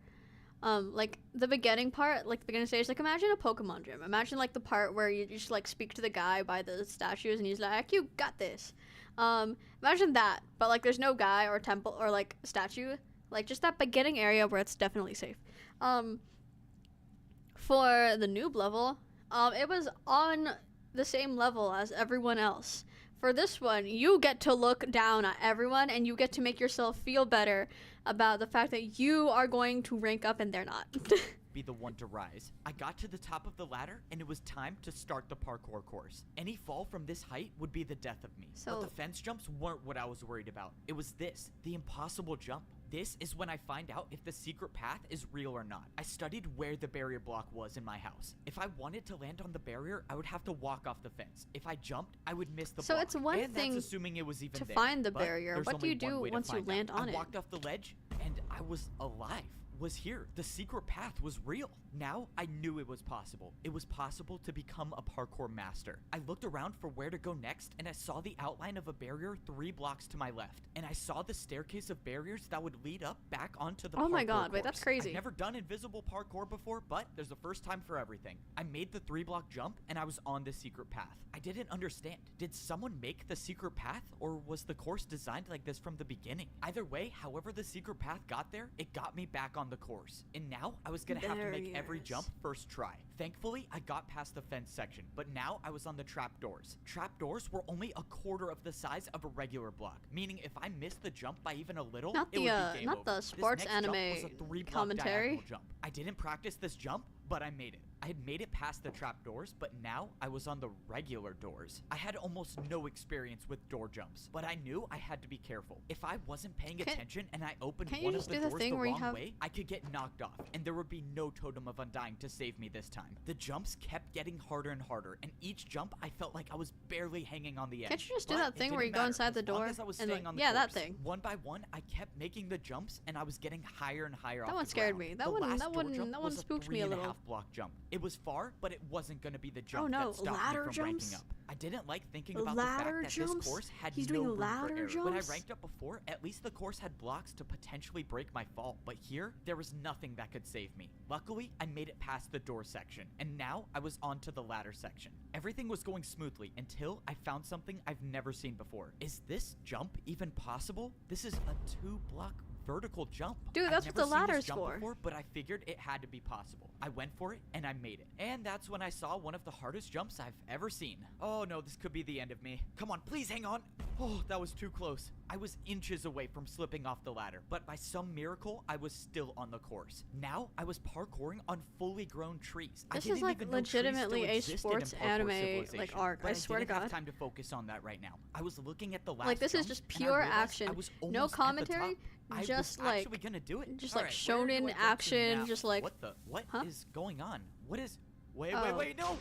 like the beginning part, like the beginning stage, like imagine a Pokemon gym. Imagine like the part where you just like speak to the guy by the statues and he's like, "You got this." Imagine that, but like there's no guy or temple or like statue, like just that beginning area where it's definitely safe. For the noob level, it was on the same level as everyone else. For this one, you get to look down at everyone and you get to make yourself feel better about the fact that you are going to rank up and they're not. be the one to rise. I got to the top of the ladder and it was time to start the parkour course. Any fall from this height would be the death of me. So- But the fence jumps weren't what I was worried about. It was this, the impossible jump. This is when I find out if the secret path is real or not. I studied where the barrier block was in my house. If I wanted to land on the barrier, I would have to walk off the fence. If I jumped, I would miss the So block. it's one And thing that's assuming it was even to there. find the But barrier. there's What do only you one do way to once you find land out. on I it? walked off the ledge and I was alive. Was here. The secret path was real. Now I knew it was possible. It was possible to become a parkour master. I looked around for where to go next and I saw the outline of a barrier 3 blocks to my left. And I saw the staircase of barriers that would lead up back onto the Oh my parkour god, wait, that's course. crazy. I've never done invisible parkour before, but there's a first time for everything. I made the 3-block jump and I was on the secret path. I didn't understand. Did someone make the secret path or was the course designed like this from the beginning? Either way, however the secret path got there, it got me back on the course. And now I was gonna have to make every Barriers. jump first try. Thankfully, I got past the fence section, but now I was on the trapdoors. Trapdoors were only a quarter of the size of a regular block, meaning if I missed the jump by even a little, Not it the, would be game not over. the This sports next jump was anime a 3-block commentary. diagonal jump. I didn't practice this jump, but I made it. I had made it past the trapdoors, but now I was on the regular doors. I had almost no experience with door jumps, but I knew I had to be careful. If I wasn't paying attention and I opened can't you one of just the do the doors thing the where you wrong have- way, I could get knocked off, and there would be no totem of undying to save me this time. The jumps kept getting harder and harder, and each jump I felt like I was barely hanging on the edge. Can't you just do But that it thing where didn't you go matter, inside the as long door as I was and, staying like- on the yeah, that course. thing. One by one, I kept making the jumps, and I was getting higher and higher off That one the scared ground. me. That The one- last that door one- jump that one was a spooked me a little. 3.5 block jump. It was far, but it wasn't going to be the jump no, that stopped ladder me from ranking jumps? up. I didn't like thinking about the Ladder fact that jumps? this course had He's no doing room for ladder error. When I jumps? ranked up before, at least the course had blocks to potentially break my fall, but here, there was nothing that could save me. Luckily, I made it past the door section, and now I was onto the ladder section. Everything was going smoothly until I found something I've never seen before. Is this jump even possible? This is a 2-block vertical jump. Dude, I've that's what never the seen this ladder's jump for. Before, but I figured it had to be possible. I went for it, and I made it. And that's when I saw one of the hardest jumps I've ever seen. Oh no, this could be the end of me. Come on, please hang on. Oh, that was too close. I was inches away from slipping off the ladder, but by some miracle, I was still on the course. Now, I was parkouring on fully grown trees. I This didn't is like even know trees still legitimately a existed in sports parkour anime civilization, like arc. but I swear to didn't have God. time to focus on that right now. I was looking at the last Like this is jump, just and I pure realized action. I was No almost at the commentary. top. I Just was like actually gonna do it. just All like right, where do shonen I jump to action, now? just like What huh? is going on? What is wait, Oh. no!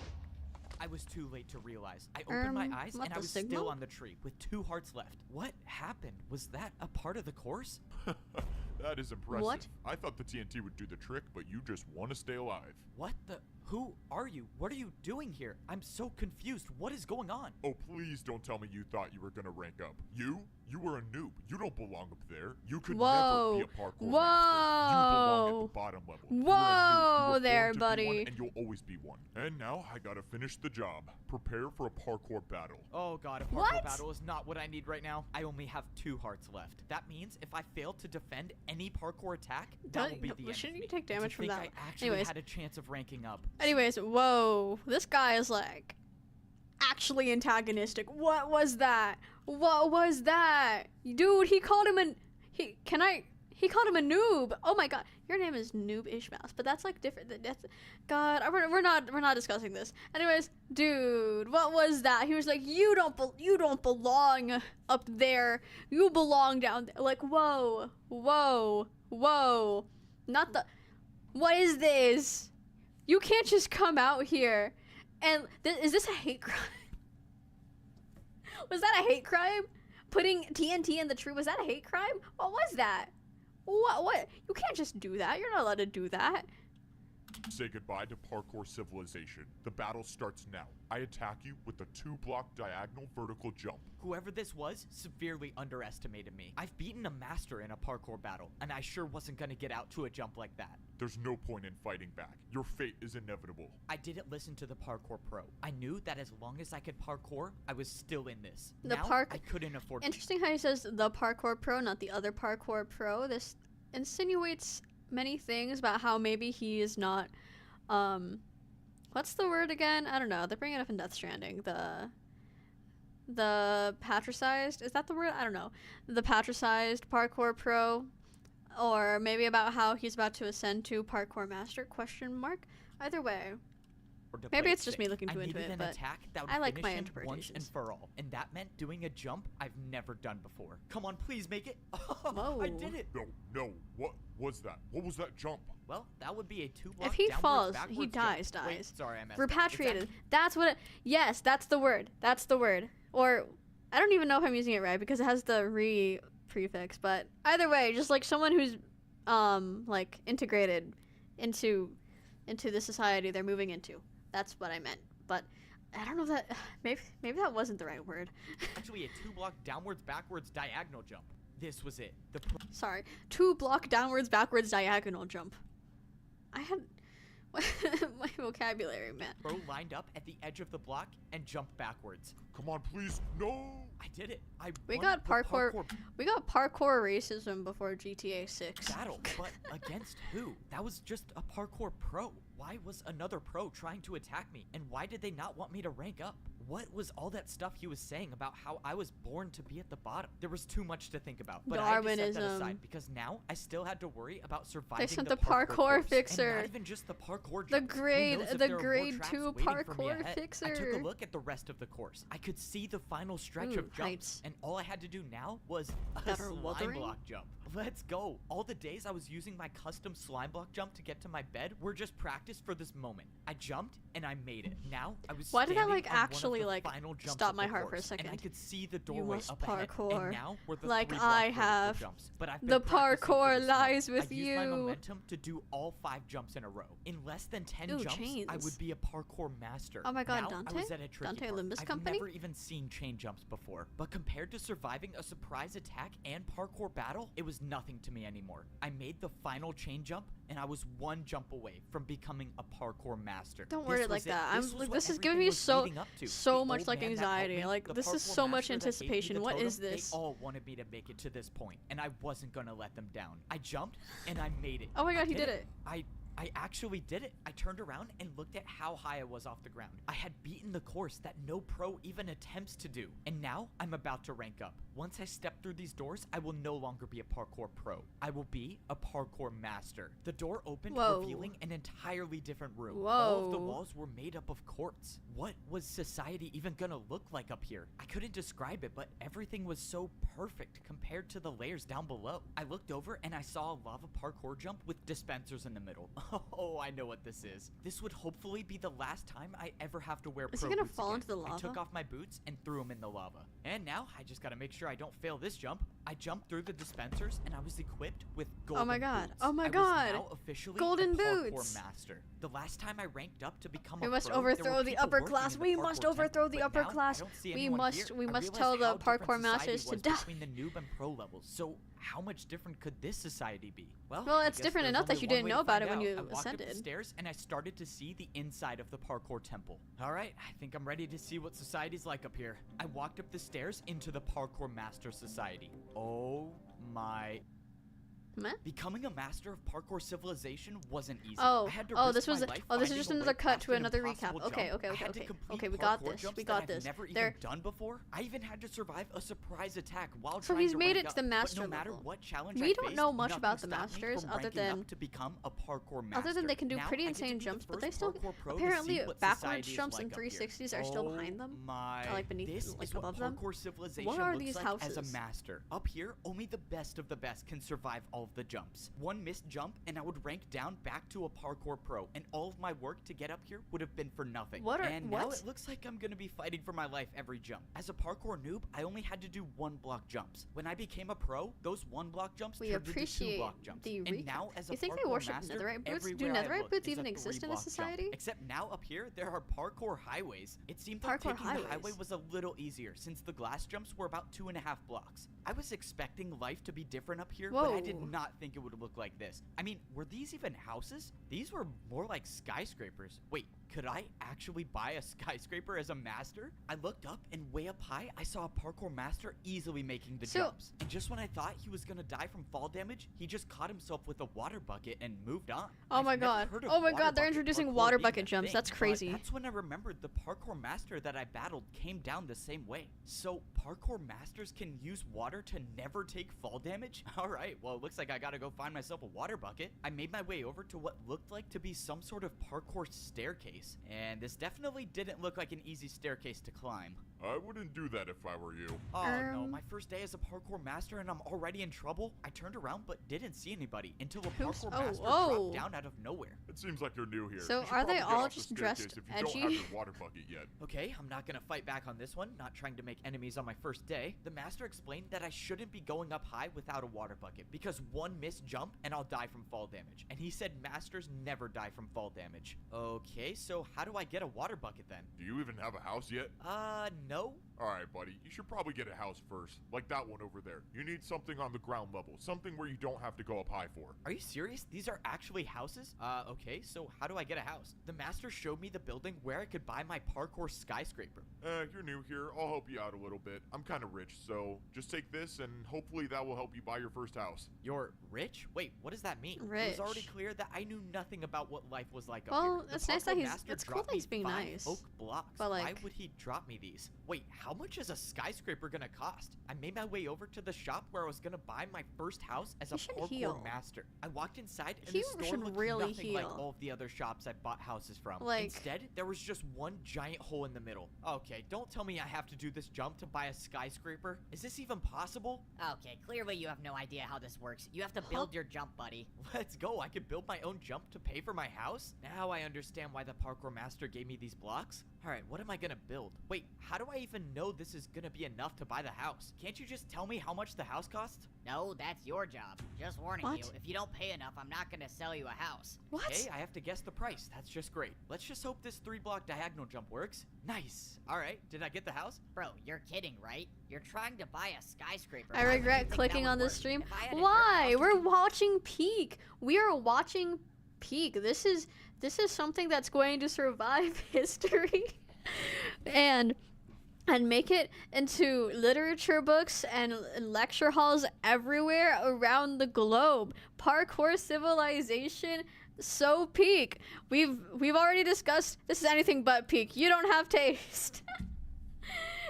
I was too late to realize. I opened my eyes what, and I the was signal? still on the tree with 2 hearts left. What happened? Was that a part of the course? That is impressive. What? I thought the TNT would do the trick, but you just want to stay alive. What the? Who are you? What are you doing here? I'm so confused. What is going on? Oh, please don't tell me you thought you were gonna rank up. You? You were a noob. You don't belong up there. You could Whoa. never be a parkour master. You belong at Whoa. the bottom level. You were a noob. You Whoa were there, born to be buddy. one, and you'll always be one. And now I gotta finish the job. Prepare for a parkour battle. Oh god, a parkour What? battle is not what I need right now. I only have 2 hearts left. That means if I fail to defend any parkour attack, that will be the end Shouldn't of you me. take To damage from think that? I actually Anyways. had a chance of ranking up. Anyways, whoa. This guy is like actually antagonistic. What was that? What was that? Dude, he called him he called him a noob. Oh my god. Your name is Noob Ishmouse, but that's like different. That's God, we're not discussing this. Anyways, dude, what was that? He was like, you don't belong up there. You belong down there. Like, whoa. Not the What is this? You can't just come out here and is this a hate crime? Was that a hate crime? Putting TNT in the tree, was that a hate crime? What was that? What? You can't just do that. You're not allowed to do that. Say goodbye to parkour civilization. The battle starts now. I attack you with a 2-block diagonal vertical jump. Whoever this was severely underestimated me. I've beaten a master in a parkour battle, and I sure wasn't gonna get out to a jump like that. There's no point in fighting back. Your fate is inevitable. I didn't listen to the parkour pro. I knew that as long as I could parkour, I was still in this. The now, park- I couldn't afford Interesting how he says the parkour pro, not the other parkour pro. This insinuates many things about how maybe he is not what's the word again? I don't know. They bring it up in Death Stranding. The patricized, is that the word? I don't know. The patricized parkour pro, or maybe about how he's about to ascend to parkour master, question mark. Either way. to Maybe play it's just me safe. looking too I into needed it, an but attack that would I like finish my him once and interpretations. for all, and that meant doing a jump I've never done before. Come on, please make it. Whoa. I did it. No. What was that? What was that jump? Well, that would be a 2-block If he downwards, falls, backwards he jump. dies. Wait, sorry, I messed up. Repatriated. That's what it, yes, that's the word. That's the word. Or, I don't even know if I'm using it right because it has the re prefix, but either way, just like someone who's, like, integrated into the society they're moving into. That's what I meant. But, I don't know if that, maybe that wasn't the right word. Actually, a 2-block downwards, backwards, diagonal jump. This was it. The Sorry. 2-block downwards, backwards, diagonal jump. I had, my vocabulary, man. pro lined up at the edge of the block and jumped backwards. Come on, please. No. I did it. We won got the parkour racism before GTA 6. battle, but against who? That was just a parkour pro. Why was another pro trying to attack me? And why did they not want me to rank up? What was all that stuff he was saying about how I was born to be at the bottom? There was too much to think about, but I had to set that Darwinism. aside because now I still had to worry about surviving sent the the parkour course. fixer. And not even just the parkour The jumps. Who grade- knows if the there are more grade traps 2 waiting for me parkour ahead. I fixer. took a look at the rest of the course. I could see the final stretch Ooh, of jumps, heights. and all I had to do now was a That are slime wuthering? block jump. Let's go. All the days I was using my custom slime block jump to get to my bed were just practice for this moment. I jumped and I made it. Now I was Why did that, standing like, on one of actually, the like, final jumps stop of my the heart for a course, and I second? could see the You doorway must up ahead. parkour. And now were the Like 3-block I vertical have. jumps. But I've been The practicing for parkour this lies moment. with I used my you. momentum to do all 5 jumps in a row. In less than 10 Ooh, jumps, I chains. would be a parkour master. Oh my god, now, Dante? I was at a tricky Dante part. Limbus I've Company? never even seen chain jumps before, but compared to surviving a surprise attack and parkour battle, it was nothing to me anymore. I made the final chain jump, and I was one jump away from becoming a parkour master. Don't word This it like was that. This I'm was like, what this is giving everything me was so leading up to. so The much old like man that helped anxiety. me, Like the this is parkour so much master that gave me the anticipation. What totem, is this? They all wanted me to make it to this point, and I wasn't gonna let them down. I jumped, and I made it. Oh my I god, he did it. I actually did it. I turned around and looked at how high I was off the ground. I had beaten the course that no pro even attempts to do. And now I'm about to rank up. Once I step through these doors, I will no longer be a parkour pro. I will be a parkour master. The door opened, Whoa. revealing an entirely different room. Whoa. All of the walls were made up of quartz. What was society even gonna look like up here? I couldn't describe it, but everything was so perfect compared to the layers down below. I looked over and I saw a lava parkour jump with dispensers in the middle. Oh, I know what this is. This would hopefully be the last time I ever have to wear Is he pro gonna boots fall again. into the I lava? took off my boots and threw them in the lava. And now I just gotta make sure I don't fail this jump. I jumped through the dispensers and I was equipped with golden Oh my god. boots. Oh my I was god. now officially Golden a parkour boots. master. The last time I ranked up to become We a must pro, there overthrow were the people upper working class. in the We parkour must temple, overthrow the but upper now I class. don't see We anyone must here. we I must realized tell the how different parkour masters society to was die. between the noob and pro levels. So how much different could this society be? Well, I it's guess different there's enough that only you one didn't way know to about find it when out. you I walked up the ascended. stairs and I started to see the inside of the parkour temple. All right, I think I'm ready to see what society's like up here. I walked up the stairs into the Parkour Master Society. Oh my. Meh? Becoming a master of parkour civilization wasn't easy. Oh, I had to oh, risk this was my life this is finding just a way another cut past to an another recap. impossible Okay, jump. okay, I okay, had to okay. complete Okay, we got parkour this. jumps We that got I've this. never even There. done before. I even had to survive a surprise attack while So trying he's to made rank it to up. the master But no matter level. what challenge We I don't faced, know much nothing about the stopped me masters from other ranking up than- to become a parkour master. Other than they can do Now, pretty I get to insane be the jumps, but first they still parkour pro to apparently see what backwards society is jumps like and up here. 360s are still behind them. My. Or, like, beneath- This like, is what above them. parkour civilization What are looks these like as a houses? master. Up here, only the best of the best can survive all of the jumps. One missed jump and I would rank down back to a parkour pro, and all of my work to get up here would have been for nothing. And now what? it looks like I'm gonna be fighting for my life every jump. As a parkour noob, I only had to do 1-block jumps. When I became a pro, those 1-block jumps We turned into appreciate 2-block jumps. the And recap. now, as a You think they parkour worship master, netherite boots? Do everywhere I netherite look boots is even a exist in this 3-block jump. society? Except now up here, there are parkour highways. It seemed like Parkour taking the highway highways. was a little easier since the glass jumps were about 2.5 blocks. I was expecting life to be different up here, but I did Whoa. not think it would look like this. I mean, were these even houses? These were more like skyscrapers. Wait, could I actually buy a skyscraper as a master? I looked up, and way up high, I saw a parkour master easily making the So- jumps. And just when I thought he was gonna die from fall damage, he just caught himself with a water bucket and moved on. Oh I've my never god. heard of Oh my water god, they're bucket introducing parkour water being bucket a jumps. thing, That's but crazy. That's when I remembered the parkour master that I battled came down the same way. So parkour masters can use water to never take fall damage? Alright, well it looks like I gotta go find myself a water bucket. I made my way over to what looked like to be some sort of parkour staircase. And this definitely didn't look like an easy staircase to climb. I wouldn't do that if I were you. Oh no, Um, my first day as a parkour master and I'm already in trouble? I turned around but didn't see anybody until a Who's- parkour oh, master whoa. dropped down out of nowhere. It seems like you're new here. So You should are they probably get all off the just staircase dressed if you don't have edgy? your water bucket yet. Okay, I'm not gonna fight back on this one, not trying to make enemies on my first day. The master explained that I shouldn't be going up high without a water bucket because one missed jump and I'll die from fall damage. And he said masters never die from fall damage. Okay, so how do I get a water bucket then? Do you even have a house yet? No. Alright, buddy. You should probably get a house first. Like that one over there. You need something on the ground level. Something where you don't have to go up high for. Are you serious? These are actually houses? Okay, so how do I get a house? The master showed me the building where I could buy my parkour skyscraper. You're new here. I'll help you out a little bit. I'm kind of rich, so just take this and hopefully that will help you buy your first house. You're rich? Wait, what does that mean? It Rich. was already clear that I knew nothing about what life was like up Well, here. The it's nice that parkour he's- master it's cool dropped that me he's being 5 nice. oak blocks. But, Why like- would he drop me these? Wait, how much is a skyscraper gonna cost? I made my way over to the shop where I was gonna buy my first house as a He should parkour heal. master. I walked inside and He the store should looked really nothing like heal. all of the other shops I bought houses from. Like- Instead, there was just one giant hole in the middle. Okay, don't tell me I have to do this jump to buy a skyscraper. Is this even possible? Okay, clearly you have no idea how this works. You have to build your jump, buddy. Let's go. I could build my own jump to pay for my house? Now I understand why the parkour master gave me these blocks. All right, what am I gonna build? Wait, how do do I even know this is gonna be enough to buy the house? Can't you just tell me how much the house costs? No, that's your job. Just warning What? you, if you don't pay enough, I'm not gonna sell you a house. What? Okay, I have to guess the price. That's just great. Let's just hope this 3-block diagonal jump works. Nice. All right, did I get the house? Bro, you're kidding, right? You're trying to buy a skyscraper. I Why would you regret think that clicking would on this work? stream. If I had a dirt Why? house, We're watching Peak. We are watching Peak. This is something that's going to survive history and make it into literature books and lecture halls everywhere around the globe. Parkour civilization, so Peak. We've already discussed this is anything but Peak. You don't have taste.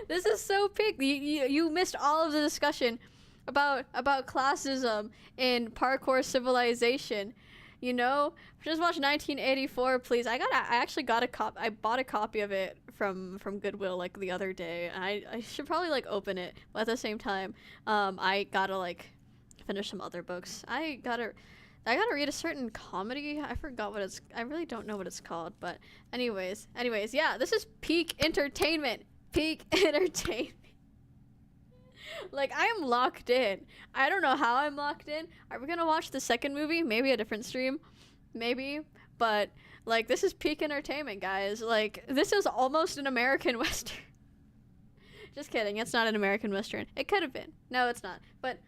This is so Peak. You missed all of the discussion about classism in Parkour civilization. You know, just watch 1984, please. I bought a copy of it from Goodwill like the other day. I should probably like open it, but at the same time, I gotta like finish some other books. I gotta read a certain comedy. I forgot what I really don't know what it's called. But anyways, yeah, this is peak entertainment. Peak entertainment. Like, I am locked in. I don't know how I'm locked in. Are we gonna watch the second movie? Maybe a different stream. Maybe. But, like, this is peak entertainment, guys. Like, this is almost an American Western. Just kidding. It's not an American Western. It could have been. No, it's not. But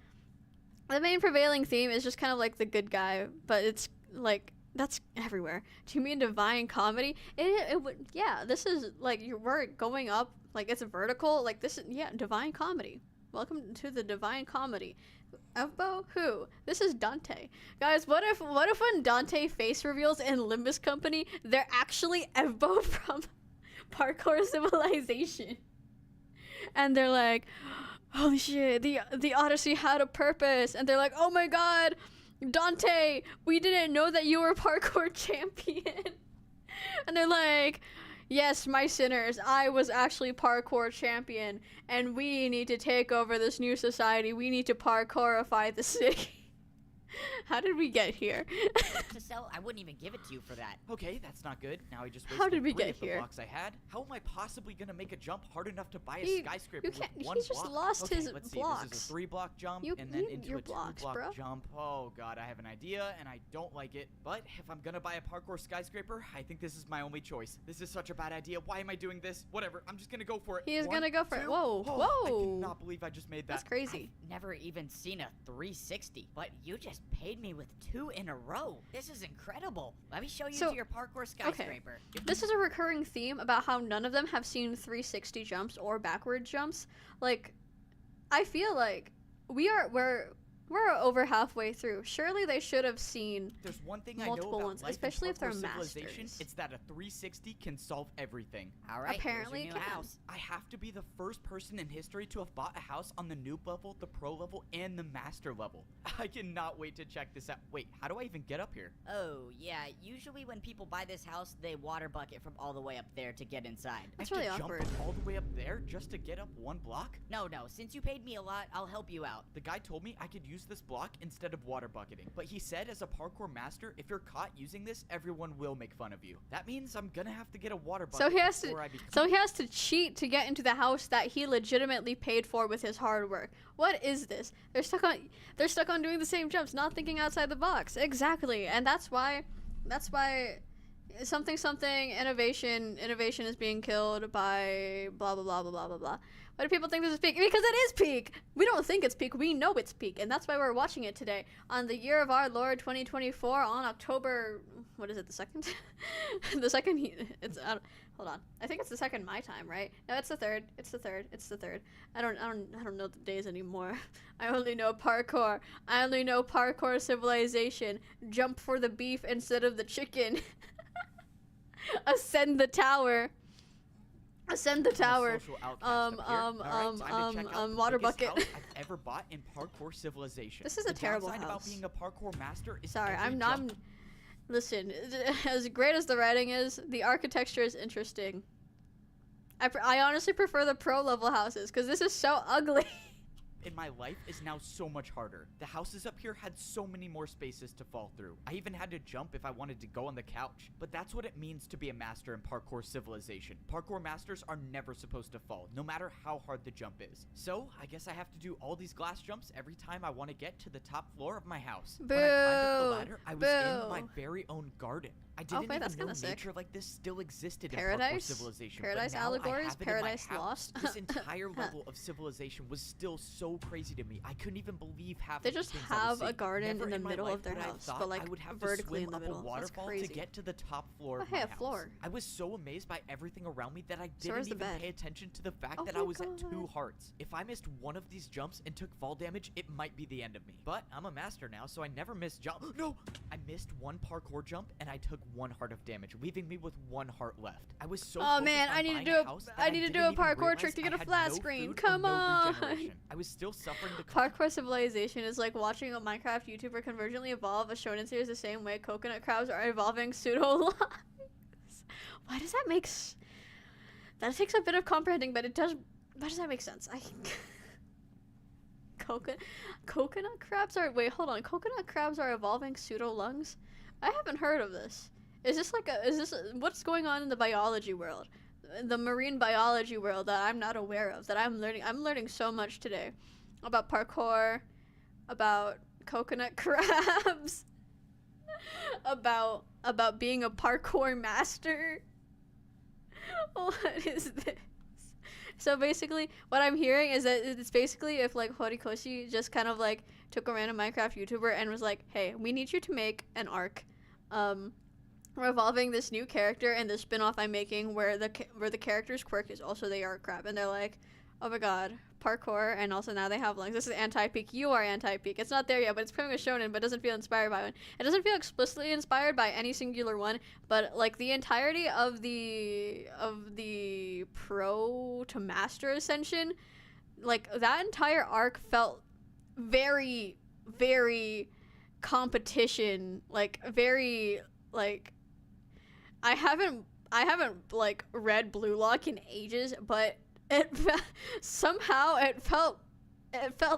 the main prevailing theme is just kind of like the good guy. But it's, like, that's everywhere. Do you mean divine comedy? It would, yeah, this is, like, we're going up. Like, it's vertical. Like, this is, yeah, divine comedy. Welcome to the Divine Comedy. Evbo? Who? This is Dante. Guys, what if when Dante face reveals in Limbus Company, they're actually Evbo from Parkour Civilization? And they're like, holy shit, the Odyssey had a purpose. And they're like, oh my god, Dante, we didn't know that you were Parkour champion. And they're like, yes, my sinners, I was actually Parkour champion, and we need to take over this new society. We need to parkourify the city. How did we get here? To sell, I wouldn't even give it to you for that. Okay, that's not good. Now I just wasted How did we 3 get of the here? blocks I had. How am I possibly gonna make a jump hard enough to buy a You skyscraper can't. with 1 He just block? lost Okay, his let's blocks. see. This is a 3-block jump, You and then need into your a blocks, 2-block bro. jump. Oh god, I have an idea, and I don't like it. But if I'm gonna buy a parkour skyscraper, I think this is my only choice. This is such a bad idea. Why am I doing this? Whatever. I'm just gonna go for it. He is 1, gonna go for it. 2. Whoa, Oh, whoa. I cannot believe I just made that. That's crazy. I've never even seen a 360, but you just paid me with 2 in a row. This is incredible. Let me show you So, to your parkour skyscraper. This is a recurring theme about how none of them have seen 360 jumps or backward jumps. Like, I feel like we're over halfway through. Surely they should have seen There's one thing I know multiple about ones, life in especially if they're Parkour Civilization, masters. it's that a 360 can solve everything. All right, Apparently here's it your new can. house. I have to be the first person in history to have bought a house on the noob level, the pro level, and the master level. I cannot wait to check this out. Wait, how do I even get up here? Oh, yeah, usually when people buy this house, they water bucket from all the way up there to get inside. That's I have really to awkward. jump all the way up there just to get up 1 block? No, since you paid me a lot, I'll help you out. The guy told me I could use this block instead of water bucketing. But he said as a parkour master, if you're caught using this, everyone will make fun of you. That means I'm gonna have to get a water bucket So he has before I become... So he has to cheat to get into the house that he legitimately paid for with his hard work. What is this? They're stuck on doing the same jumps, not thinking outside the box. Exactly. And that's why something innovation is being killed by blah blah blah blah blah blah blah. Why do people think this is peak? Because it is peak. We don't think it's peak. We know it's peak, and that's why we're watching it today on the year of our Lord 2024 on October. What is it? The 2nd? The 2nd. It's hold on. I think it's the 2nd my time, right? No, it's the 3rd. It's the 3rd. It's the 3rd. I don't know the days anymore. I only know parkour. I only know Parkour Civilization. Jump for the beef instead of the chicken. Ascend the tower. Ascend the tower. Water bucket. House I've ever bought in Parkour Civilization. This is a The terrible downside about house. being a parkour master is Sorry, every I'm jump. listen, as great as the writing is, the architecture is interesting. I honestly prefer the pro level houses because this is so ugly. in my life is now so much harder. The houses up here had so many more spaces to fall through. I even had to jump if I wanted to go on the couch. But that's what it means to be a master in parkour civilization. Parkour masters are never supposed to fall, no matter how hard the jump is. So I guess I have to do all these glass jumps every time I want to get to the top floor of my house. Boo. When I climbed up the ladder, I was in Boo. my very own garden. I didn't wait, that's even know kinda sick. nature like this still existed in parkour Paradise? civilization. Paradise but now allegories? I have it Paradise in my house. Lost? This entire level of civilization was still so crazy to me. I couldn't even believe half They of the just things I was have a seeing. garden Never in the my middle life of their would I have house, thought but, like, I would have vertically to in swim the up middle. a That's waterfall crazy. to get to the top floor of Oh, hey, my a house. floor. I was so amazed by everything around me that I So where's didn't the even bed? pay attention to the fact Oh that my I was at 2 God. hearts. If I missed one of these jumps and took fall damage, it might be the end of me. But I'm a master now, so I never miss jump. No! I missed one parkour jump and I took 1 heart of damage, leaving me with 1 heart left. I was so Oh focused man, on I need to buying do house that I need to do didn't a even parkour realize trick to I get a had flat no screen. food or Come no on. regeneration. I was still suffering the Parkour civilization is like watching a Minecraft YouTuber convergently evolve a shonen series the same way coconut crabs are evolving pseudo lives. Why does that make that takes a bit of comprehending, but it does. Why does that make sense? Coconut crabs are coconut crabs are evolving pseudo lungs. I haven't heard of this. Is this what's going on in the biology world? The marine biology world that I'm not aware of, that I'm learning. I'm learning so much today about parkour, about coconut crabs, about being a parkour master. What is this? So basically, what I'm hearing is that it's basically if like Horikoshi just kind of like took a random Minecraft YouTuber and was like, "Hey, we need you to make an arc, revolving this new character and the spin-off I'm making where the character's quirk is also the art crab," and they're like, "Oh my god, parkour," and also now they have lungs. This is anti-peak. You are anti-peak. It's not there yet, but it's playing a shonen, but doesn't feel inspired by one. It doesn't feel explicitly inspired by any singular one, but like the entirety of the pro to master ascension, like that entire arc felt very, very competition, like very like I haven't like read Blue Lock in ages, but somehow it felt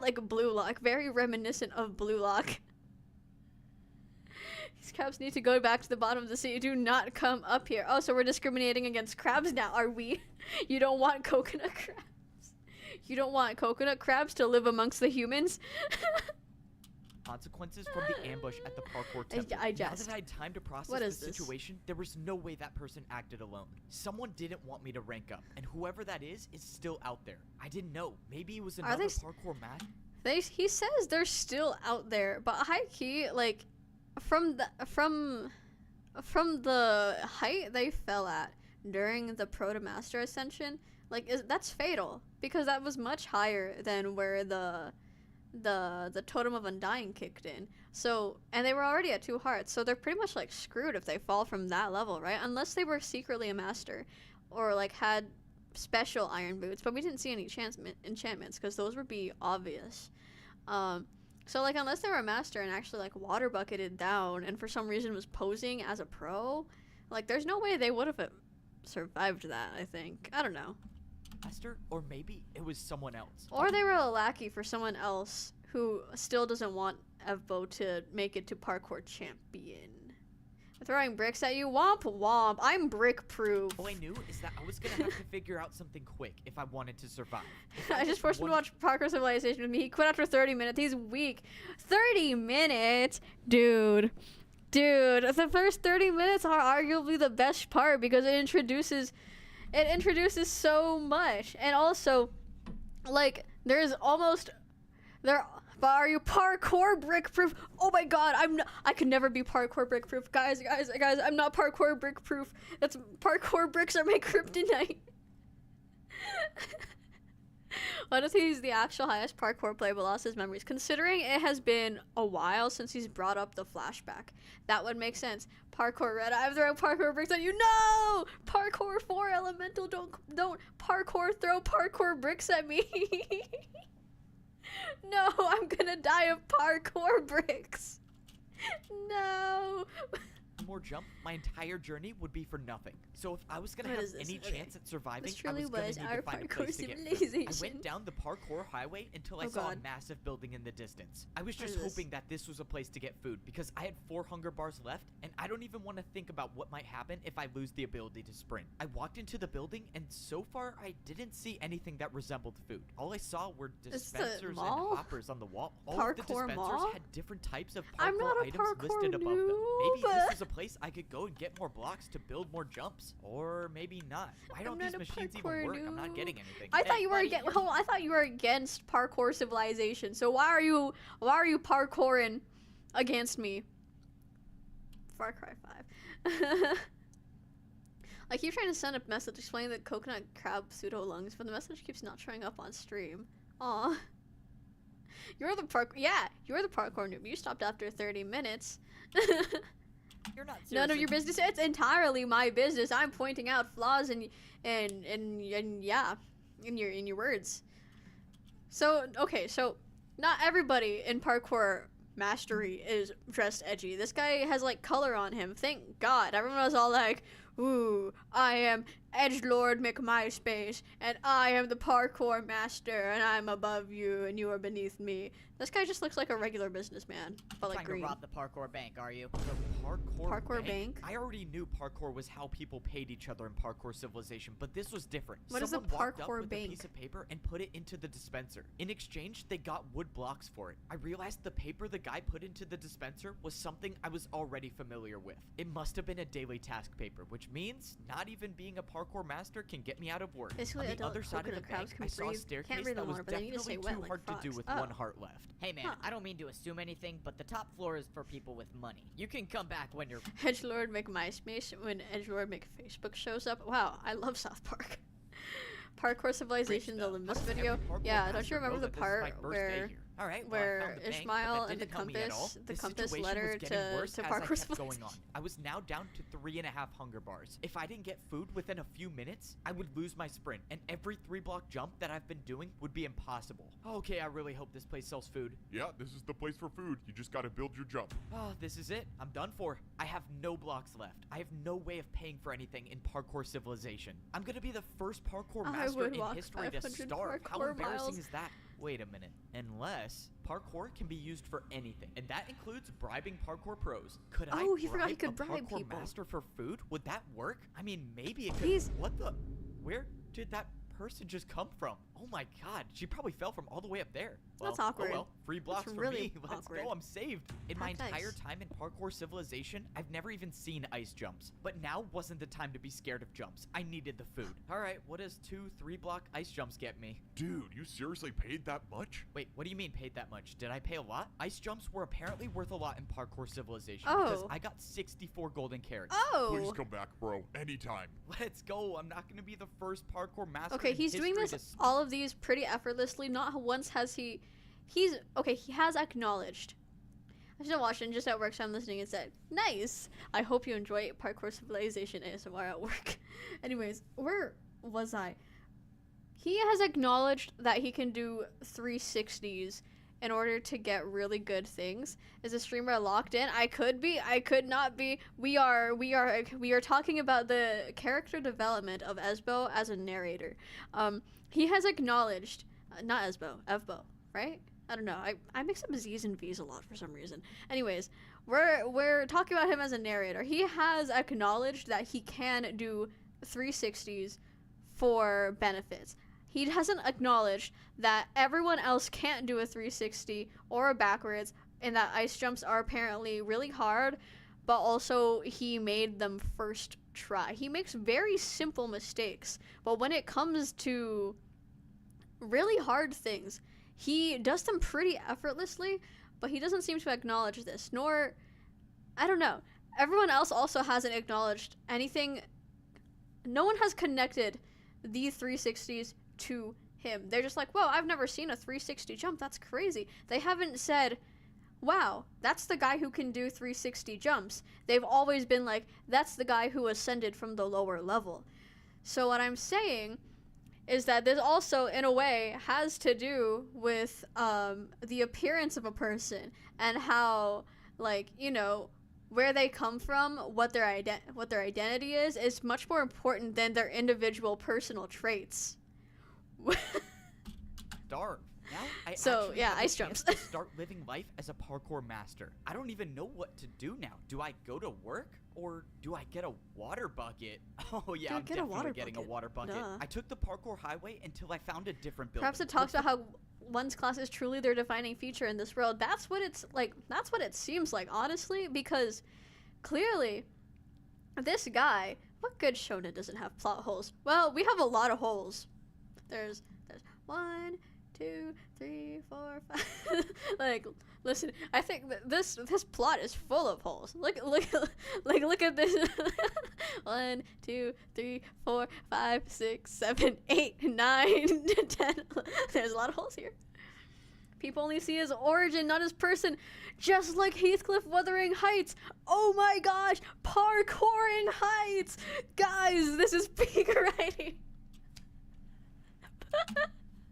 like Blue Lock, very reminiscent of Blue Lock. These crabs need to go back to the bottom of the sea. Do not come up here. Oh, so we're discriminating against crabs now, are we? You don't want coconut crabs? You don't want coconut crabs to live amongst the humans? Consequences from the ambush at the parkour temple. I Now jest. that I had time to process What the is this? situation, there was no way that person acted alone. Someone didn't want me to rank up, and whoever that is still out there. I didn't know. Maybe it was Are another they parkour match. He says they're still out there, but high key, like from the height they fell at during the Proto Master Ascension, like that's fatal because that was much higher than where the Totem of Undying kicked in. So, and they were already at 2 hearts, so they're pretty much like screwed if they fall from that level, right? Unless they were secretly a master or like had special iron boots, but we didn't see any enchantments because those would be obvious. So like unless they were a master and actually like water bucketed down and for some reason was posing as a pro, like there's no way they would have survived that, I think. I don't know. Master, or maybe it was someone else. Or they were a lackey for someone else who still doesn't want Evbo to make it to parkour champion. Throwing bricks at you? Womp womp. I'm brick proof. All I knew is that I was gonna have to figure out something quick if I wanted to survive. I just forced him to watch Parkour Civilization with me. He quit after 30 minutes. He's weak. 30 minutes? Dude, the first 30 minutes are arguably the best part because it introduces so much. And also, like, but are you parkour brick proof? Oh my god, I could never be parkour brick proof. Guys, I'm not parkour brick proof. That's parkour bricks are my kryptonite. What if he's the actual highest parkour player but lost his memories? Considering it has been a while since he's brought up the flashback, that would make sense. Parkour red, I'm throwing parkour bricks at you. No! Parkour 4 elemental, don't parkour throw parkour bricks at me. No, I'm gonna die of parkour bricks. No. more jump, my entire journey would be for nothing. So if I was gonna What have is this? any Okay. chance at surviving, This I truly was gonna was need our to find a parkour place to get food. I civilization. went down the parkour highway until I Oh, saw a God. massive building in the distance. I was What just is this? hoping that this was a place to get food because I had 4 hunger bars left, and I don't even want to think about what might happen if I lose the ability to sprint. I walked into the building, and so far I didn't see anything that resembled food. All I saw were It's the dispensers and mall? hoppers on the wall. All of the Parkour dispensers mall? had different types of I'm not parkour a items parkour listed above them. Maybe noob. this was a place I could go and get more blocks to build more jumps, or maybe not. Why don't not these a machines even parkour work? I'm not noob. getting anything. I thought Hey, you were buddy, against. you're- I thought you were against parkour civilization. So why are you parkouring against me? Far Cry 5. I keep trying to send a message explaining the coconut crab pseudo lungs, but the message keeps not showing up on stream. Aw. You're the parkour noob. You stopped after 30 minutes. You're not None of seriously- your business. It's entirely my business. I'm pointing out flaws in your words. So okay, so not everybody in parkour mastery is dressed edgy. This guy has like color on him. Thank God. Everyone was all like, "Ooh, I am Edgelord McMySpace, and I am the parkour master, and I'm above you, and you are beneath me." This guy just looks like a regular businessman, but like trying green. to rob the parkour bank, are you? The Parkour bank? I already knew parkour was how people paid each other in parkour civilization, but this was different. What is a Someone walked up parkour with bank? a piece of paper and put it into the dispenser. In exchange, they got wood blocks for it. I realized the paper the guy put into the dispenser was something I was already familiar with. It must have been a daily task paper, which means not even being a parkour master can get me out of work. Basically, On the adult other side of the coconut crabs bank, can I saw a breathe. staircase Can't breathe that in was water, but they need to definitely stay wet too like hard to do frogs. with Oh. 1 heart left. Hey man, Huh. I don't mean to assume anything, but the top floor is for people with money. You can come back when you're Edgelord McMySpace when Edgelord McFacebook shows up. Wow, I love South Park. Parkour Civilization, the How Limbus does video. every parkour Yeah, don't master you remember know the that this is my part first day where here? All right, well, I where found the bank, but Ishmael that and the didn't help me at all. compass, the compass situation letter was getting to worse as I Parkour kept going on. Civilization? I was now down to 3.5 hunger bars. If I didn't get food within a few minutes, I would lose my sprint, and every 3-block jump that I've been doing would be impossible. Okay, I really hope this place sells food. Yeah, this is the place for food. You just gotta build your jump. Oh, this is it. I'm done for. I have no blocks left. I have no way of paying for anything in parkour civilization. I'm gonna be the first parkour I master would in walk history to 500 starve. How parkour embarrassing miles. is that? Wait a minute. Unless parkour can be used for anything, and that includes bribing parkour pros. Could I Oh, he forgot he bribe could a bribe parkour people. master for food? Would that work? I mean, maybe it could. He's- What the? Where did that person just come from? Oh my God, she probably fell from all the way up there. That's Well, awkward. Oh well, free blocks for really me. Let's awkward. go. I'm saved. In my That's entire nice. time in parkour civilization, I've never even seen ice jumps. But now wasn't the time to be scared of jumps. I needed the food. All right, what does 2 3-block ice jumps get me? Dude, you seriously paid that much? Wait, what do you mean paid that much? Did I pay a lot? Ice jumps were apparently worth a lot in parkour civilization because Oh. I got 64 golden carrots. Please Oh. come back, bro. Anytime. Let's go. I'm not going to be the first parkour master Okay, in he's doing history this to all of these pretty effortlessly. Not once has he has acknowledged. I should have watched it just at work, so I'm listening and said, "Nice. I hope you enjoy Parkour Civilization ASMR at work." Anyways, where was I? He has acknowledged that he can do 360s in order to get really good things. Is a streamer locked in? I could be. I could not be. We are talking about the character development of Esbo as a narrator. He has acknowledged, not Esbo, Evbo, right? I don't know. I mix up Z's and V's a lot for some reason. Anyways, we're talking about him as a narrator. He has acknowledged that he can do 360s for benefits. He hasn't acknowledged that everyone else can't do a 360 or a backwards, and that ice jumps are apparently really hard, but also he made them first try. He makes very simple mistakes, but when it comes to really hard things, he does them pretty effortlessly, but he doesn't seem to acknowledge this, nor, I don't know. Everyone else also hasn't acknowledged anything. No one has connected the 360s to him. They're just like, whoa, I've never seen a 360 jump. That's crazy. They haven't said, wow, that's the guy who can do 360 jumps. They've always been like, that's the guy who ascended from the lower level. So what I'm saying is that this also, in a way, has to do with the appearance of a person and how, like, you know, where they come from, what their identity is much more important than their individual personal traits. Darn. Now I So, actually yeah, have a ice chance jumps. to start living life as a parkour master. I don't even know what to do now. Do I go to work or do I get a water bucket? Oh yeah, I'm Get a definitely water getting bucket. a water bucket. Duh. I took the parkour highway until I found a different building. Perhaps it talks about how one's class is truly their defining feature in this world. That's what it's like. That's what it seems like, honestly, because clearly this guy, what good shonen doesn't have plot holes? Well, we have a lot of holes. There's 1, 2, 3, 4, 5. Like, listen, I think that this plot is full of holes. Look at this. 1, 2, 3, 4, 5, 6, 7, 8, 9, 10. There's a lot of holes here. People only see his origin, not his person. Just like Heathcliff Wuthering Heights. Oh my gosh, parkouring heights. Guys, this is peak writing.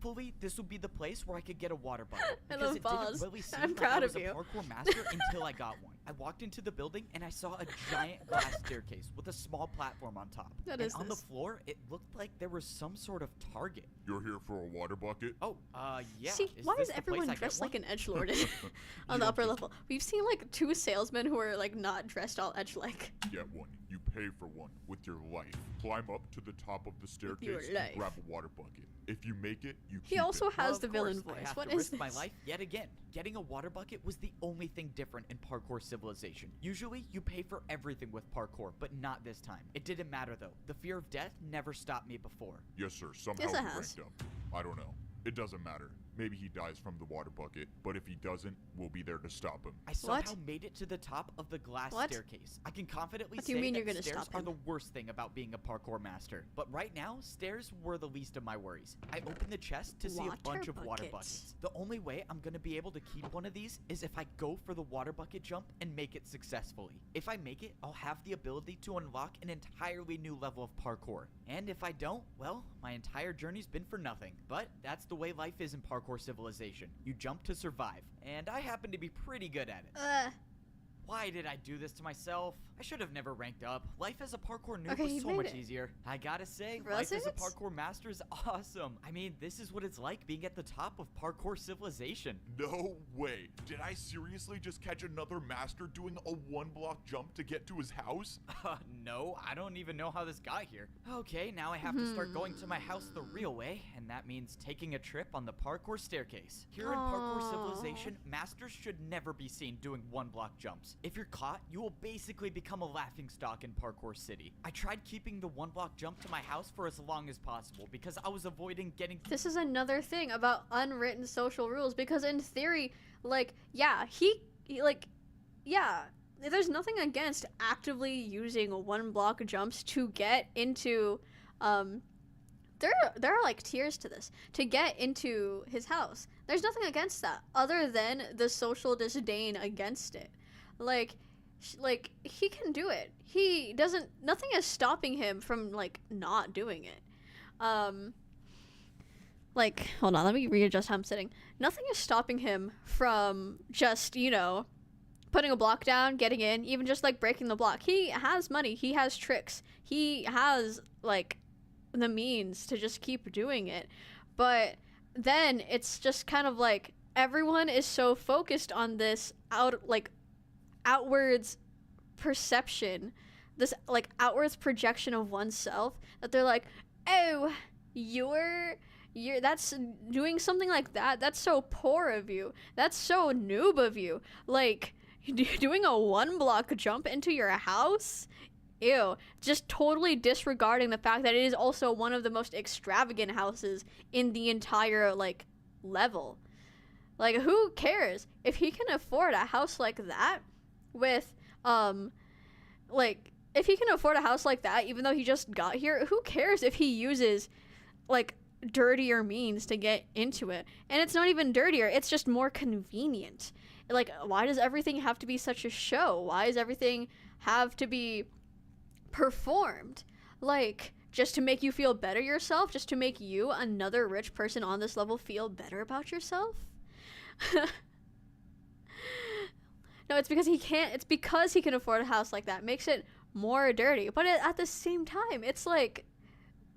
Hopefully, this would be the place where I could get a water bucket. I Because love it balls. didn't really seem I'm like proud I was of you. a parkour master until I got one. I walked into the building and I saw a giant glass staircase with a small platform on top. What and is on this? the floor, it looked like there was some sort of target. You're here for a water bucket? Oh, yeah. See, why this is the place everyone I get dressed one? like an edgelord on the You upper don't level? We've seen like 2 salesmen who are like not dressed all edge-like. Get one. You pay for one with your life. Climb up to the top of the staircase life. and grab a water bucket. If you make it, you He keep also it. Well, has of the villain course, I voice. have What to is risk my this? life yet again. Getting a water bucket was the only thing different in parkour civilization. Usually, you pay for everything with parkour, but not this time. It didn't matter though. The fear of death never stopped me before. Yes, sir. Somehow Yes, he it has. ranked up. I don't know. It doesn't matter. Maybe he dies from the water bucket, but if he doesn't, we'll be there to stop him. I somehow What? made it to the top of the glass What? staircase. I can confidently What do say you mean that you're gonna stairs stop are him? the worst thing about being a parkour master. But right now, stairs were the least of my worries. I opened the chest to see a bunch of water buckets. The only way I'm gonna be able to keep one of these is if I go for the water bucket jump and make it successfully. If I make it, I'll have the ability to unlock an entirely new level of parkour. And if I don't, well, my entire journey's been for nothing. But that's the way life is in parkour civilization. You jump to survive, and I happen to be pretty good at it. Why did I do this to myself? I should have never ranked up. Life as a parkour noob Okay, was you so made much it. easier. I gotta say, Was life as a it? parkour master is awesome. I mean, this is what it's like being at the top of parkour civilization. No way. Did I seriously just catch another master doing a 1-block jump to get to his house? No, I don't even know how this got here. Okay, now I have to start going to my house the real way, and that means taking a trip on the parkour staircase. Here in parkour Aw. civilization, masters should never be seen doing 1-block jumps. If you're caught, you will basically become a laughingstock in parkour city. I tried keeping the 1-block jump to my house for as long as possible because I was avoiding getting This is another thing about unwritten social rules, because in theory, like, yeah, there's nothing against actively using 1-block jumps to get into, there are like tiers to this, to get into his house. There's nothing against that other than the social disdain against it. Like he can do it. Nothing is stopping him from like not doing it. Like, hold on, let me readjust how I'm sitting. Nothing is stopping him from just, putting a block down, getting in, even just like breaking the block. He has money, he has tricks, he has like the means to just keep doing it. But then it's just kind of like everyone is so focused on this outwards perception, this like outwards projection of oneself, that they're like, oh, you're that's doing something like that, that's so poor of you, that's so noob of you, like doing a 1-block jump into your house. Ew. Just totally disregarding the fact that it is also one of the most extravagant houses in the entire like level. Like, who cares if he can afford a house like that with if he can afford a house like that even though he just got here? Who cares if he uses like dirtier means to get into it? And it's not even dirtier, it's just more convenient. Like, why does everything have to be such a show? Why does everything have to be performed? Like, just to make you feel better yourself? Just to make you, another rich person on this level, feel better about yourself? No, it's because he can't. It's because he can afford a house like that. Makes it more dirty. But at the same time, it's like,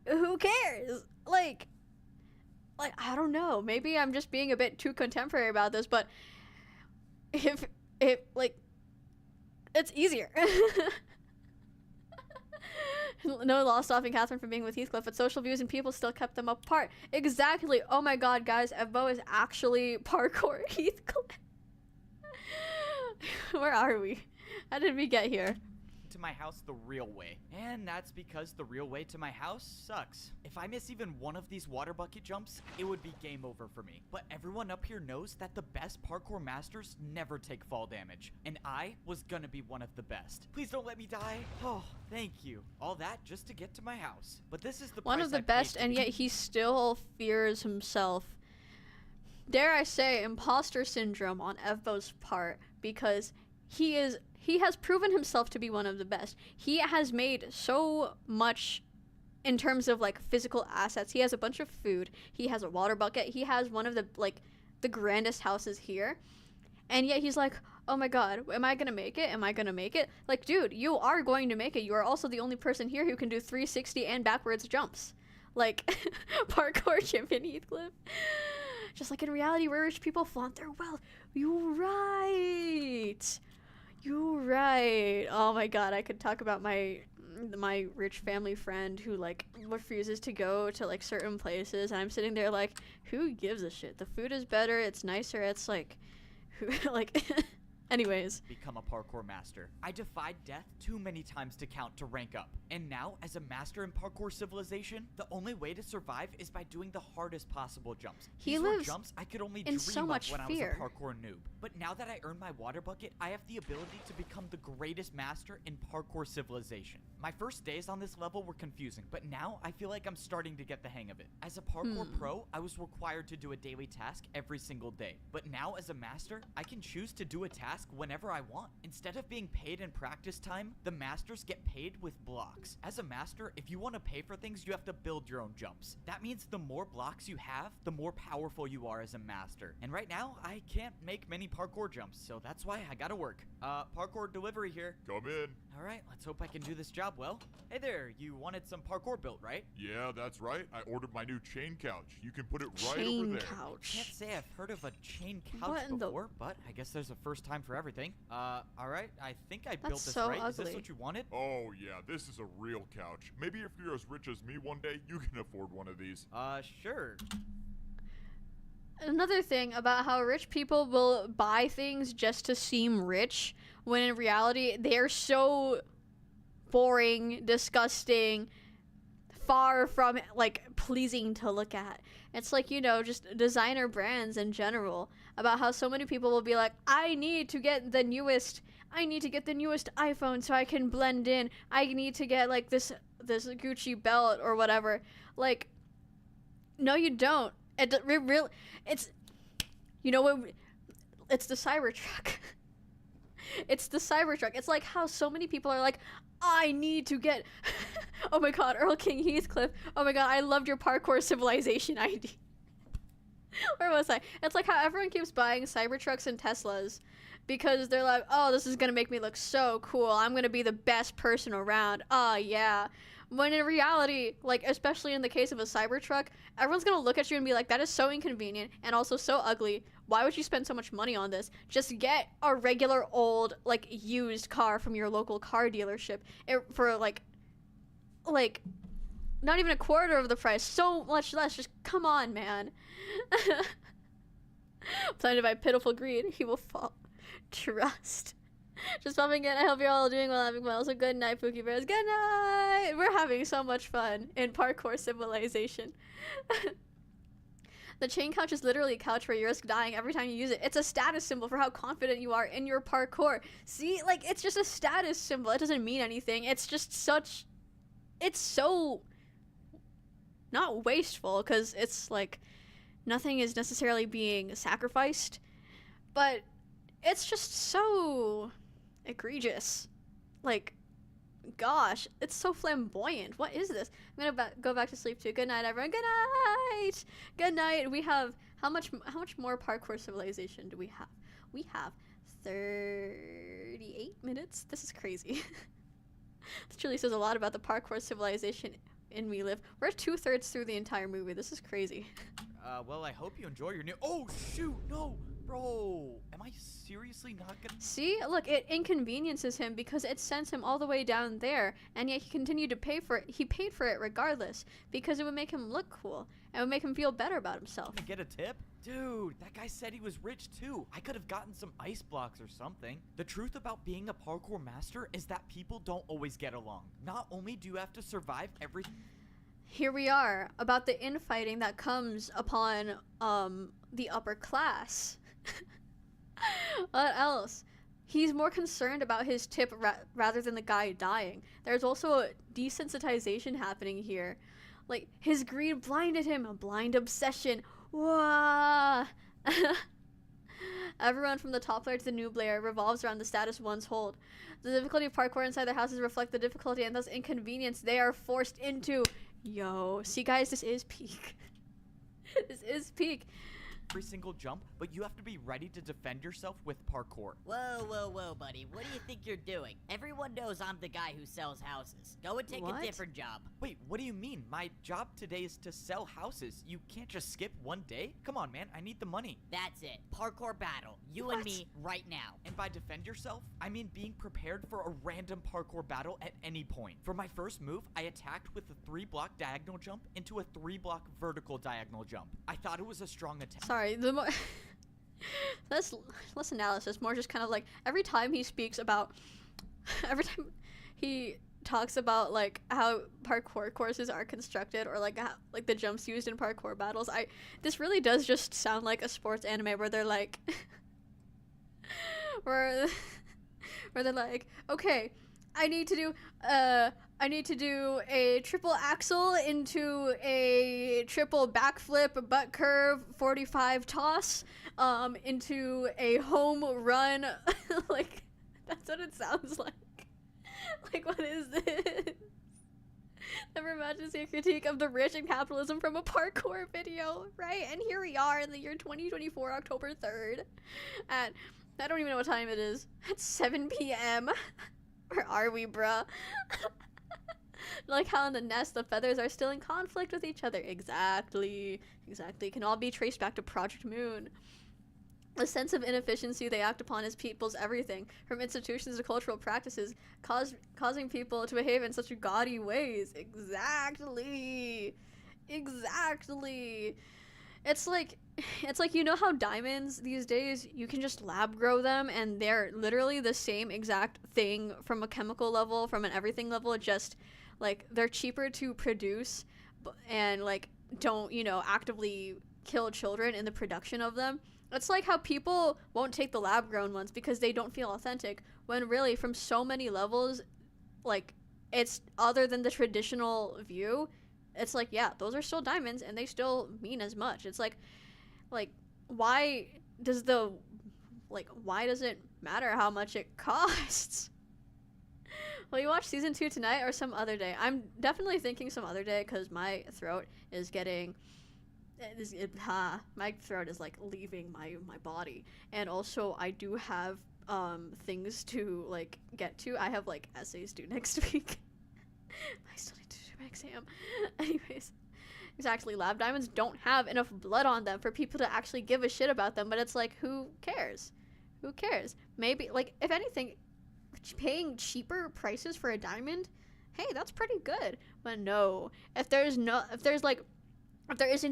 who cares? Like I don't know. Maybe I'm just being a bit too contemporary about this, but if like, it's easier. No law stopping Catherine from being with Heathcliff, but social views and people still kept them apart. Exactly. Oh my god, guys, Evbo is actually parkour Heathcliff. Where are we? How did we get here? To my house the real way. And that's because the real way to my house sucks. If I miss even one of these water bucket jumps, it would be game over for me. But everyone up here knows that the best parkour masters never take fall damage. And I was gonna be one of the best. Please don't let me die. Oh, thank you. All that just to get to my house. But this is the one of the best, and yet he still fears himself. Dare I say imposter syndrome on Evbo's part, because he has proven himself to be one of the best. He has made so much in terms of like physical assets. He has a bunch of food. He has a water bucket. He has one of the the grandest houses here. And yet he's like, oh my god, am I gonna make it? Am I gonna make it? Like, dude, you are going to make it. You are also the only person here who can do 360 and backwards jumps. Like, parkour champion Heathcliff. Just like in reality where rich people flaunt their wealth. You're right. You're right. Oh my god, I could talk about my rich family friend who like refuses to go to like certain places, and I'm sitting there like, who gives a shit? The food is better, it's nicer, it's like, who like anyways. Become a parkour master. I defied death too many times to count to rank up. And now, as a master in parkour civilization, the only way to survive is by doing the hardest possible jumps. He These lives were jumps I could only in dream so of much when fear. I was a parkour noob. But now that I earned my water bucket, I have the ability to become the greatest master in parkour civilization. My first days on this level were confusing, but now I feel like I'm starting to get the hang of it. As a parkour pro, I was required to do a daily task every single day. But now as a master, I can choose to do a task whenever I want. Instead of being paid in practice time, the masters get paid with blocks. As a master, if you want to pay for things, you have to build your own jumps. That means the more blocks you have, the more powerful you are as a master. And right now, I can't make many parkour jumps, so that's why I gotta work. Parkour delivery here. Come in. All right, let's hope I can do this job well. Hey there, you wanted some parkour built, right? Yeah, that's right. I ordered my new chain couch. You can put it right Chain over there. couch. Can't say I've heard of a chain couch What in the- before, but I guess there's a first time for everything. All right, I think I built That's this so right. Is this ugly. what you wanted? Oh yeah, this is a real couch. Maybe if you're as rich as me one day, you can afford one of these. Sure. Another thing about how rich people will buy things just to seem rich, when in reality they're so boring, disgusting, far from like pleasing to look at. It's like, you know, just designer brands in general, about how so many people will be like, I need to get the newest iPhone so I can blend in. I need to get like this Gucci belt or whatever. Like, no you don't. It's, you know what, it's the Cybertruck. It's the Cybertruck. It's like how so many people are like, I need to get, oh my god, Earl King Heathcliff. Oh my god, I loved your parkour civilization ID. Where was I? It's like how everyone keeps buying Cybertrucks and Teslas because they're like, oh, this is gonna make me look so cool. I'm gonna be the best person around. Oh yeah. When in reality, like especially in the case of a Cybertruck, everyone's gonna look at you and be like, that is so inconvenient and also so ugly. Why would you spend so much money on this? Just get a regular old like used car from your local car dealership for like not even a quarter of the price, so much less. Just come on, man. Blinded by pitiful greed, he will fall. Trust. Just popping in. I hope you're all doing well, having fun. Also, good night, Pookie Bears. Good night. We're having so much fun in parkour civilization. The chain couch is literally a couch where you risk dying every time you use it. It's a status symbol for how confident you are in your parkour. See, like, it's just a status symbol. It doesn't mean anything. It's just such... It's so... not wasteful, because it's, like, nothing is necessarily being sacrificed. But it's just so egregious. Like, gosh, it's so flamboyant. What is this? I'm gonna go back to sleep too. Good night, everyone. Good night. Good night. We have how much more parkour civilization do we have? We have 38 minutes. This is crazy. This truly says a lot about the parkour civilization in we live. We're 2/3 through the entire movie. This is crazy. Well, I hope you enjoy your new. Oh shoot, no, bro. Am I seriously not gonna? See, look, it inconveniences him because it sends him all the way down there, and yet he continued to pay for it. He paid for it regardless because it would make him look cool and would make him feel better about himself. Can I get a tip? Dude, that guy said he was rich too. I could have gotten some ice blocks or something. The truth about being a parkour master is that people don't always get along. Not only do you have to survive every. Here we are about the infighting that comes upon the upper class. What else? He's more concerned about his tip rather than the guy dying. There's also a desensitization happening here. Like, his greed blinded him. A blind obsession. Wah! Everyone from the top player to the noob player revolves around the status one's hold. The difficulty of parkour inside their houses reflect the difficulty and thus inconvenience they are forced into. Yo, see guys, this is peak. This is peak. Every single jump, but you have to be ready to defend yourself with parkour. Whoa, buddy. What do you think you're doing? Everyone knows I'm the guy who sells houses. Go and take What? a different job. Wait, what do you mean? My job today is to sell houses. You can't just skip one day? Come on, man. I need the money. That's it. Parkour battle. You What? and me right now. And by defend yourself, I mean being prepared for a random parkour battle at any point. For my first move, I attacked with a 3-block diagonal jump into a 3-block vertical diagonal jump. I thought it was a strong attack. Sorry, the more less analysis, more just kind of like every time he speaks about, every time he talks about like how parkour courses are constructed or like how, like the jumps used in parkour battles, this really does just sound like a sports anime where they're like, where they're like, okay, I need to do a triple axel into a triple backflip butt curve 45 toss into a home run. Like, that's what it sounds like. Like, what is this? Never imagine a critique of the rich and capitalism from a parkour video, right? And here we are in the year 2024, October 3rd at, I don't even know what time it is, at 7 p.m. Where are we, bruh? Like how in the nest the feathers are still in conflict with each other. Exactly. Can all be traced back to Project Moon. The sense of inefficiency they act upon is people's everything, from institutions to cultural practices, causing people to behave in such gaudy ways. Exactly. It's like, you know how diamonds these days, you can just lab grow them and they're literally the same exact thing from a chemical level, from an everything level, just like they're cheaper to produce and like don't, you know, actively kill children in the production of them. It's like how people won't take the lab grown ones because they don't feel authentic, when really from so many levels, like it's other than the traditional view, it's like, yeah, those are still diamonds and they still mean as much. It's like why does it matter how much it costs? Will you watch season 2 tonight or some other day? I'm definitely thinking some other day because my throat is getting, my throat is like leaving my body. And also I do have things to like get to. I have like essays due next week. I still need to do my exam. Anyways, exactly, lab diamonds don't have enough blood on them for people to actually give a shit about them, but it's like, who cares? Maybe, like, if anything, paying cheaper prices for a diamond, hey, that's pretty good. But no, if there isn't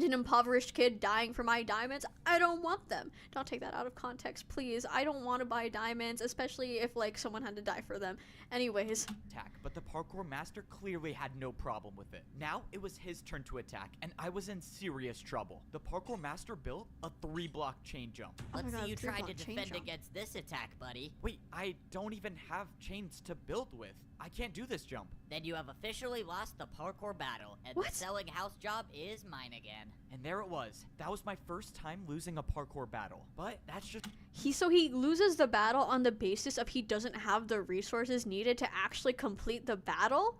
an impoverished kid dying for my diamonds, I don't want them. Don't take that out of context, please. I don't want to buy diamonds, especially if, like, someone had to die for them. Anyways. Attack, but the parkour master clearly had no problem with it. Now it was his turn to attack, and I was in serious trouble. The parkour master built a 3-block chain jump. Let's see you try to 3-block chain defend jump. against this attack, buddy. Wait, I don't even have chains to build with. I can't do this jump. Then you have officially lost the parkour battle, and What? the selling house job is mine again. And there it was. That was my first time losing a parkour battle. But that's just... He loses the battle on the basis of he doesn't have the resources needed to actually complete the battle?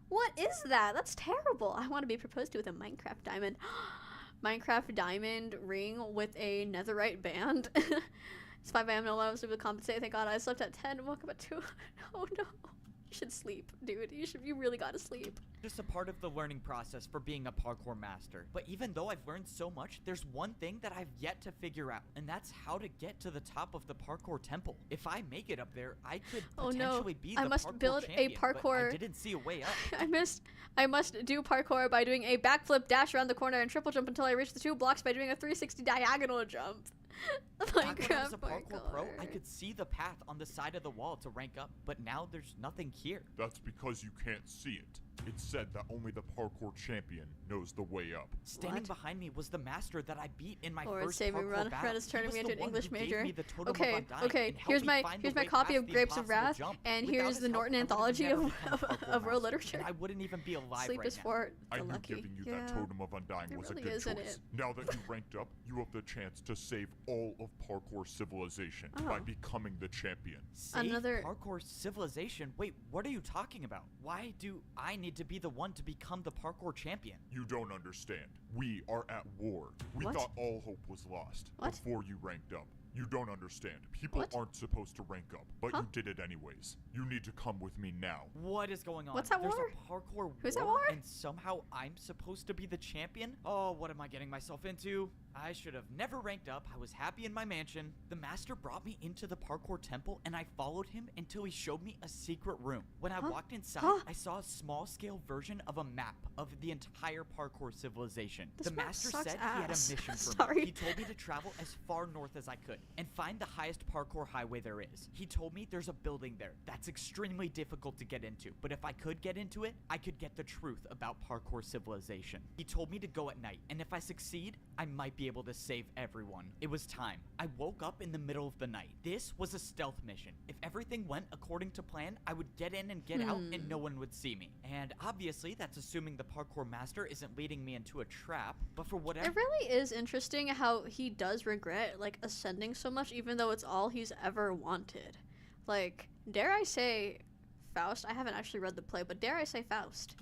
What is that? That's terrible. I want to be proposed to with a Minecraft diamond. Minecraft diamond ring with a netherite band. It's 5 a.m. No one was able to compensate. Thank God I slept at 10 and woke up at 2. Oh no. You should sleep, dude. You really gotta sleep. Just a part of the learning process for being a parkour master. But even though I've learned so much, there's one thing that I've yet to figure out, and that's how to get to the top of the parkour temple. If I make it up there, I could potentially be the I must parkour build champion, a parkour. but I didn't see a way up. I must do parkour by doing a backflip, dash around the corner, and triple jump until I reach the 2 blocks by doing a 360 diagonal jump. Back when I was Minecraft a parkour pro, I parkour. could see the path on the side of the wall to rank up, but now there's nothing here. That's because you can't see it. It's said that only the parkour champion knows the way up. Standing What? behind me was the master that I beat in my Lord first save me, parkour Ren. battle. Ren is He turning was me the into an one English who gave major. me the totem of Okay, Undying okay. and helped Here's me my find the here's my way copy past of the Grapes of impossible Wrath, jump. and Without here's his the help, Norton I would've anthology never of become a parkour of world master, literature. and I wouldn't even be alive Sleep right is now. for I the knew lucky. giving you Yeah. that totem of Undying It was really a good is, isn't choice. it? Now that you ranked up, you have the chance to save all of parkour civilization by Oh. becoming the champion. Save Another- parkour civilization? Wait, what are you talking about? Why do I need to be the one to become the parkour champion? You don't understand. We are at war. We What? thought all hope was lost What? before you ranked up. You don't understand. People What? aren't supposed to rank up, but Huh? you did it anyways. You need to come with me now. What is going on? What's at There's war? a parkour Who's at war? and somehow I'm supposed to be the champion? Oh, what am I getting myself into? I should have never ranked up. I was happy in my mansion. The master brought me into the parkour temple, and I followed him until he showed me a secret room. When I Huh? walked inside, Huh? I saw a small-scale version of a map of the entire parkour civilization. This The map master sucks said he had a ass. mission for Sorry. me. He told me to travel as far north as I could and find the highest parkour highway there is. He told me there's a building there that's extremely difficult to get into, but if I could get into it, I could get the truth about parkour civilization. He told me to go at night, and if I succeed, I might be able to save everyone. It was time. I woke up in the middle of the night. This was a stealth mission. If everything went according to plan, I would get in and get out, and no one would see me. And obviously, that's assuming the parkour master isn't leading me into a trap, but for whatever It really is interesting how he does regret like ascending so much, even though it's all he's ever wanted. Like, dare I say, Faust? I haven't actually read the play, but dare I say Faust?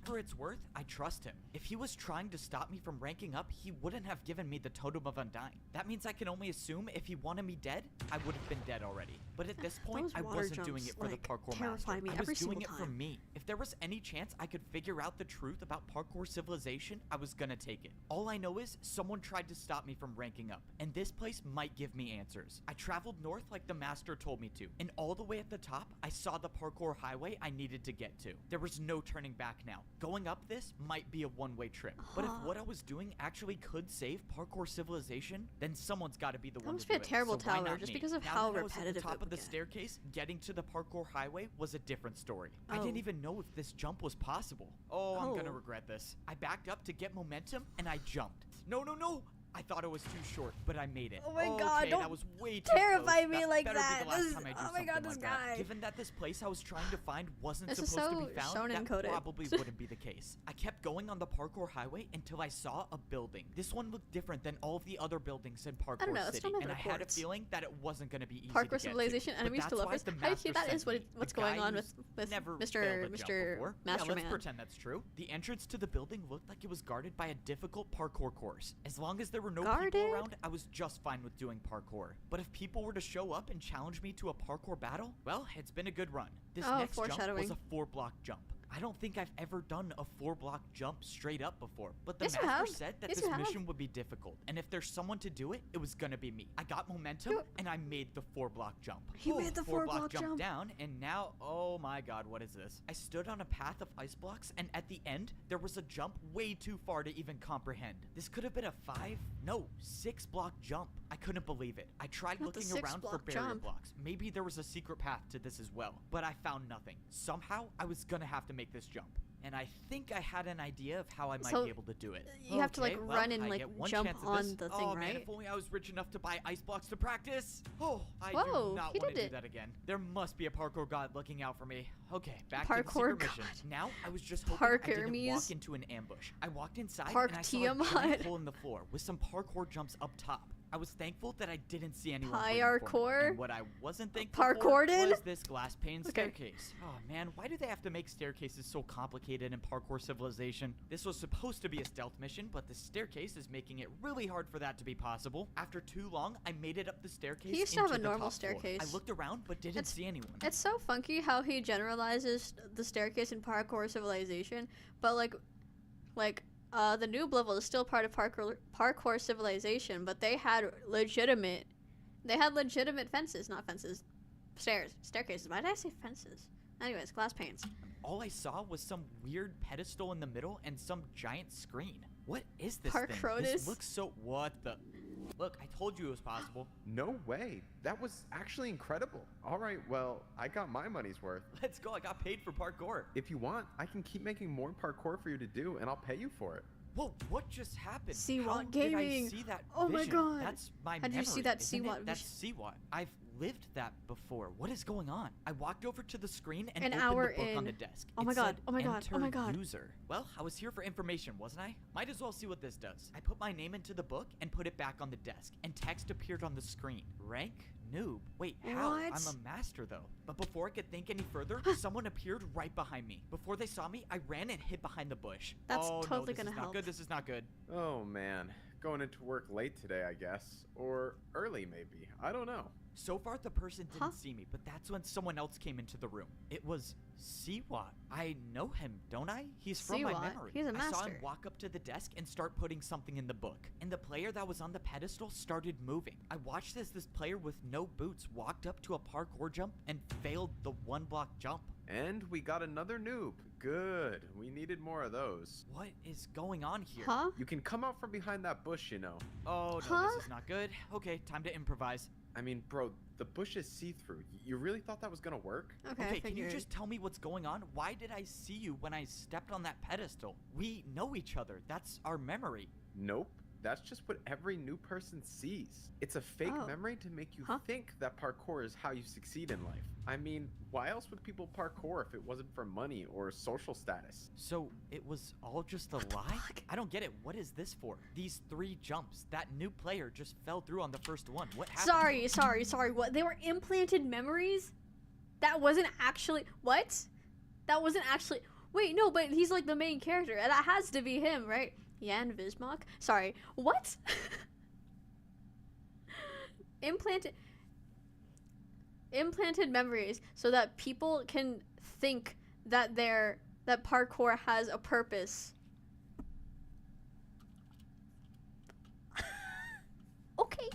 For it's worth, I trust him. If he was trying to stop me from ranking up, he wouldn't have given me the Totem of Undying. That means I can only assume if he wanted me dead, I would have been dead already. But at this point, Those I water wasn't doing jumps, it for the like, parkour terrify master. me I every was doing single it for time. me. If there was any chance I could figure out the truth about parkour civilization, I was gonna take it. All I know is someone tried to stop me from ranking up, and this place might give me answers. I traveled north like the master told me to, and all the way at the top, I saw the parkour highway I needed to get to. There was no turning back now. Going up this might be a one-way trip, but if what I was doing actually could save parkour civilization, then someone's got to be the one must to be a do it. terrible So why tower, not just me? because of Now how that I was at the repetitive top it of the would get. staircase, getting to the parkour highway was a different story. I Oh. didn't even know if this jump was possible. Oh, I'm gonna Oh. regret this. I backed up to get momentum and I jumped. No, no, no! I thought it was too short, but I made it. Oh my God, Okay, don't that was way too terrify close. me That like better that. Be the last This- time I do oh my something God, this like that. guy. Given that this place I was trying to find wasn't This is supposed to so be found, shonen that coded. probably wouldn't be the case. I kept going on the parkour highway until I saw a building. This one looked different than all of the other buildings in Parkour I don't know, that's City, not my and I had a reports. feeling that it wasn't going to be easy to Parkour get civilization, to. enemies But to that's why lovers. the I think master that sent is what me. it, what's The going guy on who's with never Mr. failed a jump before. Yeah, let's Masterman. pretend that's true. The entrance to the building looked like it was guarded by a difficult parkour course. As long as there were no Guarded? people around, I was just fine with doing parkour. But if people were to show up and challenge me to a parkour battle, well, it's been a good run. This Oh, next jump was foreshadowing. a 4-block jump. I don't think I've ever done a 4-block jump straight up before, but the Yes, you master have. said that Yes, this you have. mission would be difficult, and if there's someone to do it, it was gonna be me. I got momentum, You- and I made the 4-block jump. He made the 4-block jump jump. down, and now, oh my God, what is this? I stood on a path of ice blocks, and at the end, there was a jump way too far to even comprehend. This could have been a 6-block jump. I couldn't believe it. I tried Not the looking around for 6-block barrier jump. blocks. Maybe there was a secret path to this as well, but I found nothing. Somehow, I was gonna have to make this jump. And I think I had an idea of how I might So, be able to do it. you have to, like, Okay, well, run and, I like, get one jump chance at on this. the thing, Oh man, right? if only I was rich enough to buy ice blocks to practice. Oh, I Whoa, do not he want to did do it. that again. There must be a parkour god looking out for me. Okay, back Parkour to the secret god. mission. Now I was just hoping I Parkour didn't me's. walk into an ambush. I walked inside Park and I saw a Tiamat. giant hole in the floor with some parkour jumps up top. I was thankful that I didn't see anyone waiting for me, Parkour? and what I wasn't thankful Parkoured? for was this glass pane Okay. staircase. Oh man, why do they have to make staircases so complicated in Parkour Civilization? This was supposed to be a stealth mission, but the staircase is making it really hard for that to be possible. After too long, I made it up the staircase. He used to have into a the normal top floor. staircase. I looked around but didn't see anyone. It's so funky how he generalizes the staircase in Parkour Civilization, but like the noob level is still part of Parkour Civilization, but they had legitimate fences, not fences, staircases. Why did I say fences? Anyways, glass panes. All I saw was some weird pedestal in the middle and some giant screen. What is this thing? Parkrodis? This looks so... What the... Look, I told you it was possible. No way. That was actually incredible. All right, well, I got my money's worth. Let's go. I got paid for parkour. If you want, I can keep making more parkour for you to do, and I'll pay you for it. Whoa, what just happened? CWAT How gaming. Did I see that Oh my vision? God. That's my How'd you see memory, that isn't CWAT it? That's CWAT. I've lived that before. What is going on? I walked over to the screen and An opened hour the book on in. the desk. Oh my It God, said, oh my God, oh my "Enter God." User. Well, I was here for information, wasn't I? Might as well see what this does. I put my name into the book and put it back on the desk, and text appeared on the screen. Rank? Noob. Wait, how? What? I'm a master though. But before I could think any further, someone appeared right behind me. Before they saw me, I ran and hid behind the bush. That's oh, totally no, this gonna is help. not good. This is not good. Oh man, going into work late today, I guess. Or early, maybe. I don't know. So far, the person didn't Huh? see me, but that's when someone else came into the room. It was CWAT. I know him, don't I? He's from my CWAT? memory. He's a I saw him master. walk up to the desk and start putting something in the book. And the player that was on the pedestal started moving. I watched as this player with no boots walked up to a parkour jump and failed the 1-block jump. And we got another noob. Good. We needed more of those. What is going on here? Huh? You can come out from behind that bush, you know. Oh, no, Huh? this is not good. Okay, time to improvise. I mean, bro, the bush is see-through. You really thought that was gonna work? Okay, I Okay, can you figured. just tell me what's going on? Why did I see you when I stepped on that pedestal? We know each other. That's our memory. Nope. That's just what every new person sees. It's a fake Oh. memory to make you Huh? think that parkour is how you succeed in life. I mean, why else would people parkour if it wasn't for money or social status? So it was all just a lie? fuck? I don't get it. What is this for? These 3 jumps. That new player just fell through on the first one. What happened? Sorry. What? They were implanted memories? That wasn't actually. What? That wasn't actually. Wait, no, but he's like the main character. That has to be him, right? Jan Vismok? Sorry. What? Implanted memories so that people can think that that parkour has a purpose. Okay.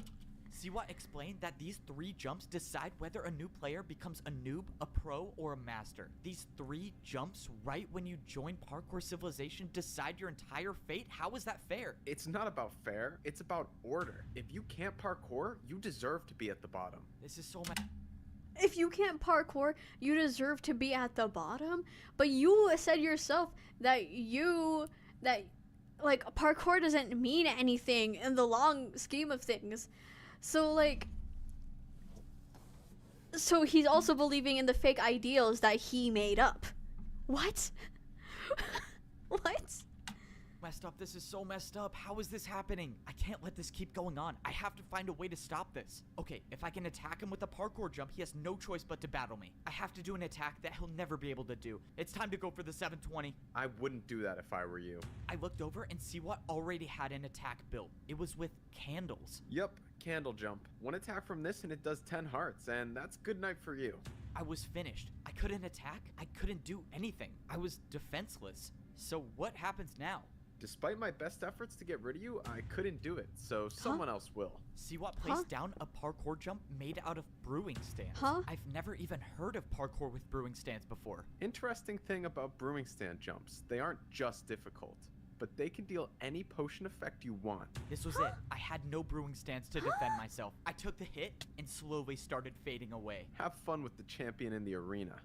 Siwa explained that these 3 jumps decide whether a new player becomes a noob, a pro, or a master. These 3 jumps right when you join Parkour Civilization decide your entire fate? How is that fair? It's not about fair, it's about order. If you can't parkour, you deserve to be at the bottom. This is so If you can't parkour, you deserve to be at the bottom. But you said yourself that like parkour doesn't mean anything in the long scheme of things. So he's also believing in the fake ideals that he made up. What? What? messed up. This is so messed up. How is this happening? I can't let this keep going on. I have to find a way to stop this. Okay, if I can attack him with a parkour jump, he has no choice but to battle me. I have to do an attack that he'll never be able to do. It's time to go for the 720. I wouldn't do that if I were you. I looked over and see what already had an attack built. It was with candles. Yep, candle jump. One attack from this and it does 10 hearts, and that's good night for you. I was finished. I couldn't attack. I couldn't do anything. I was defenseless. So what happens now? Despite my best efforts to get rid of you, I couldn't do it, so someone else will. Siwat placed down a parkour jump made out of brewing stands. Huh? I've never even heard of parkour with brewing stands before. Interesting thing about brewing stand jumps, they aren't just difficult, but they can deal any potion effect you want. This was it. I had no brewing stands to defend myself. I took the hit and slowly started fading away. Have fun with the champion in the arena.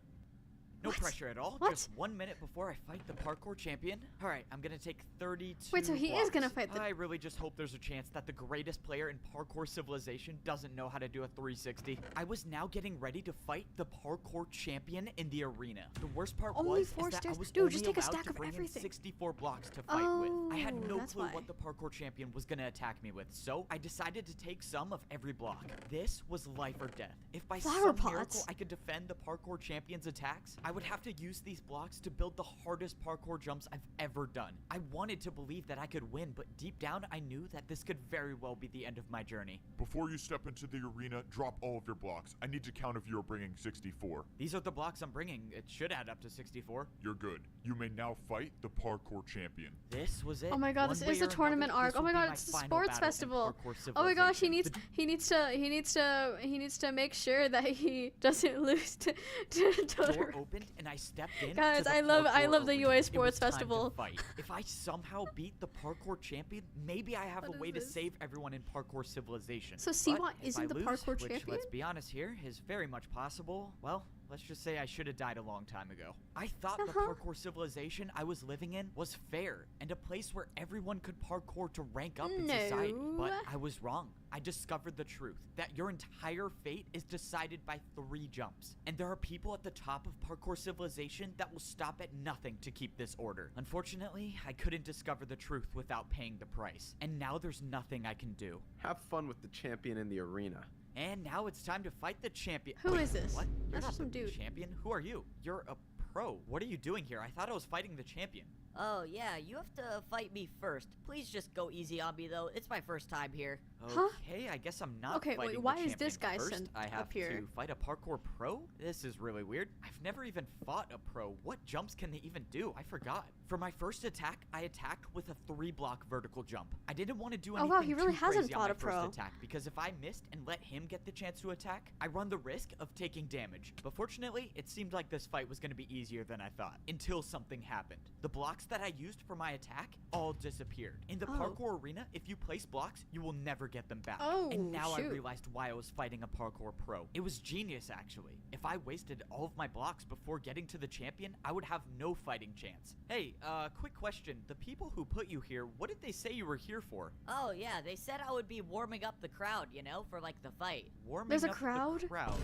No What? pressure at all. What? Just 1 minute before I fight the parkour champion. All right, I'm gonna take 32 Wait, so he is blocks. gonna fight the- I really just hope there's a chance that the greatest player in parkour civilization doesn't know how to do a 360. I was now getting ready to fight the parkour champion in the arena. The worst part Only was 4 is that stairs? I was Dude, only just take a allowed stack to of bring in everything. 64 blocks to fight with. I had Oh, no clue that's what the parkour champion was gonna attack me with, so I decided to take some of every block. This was life or death. If by Flower some pots? miracle I could defend the parkour champion's attacks, I would have to use these blocks to build the hardest parkour jumps I've ever done. I wanted to believe that I could win, but deep down I knew that this could very well be the end of my journey. Before you step into the arena, drop all of your blocks. I need to count if you're bringing 64. These are the blocks I'm bringing. It should add up to 64. You're good. You may now fight the parkour champion. This was it. Oh my god, One this way is the or tournament another, arc. this Oh my would be god, it's a final sports battle in festival. parkour Oh my gosh, he civilization. needs to make sure that he doesn't lose to The door Totoro. opened and I stepped in. Guys, to the I love parkour the arena. UA It Sports was time to Festival. fight. If I somehow beat the parkour champion, maybe I have What a is way to this? save everyone in parkour civilization. So But Siwa if isn't I the lose, parkour which, champion? let's be honest here, is very much possible. Well, let's just say I should have died a long time ago. I thought the Uh-huh. parkour civilization I was living in was fair and a place where everyone could parkour to rank up in society. But No. I was wrong. I discovered the truth that your entire fate is decided by 3 jumps. And there are people at the top of parkour civilization that will stop at nothing to keep this order. Unfortunately, I couldn't discover the truth without paying the price. And now there's nothing I can do. Have fun with the champion in the arena. And now it's time to fight the champion. Who Wait, is this? What? You're That's not just some the dude. champion. Who are you? You're a pro. What are you doing here? I thought I was fighting the champion. Oh, yeah, you have to fight me first. Please just go easy on me, though. It's my first time here. Huh? Okay, I guess I'm not Okay, wait, fighting the why is this champion guy first. sent I have up here? to fight a parkour pro? This is really weird. I've never even fought a pro. What jumps can they even do? I forgot. For my first attack, I attacked with a 3-block vertical jump. I didn't want to do Oh, anything wow, he really too hasn't crazy on fought my a pro. first attack because if I missed and let him get the chance to attack, I run the risk of taking damage. But fortunately, it seemed like this fight was going to be easier than I thought until something happened. The blocks that I used for my attack all disappeared. In the Oh. parkour arena, if you place blocks, you will never get them back. Oh, and now I shoot. realized why I was fighting a parkour pro. It was genius, actually. If I wasted all of my blocks before getting to the champion, I would have no fighting chance. Hey, quick question. The people who put you here, what did they say you were here for? Oh, yeah, they said I would be warming up the crowd, you know, for, like, the fight. Warming There's a up the crowd? crowd.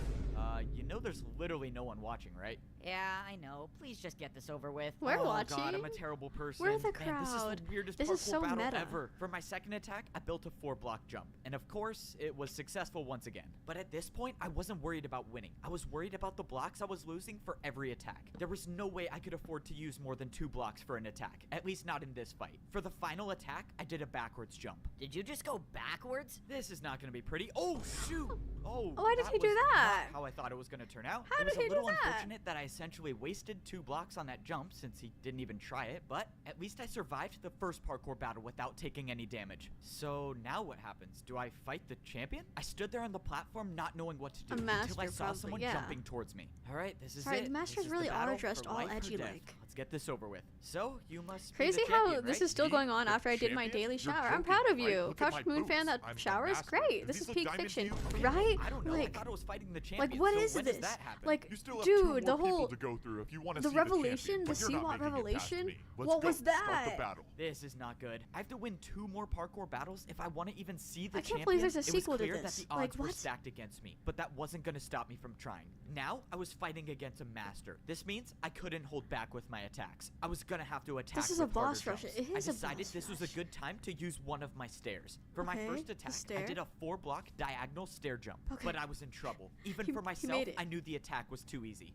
You know there's literally no one watching, right? Yeah, I know. Please just get this over with. We're oh watching. God, I'm a terrible person. We're the Man, this is crowd. the weirdest This parkour is so battle meta. ever. For my second attack, I built a 4-block jump. And of course, it was successful once again. But at this point, I wasn't worried about winning. I was worried about the blocks I was losing for every attack. There was no way I could afford to use more than 2 blocks for an attack. At least not in this fight. For the final attack, I did a backwards jump. Did you just go backwards? This is not going to be pretty. Oh, shoot! Oh, Why did he do was that? not how I thought it was going to turn out. How it was did he a do little that? unfortunate that I essentially wasted 2 blocks on that jump since he didn't even try it, but at least I survived the first parkour battle without taking any damage. So now what happens? Do I fight the champion? I stood there on the platform not knowing what to do A until master, I saw probably, someone yeah. jumping towards me. All right, this is Sorry, it. the This master's is really the battle auto-dressed for all life or edgy death. like. Let's get this over with. So you must be Crazy the how champion, this right? is still Me? going on The after I did my champion? daily You're shower. I'm joking, proud of right? you. Look at Couch my Moon fan boots. that I'm the showers? master. Great. Do This these is look peak diamond to fiction. you? Okay, Right? I don't know. Like, I thought I was fighting the champion. like what so is when this? does that happen? Like, You still have dude, 2 more the whole people to go through if you want to the see revelation, the the champion, but Seawalk you're not making it past revelation. me. Let's What go. was Start that? the battle. This is not good. I have to win 2 more parkour battles if I want to even see the I champion. can't believe there's a It was sequel to clear this. that the Like, odds were what? stacked against me, but that wasn't going to stop me from trying. Now, I was fighting against a master. This means I couldn't hold back with my attacks. I was going to have to attack This is a with harder boss rush. jumps. It I is a decided boss this was a rush. good time to use one of my stairs. For my Okay, first the attack, I stair. did a 4-block diagonal stair jump, Okay. but I was in trouble. Even He- for he myself, made it. I knew the attack was too easy.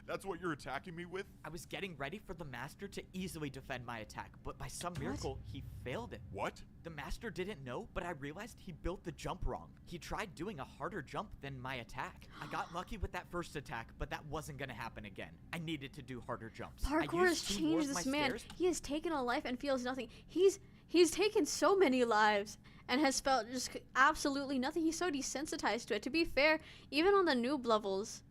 That's what you're attacking me with? I was getting ready for the master to easily defend my attack, but by some miracle, he failed it. What? The master didn't know, but I realized he built the jump wrong. He tried doing a harder jump than my attack. I got lucky with that first attack, but that wasn't gonna happen again. I needed to do harder jumps. I Parkour has used 2 more of changed my this man. stairs. He has taken a life and feels nothing. He's taken so many lives and has felt just absolutely nothing. He's so desensitized to it. To be fair, even on the noob levels,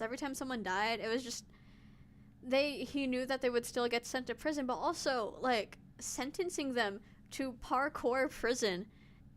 every time someone died, it was just he knew that they would still get sent to prison, but also like sentencing them to parkour prison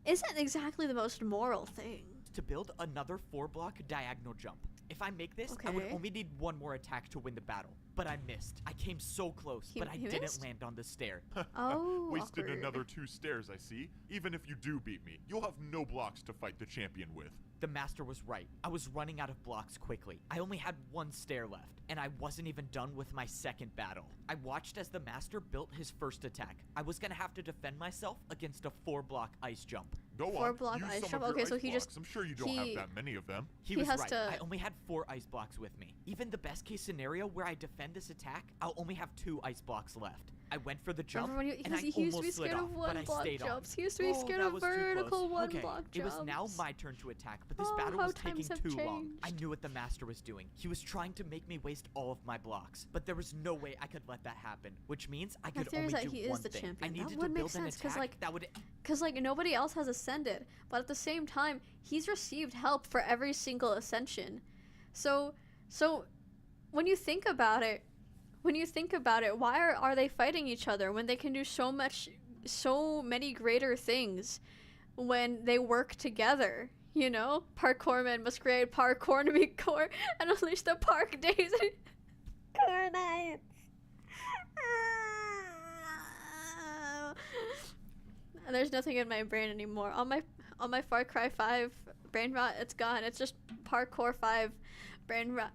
isn't exactly the most moral thing. To build another 4-block diagonal jump. If I make this, I would Okay. only need one more attack to win the battle. But I missed. I came so close, but I didn't missed? land on the stair. Oh, Wasted awkward. another 2 stairs, I see. Even if you do beat me, you'll have no blocks to fight the champion with. The master was right. I was running out of blocks quickly. I only had 1 stair left, and I wasn't even done with my second battle. I watched as the master built his first attack. I was gonna have to defend myself against a 4-block ice jump. Go 4 on, block use ice some jump. of your Okay, so ice he blocks. just- I'm sure you don't he- have that many of them. He He was has right. to- I only had 4 ice blocks with me. Even the best case scenario where I defend this attack, I'll only have 2 ice blocks left. I went for the jump, Remember when and I he used to be almost slid scared off, of but I 1 block stayed on. jumps. He used to be Oh, scared that of was too vertical close. 1 Okay, block it jumps. was now my turn to attack, but this Oh, battle how was taking times have too long. I changed. knew what the master was doing. He was trying to make me waste all of my blocks, but there was no way I could let that happen, which means I My could theory only is that do he is one the thing. champion. I That needed to would make build an sense, 'cause, attack like- that would Because, like, nobody else has ascended. But at the same time, he's received help for every single ascension. So when you think about it, why are they fighting each other when they can do so many greater things when they work together? You know? Parkour men must create parkour to be core and unleash the park days and core nights. There's nothing in my brain anymore. All my Far Cry 5 brain rot, it's gone. It's just Parkour 5 brain rot.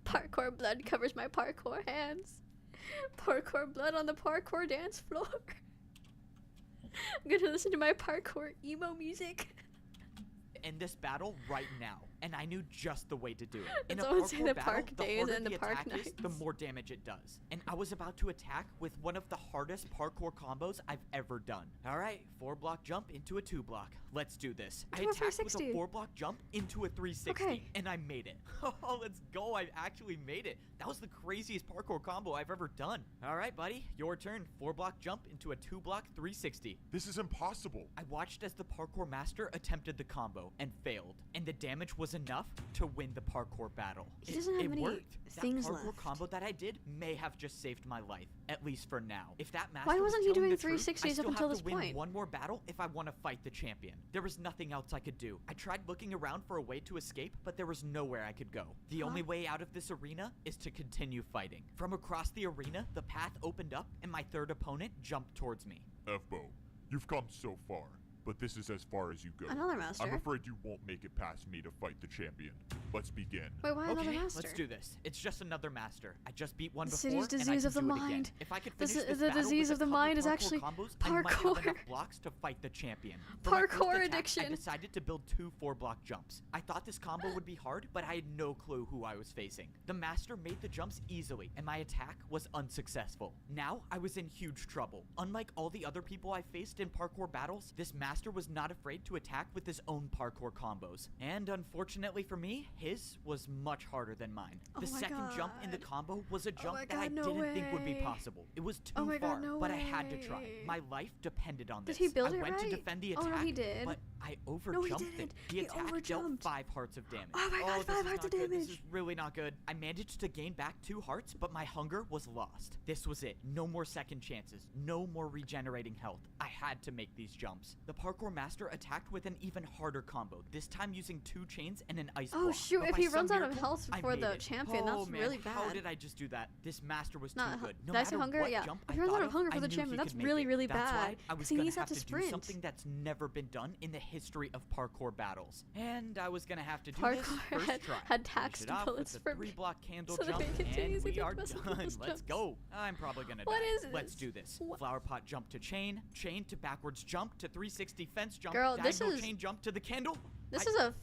Parkour blood covers my parkour hands. Parkour blood on the parkour dance floor. I'm gonna listen to my parkour emo music. end this battle right now, and I knew just the way to do it. In a Someone say parkour the battle, park the days harder and the park attack is, the nights. more damage it does. And I was about to attack with one of the hardest parkour combos I've ever done. All right, 4-block jump into a 2-block. Let's do this. I Into a attacked with a 360. 4-block jump into a 360, Okay. and I made it. Oh, let's go. I actually made it. That was the craziest parkour combo I've ever done. All right, buddy, your turn. 4-block jump into a 2-block 360. This is impossible. I watched as the parkour master attempted the combo and failed, and the damage was enough to win the parkour battle. He doesn't have it many worked. things that parkour left. combo that I did may have just saved my life, at least for now. If that master Why was wasn't he telling doing the truth, 360s I up still until have this to win point? one more battle if I want to fight the champion. There was nothing else I could do. I tried looking around for a way to escape, but there was nowhere I could go. The only way out of this arena is to continue fighting. From across the arena, the path opened up, and my third opponent jumped towards me. F-Bo, you've come so far, but this is as far as you go. Another master? I'm afraid you won't make it past me to fight the champion. Let's begin. Wait, why another Okay, master? let's do this. It's just another master. I just beat one The before, city's and I disease can of the do it again. mind. If I could The finish s- this the battle disease with of the a couple mind is parkour actually combos, I might have parkour. enough blocks to fight the champion. For my first Parkour attack, addiction. I decided to build 2 4-block jumps. I thought this combo would be hard, but I had no clue who I was facing. The master made the jumps easily, and my attack was unsuccessful. Now, I was in huge trouble. Unlike all the other people I faced in parkour battles, this master was not afraid to attack with his own parkour combos. And unfortunately for me, his was much harder than mine. Oh The my second jump in the God. combo was a jump my that I God, no didn't think would be way. possible. It was too Oh my far, God, no but I had to try. way. My life depended on Did this. he build I it went to right? defend the Oh, attack, no, he did. but I No, he overjumped it. didn't. The He attack dealt overjumped. 5 hearts of damage. Oh my God, this 5 is hearts not of good. This damage. is really not good. I managed to gain back 2 hearts, but my hunger was lost. This was it. No more second chances. No more regenerating health. I had to make these jumps. The parkour master attacked with an even harder combo, this time using 2 chains and an ice Oh, block. shoot, But if by he some runs out of miracle, health I before made the it. champion, Oh, that's man, really How bad. did I just do that? This master was Not too good. No did I say matter hunger? what Yeah. jump If I he runs thought out of hunger I for the knew champion, he that's could make really, it. really That's why bad, I was 'cause he gonna needs to have have to do sprint. something that's never been done in the history of parkour battles. And I was gonna have to do Parkour this first had- try. had Finish taxed it off bullets with the for me, 3-block candle so that jump, they continue and to we get are the best of done. those Let's jumps. go. I'm probably gonna What die. is Let's this? do this. What? Flower pot jump to chain to backwards jump to 360 fence jump, Girl, this diagonal is- chain jump to the candle. This is a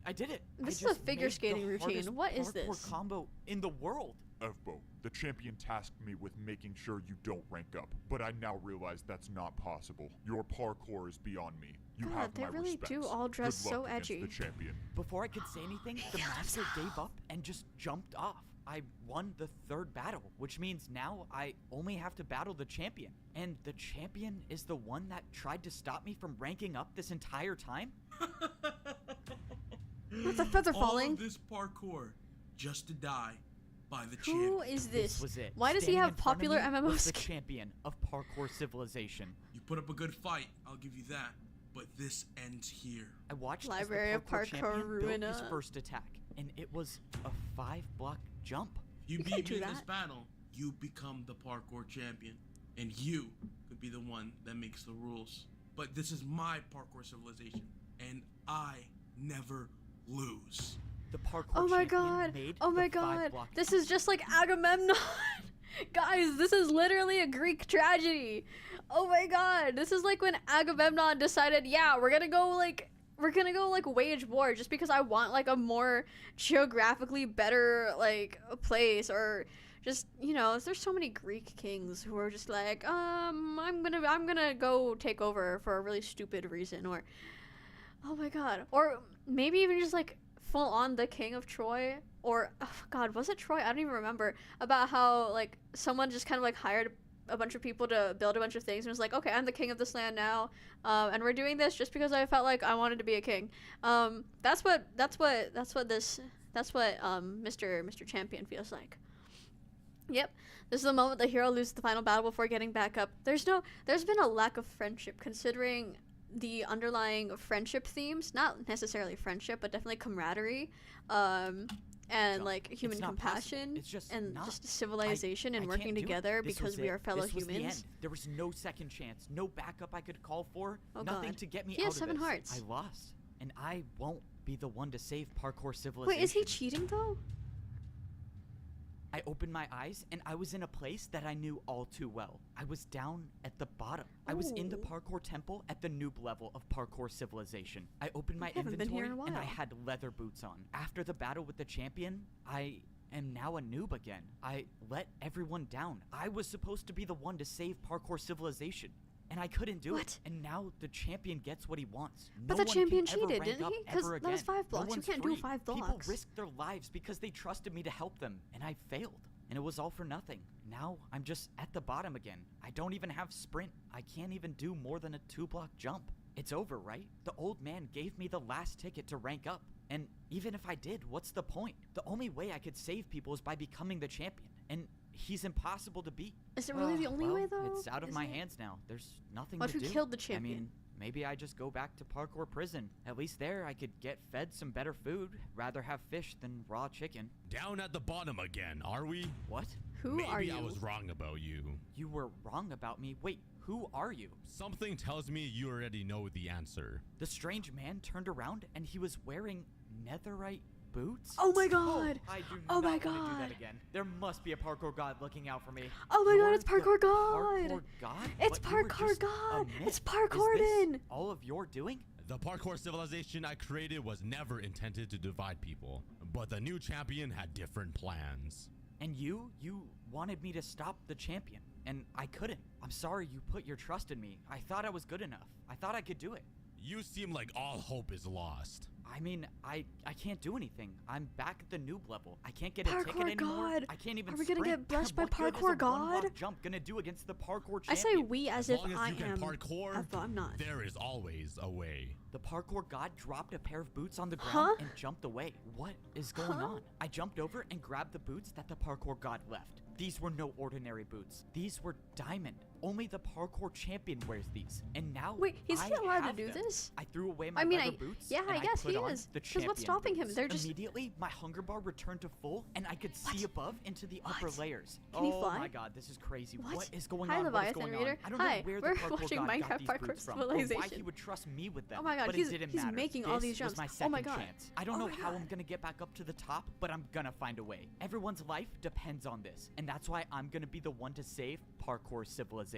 I did it. I This is a just figure made the skating routine. hardest What is parkour this? combo in the world. F-Bo, the champion tasked me with making sure you don't rank up, but I now realize that's not possible. Your parkour is beyond me. You God, have they my really respects. do all dress Good luck so against edgy. the champion. Before I could say anything, the master gave up and just jumped off. I won the 3rd battle, which means now I only have to battle the champion. And the champion is the one that tried to stop me from ranking up this entire time? What's the feather All falling? of this parkour just to die by the Who champion. is this? This was it. Why does he Standing have in front of popular me MMO was the skins? champion of parkour civilization. You put up a good fight, I'll give you that. but this ends here. I watched Library as of the parkour champion Parkour built his ruiner. first attack, and it was a 5-block jump. If you You can't beat do me in this that. battle, you become the parkour champion. And you could be the one that makes the rules. But this is my parkour civilization, and I never lose. The parkour Oh my champion god. made Oh my the god. 5-block This is just like Agamemnon. Guys, this is literally a Greek tragedy. Oh my god. This is like when Agamemnon decided, yeah, we're gonna go like wage war just because I want like a more geographically better like place, or just, you know, there's so many Greek kings who are just like, I'm gonna go take over for a really stupid reason, or oh my god, or maybe even just like full on the king of Troy, or oh god, was it Troy? I don't even remember, about how like someone just kind of like hired a bunch of people to build a bunch of things and was like, okay, I'm the king of this land now, and we're doing this just because I felt like I wanted to be a king. That's what Mr. Champion feels like. Yep, this is the moment the hero loses the final battle before getting back up. There's been a lack of friendship, considering the underlying friendship themes, not necessarily friendship, but definitely camaraderie, and Jump. like human It's not possible. compassion, It's just and not. just civilization I and can't working do it. together This because was we it. are fellow This was the humans. end. There was no second chance, no backup I could call for, Oh nothing god. to get me He out has of 7 this. hearts. I lost, and I won't be the one to save parkour civilization. Wait, is he cheating though? I opened my eyes, and I was in a place that I knew all too well. I was down at the bottom. I was in the Ooh. parkour temple at the noob level of parkour civilization. I opened my haven't been here inventory, in a and I while. had leather boots on. After the battle with the champion, I am now a noob again. I let everyone down. I was supposed to be the one to save parkour civilization, and I couldn't do What? it. And now the champion gets what he wants. But No the one champion can ever cheated, rank didn't up he? 'Cause ever that was again. 5 No blocks. You one's can't do free. 5 People blocks. risked their lives because they trusted me to help them, and I failed. And it was all for nothing. Now I'm just at the bottom again. I don't even have sprint. I can't even do more than a 2-block jump. It's over, right? The old man gave me the last ticket to rank up. And even if I did, what's the point? The only way I could save people is by becoming the champion. And he's impossible to beat. Is it really the only well, way though? It's out of Is my it? hands now. There's nothing What to if do. you killed the I champion? mean, maybe I just go back to parkour prison. At least there I could get fed some better food. Rather have fish than raw chicken. Down at the bottom again, are we? What? Who Maybe are you? I was wrong about you. You were wrong about me. Wait, who are you? Something tells me you already know the answer. The strange man turned around and he was wearing netherite boots? Oh my god! I do Oh not my want to do god. that again. There must be a parkour god looking out for me. Oh my god, You're it's the Parkour God! Parkour god? It's But you were Parkour just a God! myth. It's Is Parkourdin! this all of your doing? The parkour civilization I created was never intended to divide people, but the new champion had different plans. And you wanted me to stop the champion, and I couldn't. I'm sorry you put your trust in me. I thought I was good enough. I thought I could do it. You seem like all hope is lost. I mean, I can't do anything. I'm back at the noob level. I can't get a Parkour ticket anymore. God! I can't even Are we gonna sprint. get blessed by What good is a Parkour God? one-block jump gonna do against the parkour I champion? say we as As if long as I you can am. parkour, But I'm not. there is always a way. The parkour god dropped a pair of boots on the ground Huh? and jumped away. What is going Huh? on? I jumped over and grabbed the boots that the parkour god left. These were no ordinary boots. These were diamond. Only the parkour champion wears these. And now Wait, is he I allowed to have do them. this? I threw away my I mean, leather boots. yeah, and I guess put he on is. the 'Cause what's champion stopping him? boots. They're just- Immediately, my hunger bar returned to full, and I could see above into the upper What? layers. Can he Oh fly? my god, this is crazy. What? What is going Hi, on? What is Leviathan going Reader. on? I don't Hi, know where we're the parkour watching god Minecraft got these Parkour boots from, or why Civilization. he would trust me with them. Oh my god, but he's it didn't he's matter. making all these This jumps. was my Oh second my god. chance. I don't Oh know my how god. I'm gonna get back up to the top, but I'm gonna find a way. Everyone's life depends on this, and that's why I'm gonna be the one to save parkour civilization.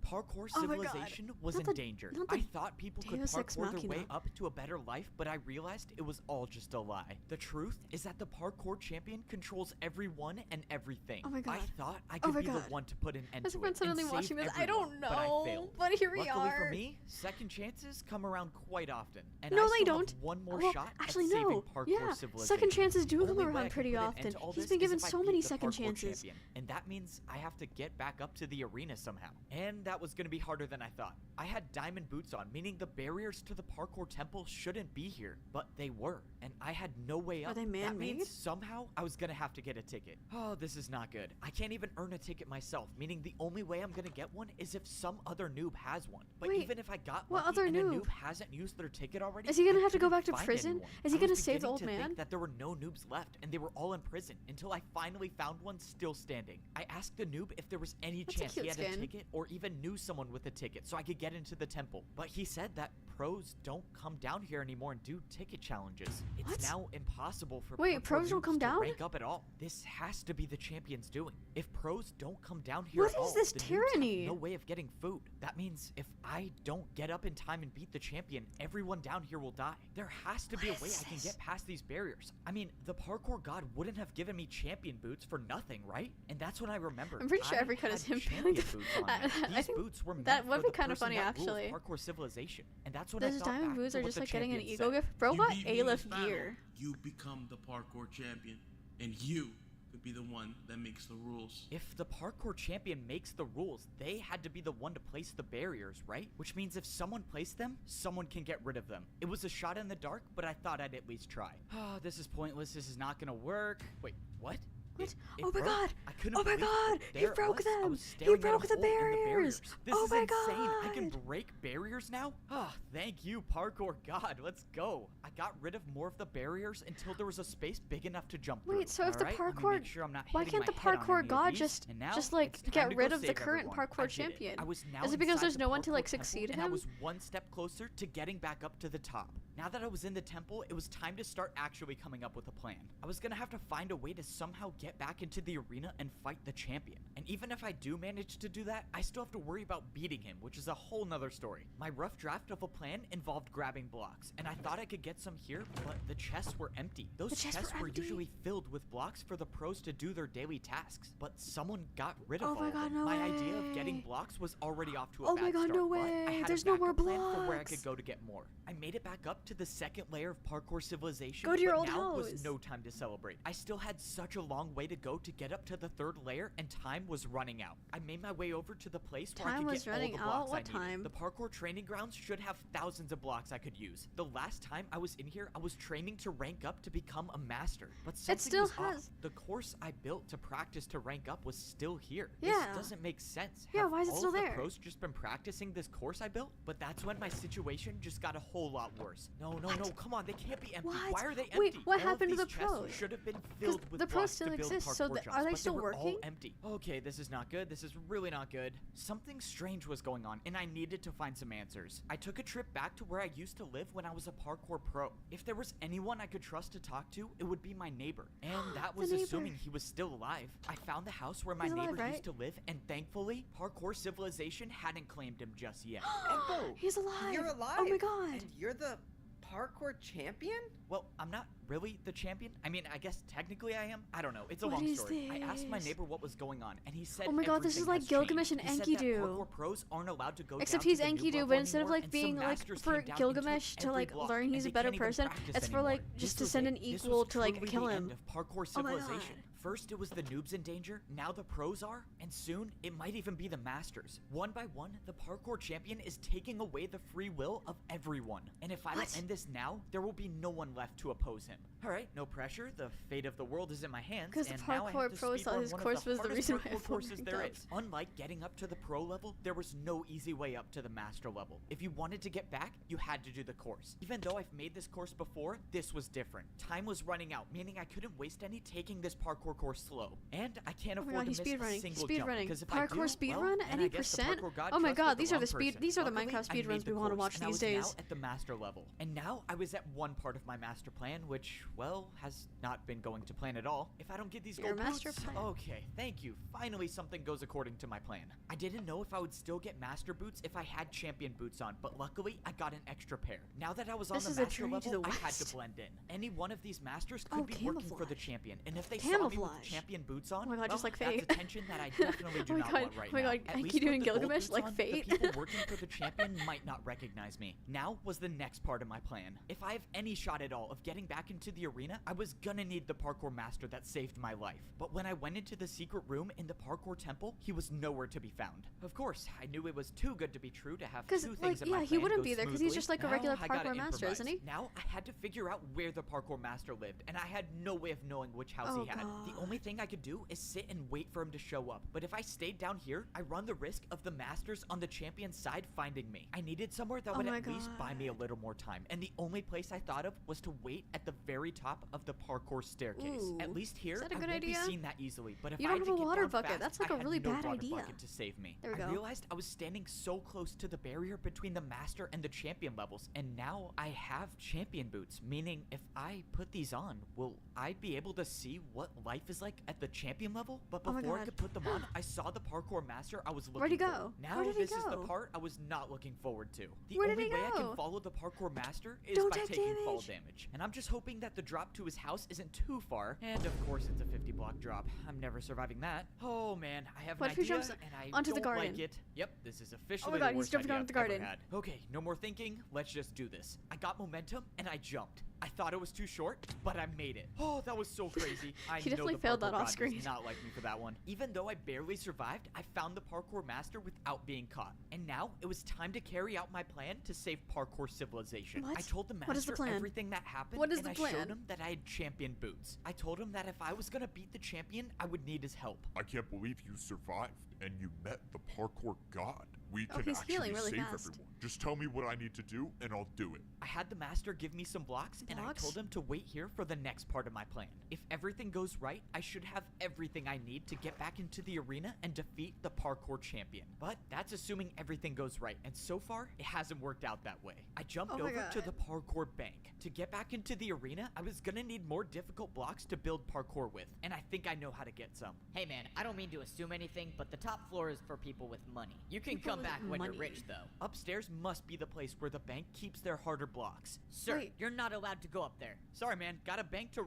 Parkour Oh my god. civilization was Not in the- danger. not the I thought people could Deus Ex parkour their way Machina. up to a better life, but I realized it was all just a lie. The truth is that the parkour champion controls everyone and everything. Oh my god. I thought I Oh could my be god. the one to put an end As to if I'm it suddenly and watching save this, I don't everyone, but I know. failed. But here we Luckily are. for me, second chances come around quite often, and No, I they still have don't. one more Well, shot actually, at saving no. parkour Yeah, civilization. second chances do come Only way I around can pretty put an end often. to all He's this been is given if I so beat many the second parkour chances. champion, and that means I have to get back up to the arena somehow. And that was gonna be harder than I thought. I had diamond boots on, meaning the barriers to the parkour temple shouldn't be here, but they were, and I had no way up. Are they That man-made? means somehow I was gonna have to get a ticket. Oh, this is not good. I can't even earn a ticket myself, meaning the only way I'm gonna get one is if some other noob has one. But Wait, even if I got what lucky other and a noob? noob hasn't used their ticket already, Is he gonna I have to go couldn't back to find prison? anyone. Is he I gonna was save the beginning old to man? think that there were no noobs left, and they were all in prison until I finally found one still standing. I asked the noob if there was any That's a chance he cute had a skin. ticket or even knew someone with a ticket so I could get into the temple. But he said that pros don't come down here anymore and do ticket challenges. It's What? now impossible for Wait, parkour pros don't noobs come to down? rank up at all. This has to be the champion's doing. If pros don't come down here What at all, is this the noobs have tyranny? no way of getting food. That means if I don't get up in time and beat the champion, everyone down here will die. There has to be a What way is I can this? get past these barriers. I mean, the parkour god wouldn't have given me champion boots for nothing, right? And that's when I remembered. I'm pretty sure I every cut is had him champion failing to- boots on me. I These think boots were that meant would for be the kinda person funny, that rules actually. parkour civilization. And that's when I Those thought diamond back boots to are what just the like getting an champion ego said. gift. Bro You got beat me in this A-lift battle, gear. You become the parkour champion, and you could be the one that makes the rules. If the parkour champion makes the rules, they had to be the one to place the barriers, right? Which means if someone placed them, someone can get rid of them. It was a shot in the dark, but I thought I'd at least try. Oh, this is pointless. This is not gonna work. Wait, what? What? It Oh my broke. god! I couldn't Oh my believe god! it. He There it broke was. I them! was He staring at broke a the hole in barriers! This Oh is my insane. I can god! break barriers now? Ah, thank you, parkour god. Let's go. I got rid of more of the barriers until there was a space big enough to jump through. Wait, so if the Alright, let me parkour- make sure I'm not why hitting can't the my head on parkour any of god these. just- And now just, like, it's time get to go rid of the save current everyone. parkour I did it. champion? I was now Is it because inside there's the no one to, parkour like, temple, succeed and I him? was one step closer to getting back up to the top. Now that I was in the temple, it was time to start actually coming up with a plan. I was gonna have to find a way to somehow get back into the arena and fight the champion. And even if I do manage to do that, I still have to worry about beating him, which is a whole nother story. My rough draft of a plan involved grabbing blocks, and I thought I could get some here, but the chests were empty. Those The chests chests were were empty? usually filled with blocks for the pros to do their daily tasks, but someone got rid of Oh all my of god, them. no My idea of getting way. blocks was already off to a Oh bad my god, start, no but I way. had There's a no more backup plan for where I blocks. could go to get more. I made it back up to the second layer of parkour civilization, Go to your but old now was house. no time to celebrate. I still had such a long way to go to get up to the third layer, and time was running out. I made my way over to the place where I Time could was get all running the out? blocks I What needed. time? The parkour training grounds should have thousands of blocks I could use. The last time I was in here, I was training to rank up to become a master, but something still was off. has- The course I built to practice to rank up was still here. Yeah. This doesn't make sense. Yeah, Have why is it all still of the there? pros just been practicing this course I built? But that's when my situation just got a whole lot worse. No, come on, they can't be empty. What? Why are they empty? Wait, what All of happened to these the chests pros? should have been filled with the pros blocks still to build exist, so parkour are jumps, they but still were working? all empty. Okay, this is not good. This is really not good. Something strange was going on, and I needed to find some answers. I took a trip back to where I used to live when I was a parkour pro. If there was anyone I could trust to talk to, it would be my neighbor. And that was neighbor. assuming he was still alive. I found the house where my He's alive, neighbor right? used to live, and thankfully, parkour civilization hadn't claimed him just yet. Echo, He's alive! you're alive. Oh my god! And you're the parkour champion? Well, I'm not really the champion. I mean, I guess technically I am. I don't know. It's a What long is story. I asked my this? neighbor what was going on, and he said Oh my god, this is everything like has Gilgamesh changed. and He said that Enkidu. parkour pros aren't allowed to go Except down he's to the noob Enkidu, level but instead of anymore, like and being some like masters for came down and Gilgamesh took to every like block, learn and he's they a better can't even person, practice it's for like anymore. just This to was send it. an This equal was to like truly kill the him. end of parkour Oh my civilization. god. First, it was the noobs in danger. Now the pros are, and soon it might even be the masters. One by one, the parkour champion is taking away the free will of everyone. And if I don't What? end this now, there will be no one left to oppose him. All right, no pressure. The fate of the world is in my hands. 'Cause the and now I parkour have to pros thought speedrun his one of course the was the hardest reason why parkour everyone courses ranked there up. is. Unlike getting up to the pro level, there was no easy way up to the master level. If you wanted to get back, you had to do the course. Even though I've made this course before, this was different. Time was running out, meaning I couldn't waste any taking this parkour course slow. And I can't Oh my afford god, to he's miss a speedrunning. single Speed jump, running. because if I do, Parkour speed well, run? then Any I guess the percent? parkour god Oh my trusted god, the these are wrong the speed person. these are the Luckily, Minecraft I speed made runs the we want to course, watch and I these was days. now at the master level. And now I was at one part of my master plan, which, well, has not been going to plan at all. If I don't get these Your gold master boots, plan. okay, thank you. Finally, something goes according to my plan. I didn't know if I would still get master boots if I had champion boots on, but luckily, I got an extra pair. Now that I was on This the is a master journey to level, the I had to west. blend in. Any one of these masters could Oh, be working for the camouflage. champion, and if they saw me with with blush. champion boots on? Oh my god, just well, like Fate. That's attention that I definitely do Oh my not god, want right oh my now. god, At I least keep doing with the gold Gilgamesh boots like on, Fate. The people working for the champion might not recognize me. Now was the next part of my plan. If I have any shot at all of getting back into the arena, I was gonna need the parkour master that saved my life. But when I went into the secret room in the parkour temple, he was nowhere to be found. Of course, I knew it was too good to be true to have two Because, things like, in my yeah, he plan wouldn't go be there because he's smoothly. just like a Now regular I gotta parkour master, isn't he? improvise. Now I had to figure out where the parkour master lived, and I had no way of knowing which house Oh, he had. The God. only thing I could do is sit and wait for him to show up. But if I stayed down here, I run the risk of the masters on the champion's side finding me. I needed somewhere that Oh would my at least buy me a God. little more time, and the only place I thought of was to wait at the very top of the parkour staircase. Ooh. At least here, Is that a I good won't idea? be seen that easily. But if You I don't had have to a get water down bucket. fast, That's like I a had really no bad water idea. bucket to save me. There we I go. realized I was standing so close to the barrier between the master and the champion levels, and now I have champion boots, meaning if I put these on, will I be able to see what life is like at the champion level? But Oh my before I God. could put them on, I saw the parkour master I was looking Where'd he for. go? Now Where did he this is the go? part I was not looking forward to. The Where did only he way I go? can follow the parkour master is Don't by take taking fall damage. damage. And I'm just hoping that the drop to his house isn't too far. And of course it's a 50 block drop. I'm never surviving that. Oh man, I have an What if he idea jumps and I onto the don't garden? like it. Yep, this is officially Oh my God, the he's worst jumping idea onto the I've ever garden. had. Okay, no more thinking. Let's just do this. I got momentum and I jumped. I thought it was too short, but I made it. Oh, that was so crazy. I He know definitely the failed parkour that god off screen. does not like me for that one. Even though I barely survived, I found the parkour master without being caught. And now it was time to carry out my plan to save parkour civilization. What? I told the What is the master plan? everything that happened, What is and the I plan? showed him that I had champion boots. I told him that if I was gonna beat the champion, I would need his help. I can't believe you survived and you met the parkour god. We Oh, can he's actually healing really save fast. everyone. Just tell me what I need to do and I'll do it. I had the master give me some blocks, and I Blocks? told him to wait here for the next part of my plan. If everything goes right, I should have everything I need to get back into the arena and defeat the parkour champion. But that's assuming everything goes right, and so far, it hasn't worked out that way. I jumped Oh my over to God. the parkour bank. To get back into the arena, I was gonna need more difficult blocks to build parkour with, and I think I know how to get some. Hey man, I don't mean to assume anything, but the top floor is for people with money. You can People come with back when money. you're rich though. Upstairs must be the place where the bank keeps their harder blocks. Sir, Wait. you're not allowed to go up there. Sorry, man. Got a bank to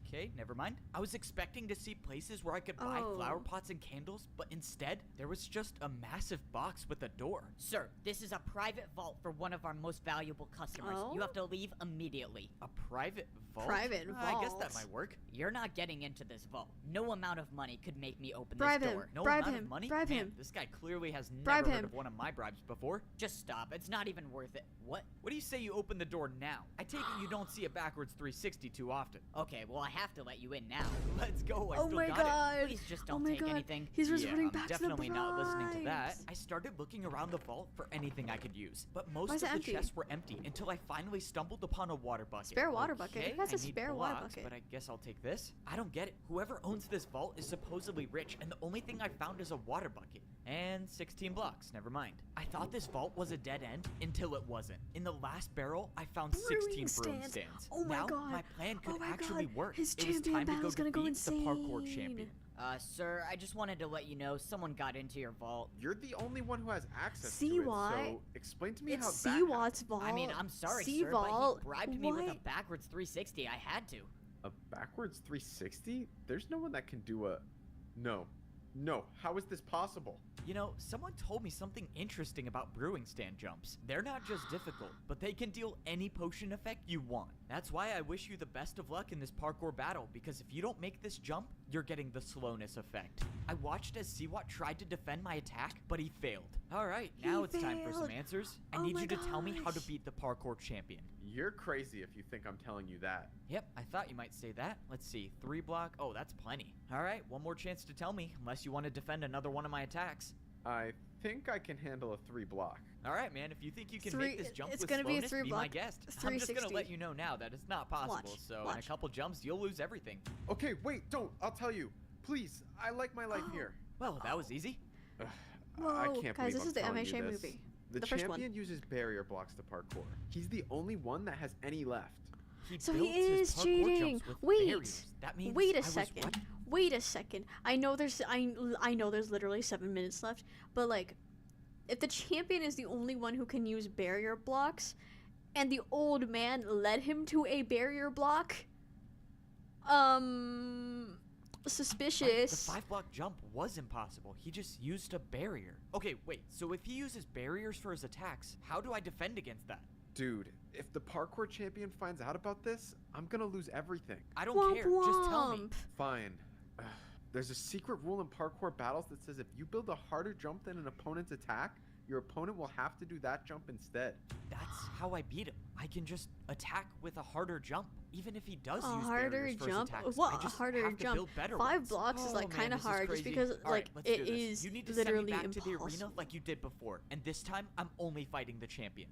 Okay, never mind. I was expecting to see places where I could buy Oh. flower pots and candles, but instead, there was just a massive box with a door. Sir, this is a private vault for one of our most valuable customers. Oh? You have to leave immediately. A private vault? Private I guess that vault? might work. You're not getting into this vault. No amount of money could make me open Bribe this him. door. No Bribe amount him. of money? Bribe Man, him. this guy clearly has Bribe never heard him. of one of my bribes before. Just stop. It's not even worth it. What? What do you say you open the door now? I take it you don't see a backwards 360 too often. Okay, well I have to let you in now. Let's go. I Oh still my got it. God. Please just Oh don't my take God. anything. He's resorting I'm back to the definitely not listening to that. bribes. I started looking around the vault for anything I could use, but most Why of is the it empty? chests were empty until I finally stumbled upon a water bucket. Spare water bucket? Okay, Who has a I need spare water blocks, bucket? But I guess I'll take this. I don't get it. Whoever owns this vault is supposedly rich, and the only thing I found is a water bucket. And 16 blocks, never mind. I thought this vault was a dead end until it wasn't. In the last barrel, I found 16 broom stands. Oh my now, God. my plan could Oh my actually God. work. His It was champion time to go battle's gonna go defeat the parkour insane. champion. Sir, I just wanted to let you know someone got into your vault. You're the only one who has access See to it, why? so explain to me It's how that Seawatt's vault. I mean, I'm sorry, Sea sir, vault. but he bribed me with a What? backwards 360. I had to. A backwards 360? There's no one that can do a... No. No, how is this possible? You know, someone told me something interesting about brewing stand jumps. They're not just difficult, but they can deal any potion effect you want. That's why I wish you the best of luck in this parkour battle, because if you don't make this jump, you're getting the slowness effect. I watched as Seawatt tried to defend my attack, but he failed. Alright, now it's time for some failed. answers. I Oh need my you to tell me how to gosh. beat the parkour champion. You're crazy if you think I'm telling you that. Yep, I thought you might say that. Let's see, 3 block. Oh, that's plenty. Alright, one more chance to tell me, unless you want to defend another one of my attacks. I think I can handle a 3 block. Alright, man, if you think you can Three- make this jump it's with gonna be a slowness, 3 be my block, guest. I'm just gonna 360. let you know now that it's not possible, Watch, so in a watch. couple jumps, you'll lose everything. Okay, wait, don't. I'll tell you. Please, I like my life here. Well, that was easy. Ugh, I Whoa, can't guys, believe this I'm is the telling you MHA this. movie. The The first one. champion uses barrier blocks to parkour. He's the only one that has any left. He So built he his is parkour cheating. jumps with Wait. barriers. That means Wait I a was second. what? Wait a second. I know there's literally 7 minutes left, but like, if the champion is the only one who can use barrier blocks, and the old man led him to a barrier block, suspicious. The 5-block jump was impossible. He just used a barrier. Okay, wait. So if he uses barriers for his attacks, how do I defend against that? Dude, if the parkour champion finds out about this, I'm gonna lose everything. I don't Womp care. Just tell me. womp. Fine. There's a secret rule in parkour battles that says if you build a harder jump than an opponent's attack, your opponent will have to do that jump instead. That's how I beat him. I can just attack with a harder jump. Even if he does A use harder barriers for his jump? attacks, What I a just harder have to jump? build better 5 ones. blocks is like Oh, kind man, of this is hard just crazy. because All right, like let's it do this. is You need to literally send me back to the arena impossible. like you did before, and this time I'm only fighting the champion.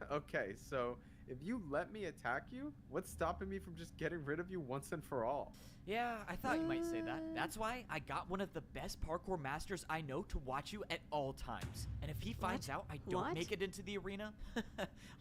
Okay, so if you let me attack you, what's stopping me from just getting rid of you once and for all? Yeah, I thought you might say that. That's why I got one of the best parkour masters I know to watch you at all times. And if he finds out I don't What? make it into the arena,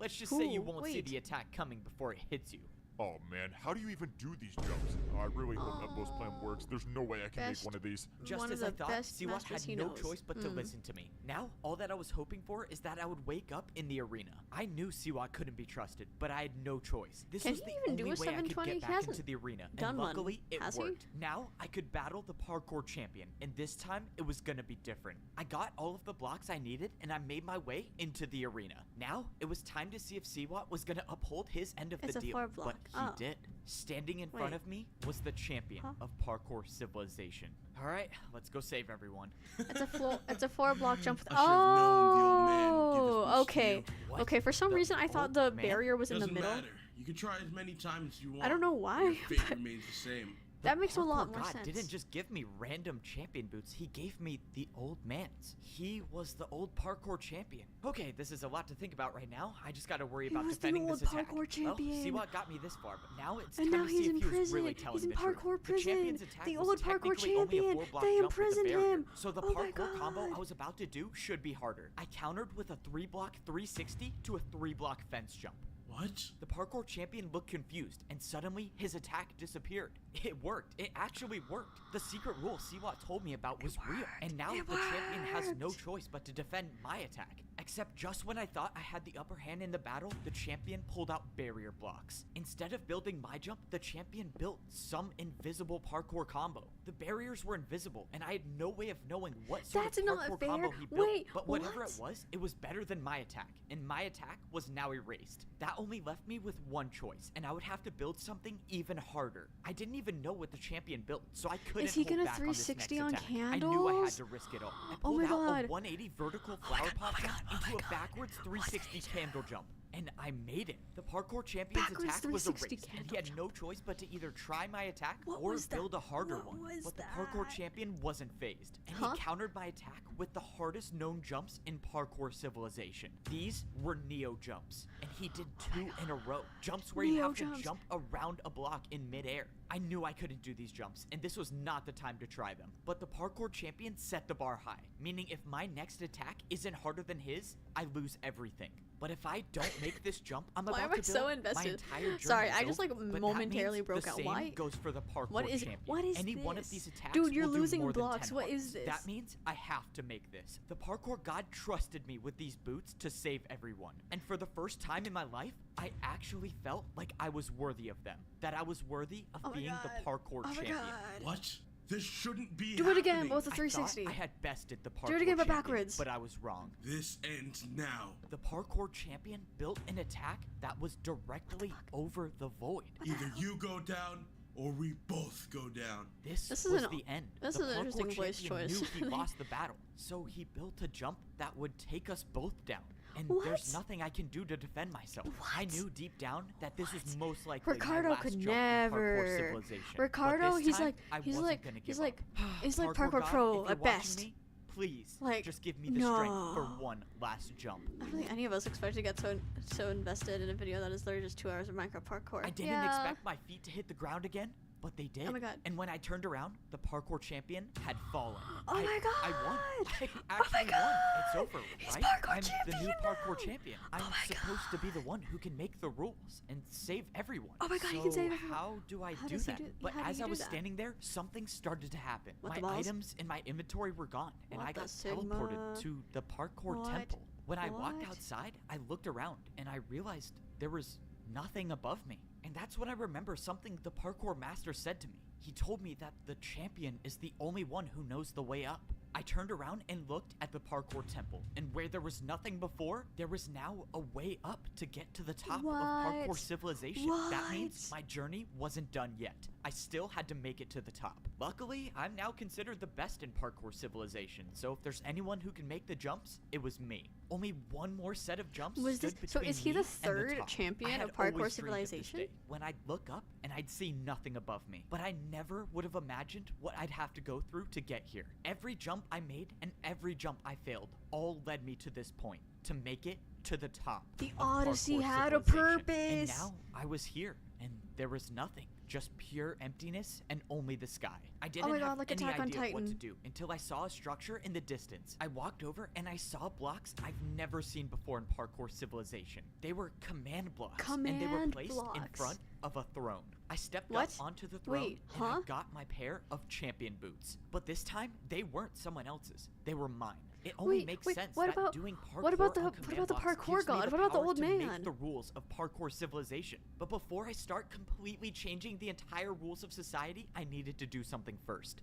let's just say you Who? won't see Wait. the attack coming before it hits you. Oh man, how do you even do these jumps? I really hope that boss plan works. There's no way I can Best make one of these. Just One of as I the thought, best Siwat masters had he no knows. choice but to listen to me. Now, all that I was hoping for is that I would wake up in the arena. I knew Siwat couldn't be trusted, but I had no choice. This Can was he the even do only a way I could 720? get He back hasn't into the arena, done and one, luckily it has he? worked. Now I could battle the parkour champion, and this time it was gonna be different. I got all of the blocks I needed, and I made my way into the arena. Now it was time to see if Siwat was gonna uphold his end of It's the a deal, 4-block. but he Oh. did. Standing in front Wait. of me was the champion Huh? of parkour civilization. All right, let's go save everyone. It's a it's a 4-block jump. I should've known the old man would give his boost to Okay. you. What? Okay, for some The reason I thought old the man? barrier was in the Doesn't middle. matter. You can try as many times as you want. I don't know why, Your fate but remains the same. that makes a lot parkour more god sense. didn't just give me random champion boots. He gave me the old man's. He was the old parkour champion. Okay, this is a lot to think about right now. I just got to worry He about was the defending old this attack. parkour champion. Well, see what got me this far, but now it's And time now to see he's if in he was prison. really telling He's in the truth. parkour The prison. champion's attack The was old parkour technically only a champion. 4-block They jump with the imprisoned barrier. him. So the Oh my parkour combo God. I was about to do should be harder. I countered with a 3-block 360 to a 3-block fence jump. What? The parkour champion looked confused, and suddenly his attack disappeared. It worked. It actually worked. The secret rule Siwat told me about was real, and now It the champion has no worked. choice but to defend my attack. Except just when I thought I had the upper hand in the battle, the champion pulled out barrier blocks. Instead of building my jump, the champion built some invisible parkour combo. The barriers were invisible, and I had no way of knowing what sort That's of not parkour fair. combo he built. Wait, but whatever what? it was better than my attack, and my attack was now erased. That only left me with one choice, and I would have to build something even harder. I didn't even know what the champion built, so I couldn't Is he hold gonna back on this 360 next on attack. I knew I had candles? to risk it all. I Oh pulled my out God. a 180 vertical flower pop jump into a backwards 360 candle jump. And I made it. The parkour champion's Backwards attack was 360 erased, and he candle had jump. no choice but to either try my attack What or was that? build a harder What one. was But the parkour that? champion wasn't phased, and Huh? he countered my attack with the hardest known jumps in parkour civilization. These were Neo jumps, and he did 2 in a row. Jumps where you Neo have jumps. to jump around a block in midair. I knew I couldn't do these jumps, and this was not the time to try them. But the parkour champion set the bar high, meaning if my next attack isn't harder than his, I lose everything. But if I don't make this jump, I'm Why about am I to build so my invested? entire journey Sorry, is I just, over. like, But that momentarily means broke the out. same Why? goes for the parkour What is champion. what is Any this? one of these attacks Dude, you're will do losing more than blocks. 10 What is harms. this? That means I have to make this. The parkour god trusted me with these boots to save everyone. And for the first time in my life, I actually felt like I was worthy of them. That I was worthy of Oh my being the God. parkour Oh my champion. God. What? This shouldn't be Do it again, happening. both the I 360. thought I had bested the parkour Do it again, but champion, backwards. but I was wrong. This ends now. The parkour champion built an attack that was directly over the void. Either you go down or we both go down. This This was is an- the end. this The is an parkour interesting voice champion choice. knew he lost the battle, so he built a jump that would take us both down. And What? there's nothing I can do to defend myself. I What? knew deep down that this was most likely Ricardo my last could jump in never. parkour civilization. Ricardo, but this he's time, like, I he's wasn't like, gonna he's give like, up. he's like Parkour parkour God, pro if at you're watching best. me, please, Like, just give me the strength for no. one last jump. I don't think any of us expect to get so invested in a video that is literally just 2 hours of Minecraft parkour. I didn't expect my feet to hit the ground again, but they did. Oh my God. And when I turned around, the parkour champion had fallen. Oh my I won. God. I Oh my actually won. It's God. over, He's right? parkour I'm the new champion parkour now. champion. I'm Oh my supposed to be the one who can make the rules and save everyone. Oh my God, he so can save everyone. how do I How do does he that? do- But how do as you I do was that? standing there, something started to happen. What, the My balls? items in my inventory were gone, and What I the got Sigma? teleported to the parkour What? temple. When I walked What? outside, I looked around and I realized there was nothing above me. And that's when I remember something the parkour master said to me. He told me that the champion is the only one who knows the way up. I turned around and looked at the parkour temple, and where there was nothing before, there was now a way up to get to the top of parkour civilization. That means my journey wasn't done yet. I still had to make it to the top. Luckily, I'm now considered the best in parkour civilization, so if there's anyone who can make the jumps, it was me. Only one more set of jumps stood between so is he me the and third top. champion I had of parkour always dreamed of this civilization? day when I'd look up and I'd see nothing above me. But I never would have imagined what I'd have to go through to get here. Every jump I made and every jump I failed all led me to this point, to make it to the top. The of Odyssey parkour had a civilization. purpose. And now I was here, and there was nothing. Just pure emptiness and only the sky. I didn't my God, have like any Attack on idea what to Titan. do until I saw a structure in the distance. I walked over and I saw blocks I've never seen before in parkour civilization. They were command blocks, and they were Command placed in blocks. front of a throne. I stepped What? up onto the throne Wait, and I huh? got my pair of champion boots. But this time, they weren't someone else's. They were mine. It only makes sense what that about doing parkour what about the on what command about the blocks parkour gives me god? the What about the power old to man? make the rules of parkour civilization. But before I start completely changing the entire rules of society, I needed to do something first.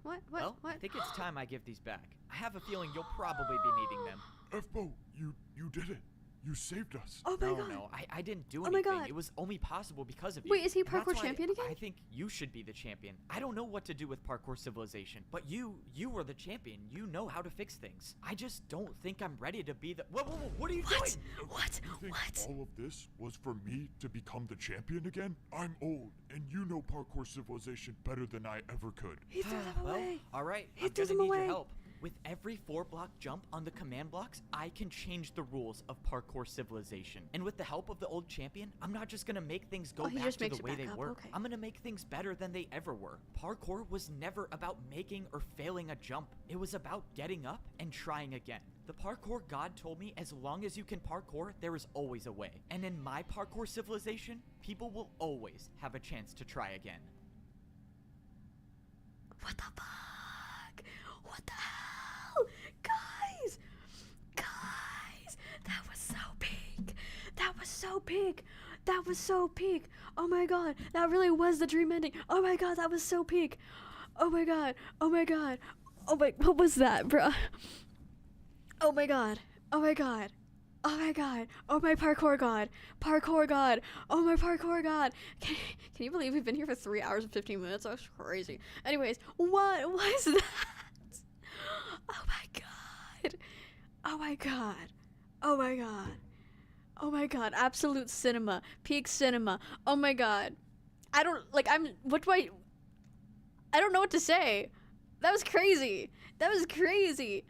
Well, I think it's time I give these back. I have a feeling you'll probably be needing them. F-Bo, you did it. You saved us. Oh my no, god. no, I didn't do Oh my anything. God. It was only possible because of you. Wait, is he And that's parkour why champion again? I think you should be the champion. I don't know what to do with parkour civilization, but you were the champion. You know how to fix things. I just don't think I'm ready to be the. Whoa, what are you doing? What? You think all of this was for me to become the champion again? I'm old, and you know parkour civilization better than I ever could. He threw them Well, away. all right, He I'm threw gonna them need your away. help. With every 4-block jump on the command blocks, I can change the rules of parkour civilization. And with the help of the old champion, I'm not just gonna make things go he back just to makes the it way back they up, were. okay. I'm gonna make things better than they ever were. Parkour was never about making or failing a jump. It was about getting up and trying again. The parkour god told me as long as you can parkour, there is always a way. And in my parkour civilization, people will always have a chance to try again. What the fuck? What the hell? Guys, that was so big. That was so big. That was so big. Oh my god, that really was the dream ending. Oh my god, that was so big. Oh my god. Oh my god. Oh my, what was that, bruh? Oh my god. Oh my god. Oh my god. Oh my parkour god. Parkour god. Oh my parkour god. Can you believe we've been here for 3 hours and 15 minutes? That's crazy. Anyways, what was that? Oh my god. Oh my god. Oh my god. Oh my god. Absolute cinema. Peak cinema. Oh my god. I don't know what to say. That was crazy. That was crazy.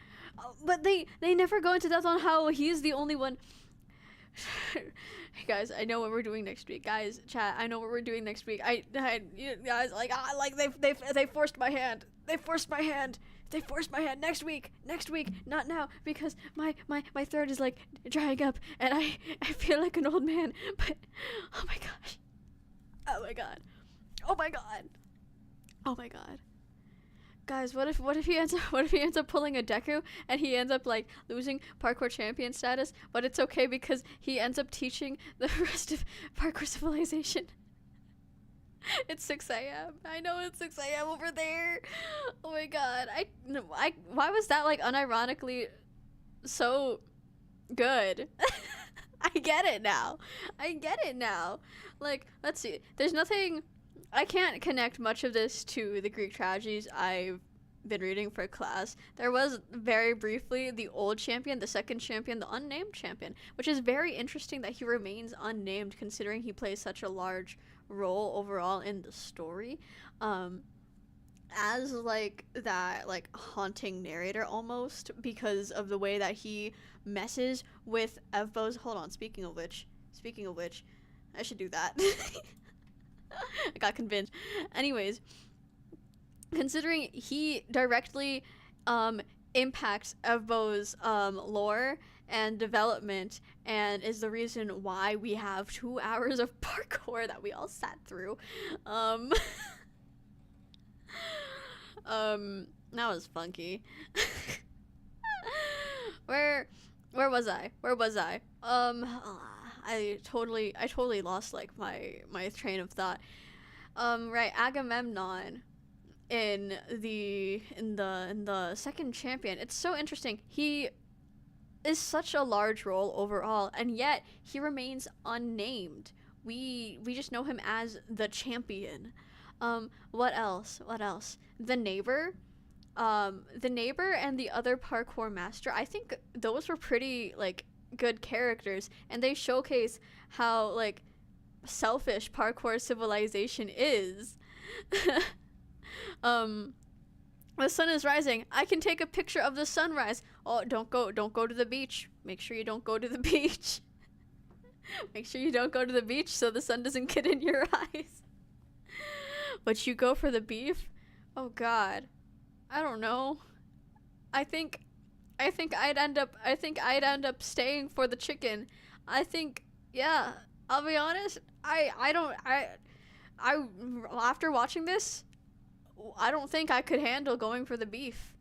But they never go into depth on how he's the only one. Hey guys, I know what we're doing next week. Guys, chat, I know what we're doing next week. You guys, they forced my hand. They forced my hand. They forced my hand. Next week, not now, because my throat is like drying up, and I feel like an old man. But oh my gosh, oh my god, oh my god, oh my god. Guys, what if he ends up pulling a Deku and he ends up like losing parkour champion status, but it's okay because he ends up teaching the rest of parkour civilization. It's 6 a.m. I know it's 6 a.m. over there. Oh my god. Why was that like unironically so good? I get it now. Like, let's see. There's nothing. I can't connect much of this to the Greek tragedies I've been reading for class. There was very briefly the old champion, the second champion, the unnamed champion, which is very interesting that he remains unnamed considering he plays such a large role overall in the story. As like that like haunting narrator almost, because of the way that he messes with Evbo's. Hold on, speaking of which, I should do that. I got convinced. Anyways, considering he directly impacts Evbo's lore and development and is the reason why we have 2 hours of parkour that we all sat through. That was funky. Where was I? I totally lost like my train of thought. Right, Agamemnon in the second champion. It's so interesting. He is such a large role overall, and yet he remains unnamed. We just know him as the champion. What else? The neighbor. The neighbor and the other parkour master. I think those were pretty like good characters, and they showcase how like selfish parkour civilization is. The sun is rising. I can take a picture of the sunrise. Oh, don't go to the beach. Make sure you don't go to the beach. Make sure you don't go to the beach so the sun doesn't get in your eyes. But you go for the beef? Oh god. I don't know. I think I'd end up staying for the chicken. I think, yeah, I'll be honest. I after watching this, I don't think I could handle going for the beef.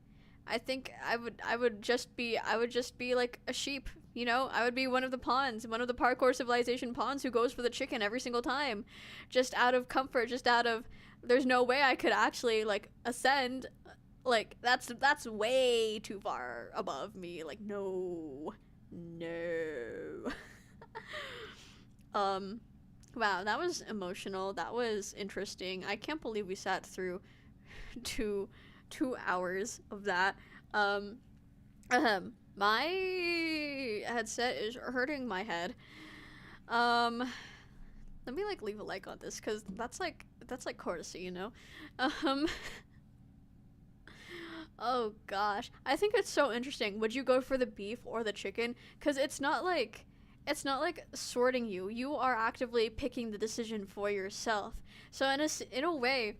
I think I would just be like a sheep, you know? I would be one of the pawns, one of the parkour civilization pawns who goes for the chicken every single time. Just out of comfort, there's no way I could actually like ascend. Like that's way too far above me. Like no. Wow, that was emotional. That was interesting. I can't believe we sat through two hours of that. My headset is hurting my head. Let me like leave a like on this, because that's like courtesy, you know. Oh gosh, I think it's so interesting. Would you go for the beef or the chicken? Because it's not like sorting you. You are actively picking the decision for yourself. So in a way,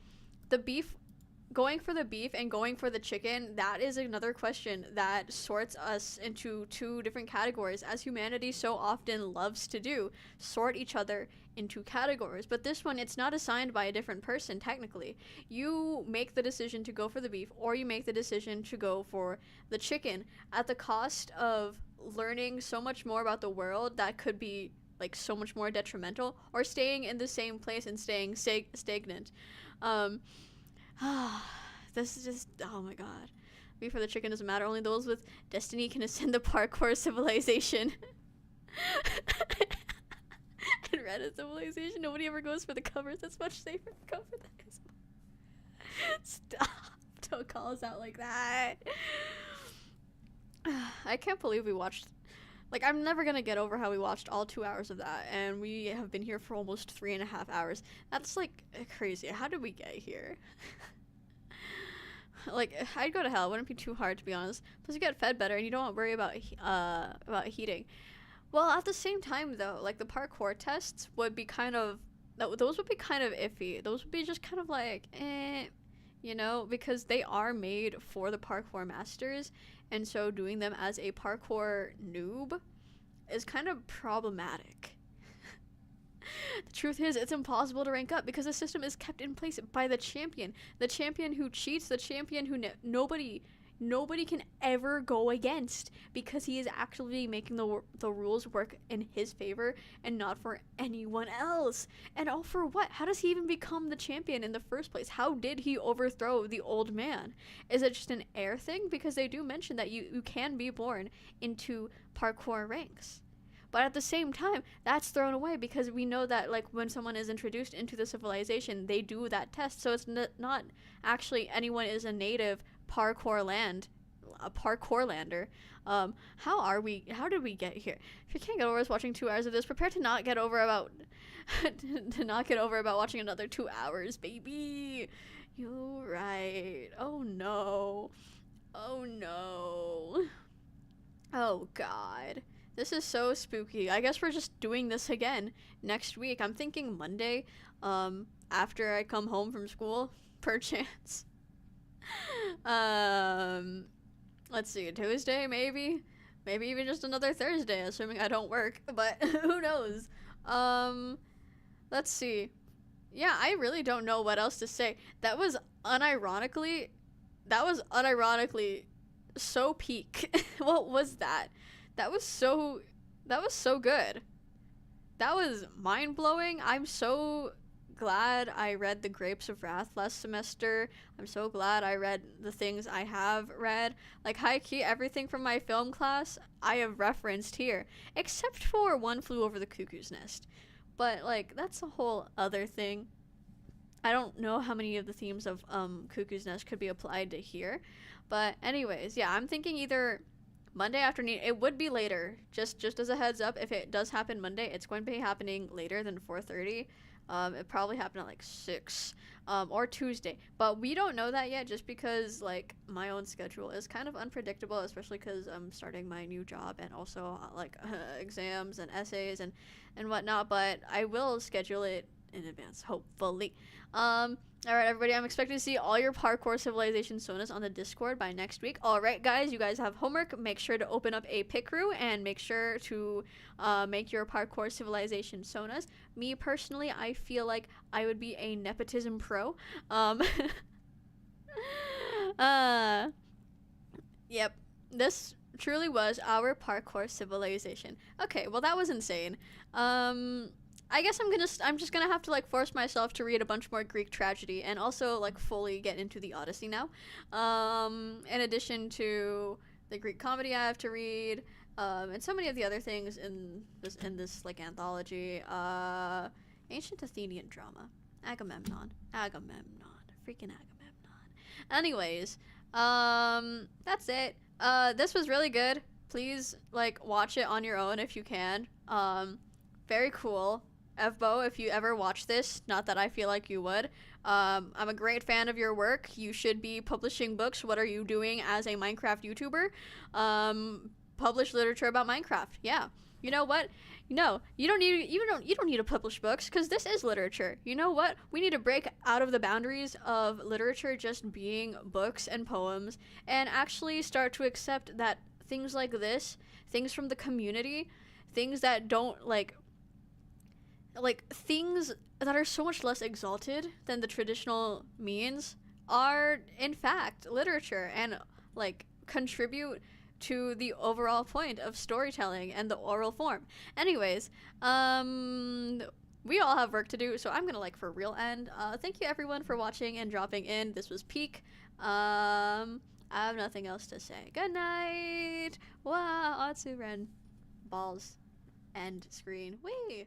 going for the beef and going for the chicken, that is another question that sorts us into two different categories, as humanity so often loves to do, sort each other into categories. But this one, it's not assigned by a different person technically. You make the decision to go for the beef, or you make the decision to go for the chicken, at the cost of learning so much more about the world that could be like so much more detrimental, or staying in the same place and staying stagnant. This is just, oh my god. Beef for the chicken doesn't matter. Only those with destiny can ascend the parkour civilization. And Reddit civilization, nobody ever goes for the covers. It's much safer to go for that. Stop. Don't call us out like that. I can't believe we watched, like, I'm never gonna get over how we watched all 2 hours of that, and we have been here for almost 3.5 hours. That's like crazy. How did we get here? Like, I'd go to hell. It wouldn't be too hard, to be honest. Plus, you get fed better, and you don't worry about heating. Well, at the same time, though, like, the parkour tests would be kind of, those would be kind of iffy. Those would be just kind of like, you know, because they are made for the parkour masters, and so doing them as a parkour noob is kind of problematic. The truth is, it's impossible to rank up because the system is kept in place by the champion who cheats, the champion who nobody can ever go against, because he is actually making the rules work in his favor and not for anyone else. And all for what? How does he even become the champion in the first place? How did he overthrow the old man? Is it just an air thing? Because they do mention that you can be born into parkour ranks. But at the same time, that's thrown away because we know that, like, when someone is introduced into the civilization, they do that test. So it's not actually anyone is a native parkourlander. How did we get here? If you can't get over us watching 2 hours of this, prepare to not get over about watching another 2 hours, baby. You're right. Oh no. Oh god. This is so spooky. I guess we're just doing this again next week. I'm thinking Monday, after I come home from school, perchance. Let's see, Tuesday maybe even just another Thursday, assuming I don't work, but who knows. Let's see. Yeah, I really don't know what else to say. That was unironically so peak. What was that? That was so good. that was mind-blowing. I'm so glad I read The Grapes of Wrath last semester. I'm so glad I read the things I have read. Like, high-key, everything from my film class I have referenced here, except for One Flew Over the Cuckoo's Nest. But, like, that's a whole other thing. I don't know how many of the themes of Cuckoo's Nest could be applied to here. But anyways, yeah, I'm thinking either Monday afternoon. It would be later. Just as a heads up, if it does happen Monday, it's going to be happening later than 4:30. It probably happened at like 6 or Tuesday. But we don't know that yet just because like my own schedule is kind of unpredictable, especially because I'm starting my new job and also like exams and essays and whatnot. But I will schedule it in advance, hopefully. All right, everybody, I'm expecting to see all your Parkour Civilization Sonas on the Discord by next week. All right, guys, you guys have homework. Make sure to open up a pick crew and make sure to make your Parkour Civilization Sonas. Me, personally, I feel like I would be a nepotism pro. Yep, this truly was our Parkour Civilization. Okay, well, that was insane. I guess I'm just gonna have to like force myself to read a bunch more Greek tragedy and also like fully get into the Odyssey now. In addition to the Greek comedy I have to read, and so many of the other things in this like anthology. Ancient Athenian drama, Agamemnon, freaking Agamemnon. Anyways, that's it. This was really good. Please like watch it on your own if you can. Very cool. Evbo, if you ever watch this, not that I feel like you would, I'm a great fan of your work. You should be publishing books. What are you doing as a Minecraft YouTuber? Publish literature about Minecraft. Yeah. You know what? No, you don't need to publish books because this is literature. You know what? We need to break out of the boundaries of literature just being books and poems and actually start to accept that things like this, things from the community, things that don't like things that are so much less exalted than the traditional means are in fact literature and like contribute to the overall point of storytelling and the oral form. Anyways, we all have work to do, so I'm gonna like for real end. Thank you everyone for watching and dropping in. This was Peak. I have nothing else to say. Good night. Wow, Atsu Ren. Balls. End screen. Wee.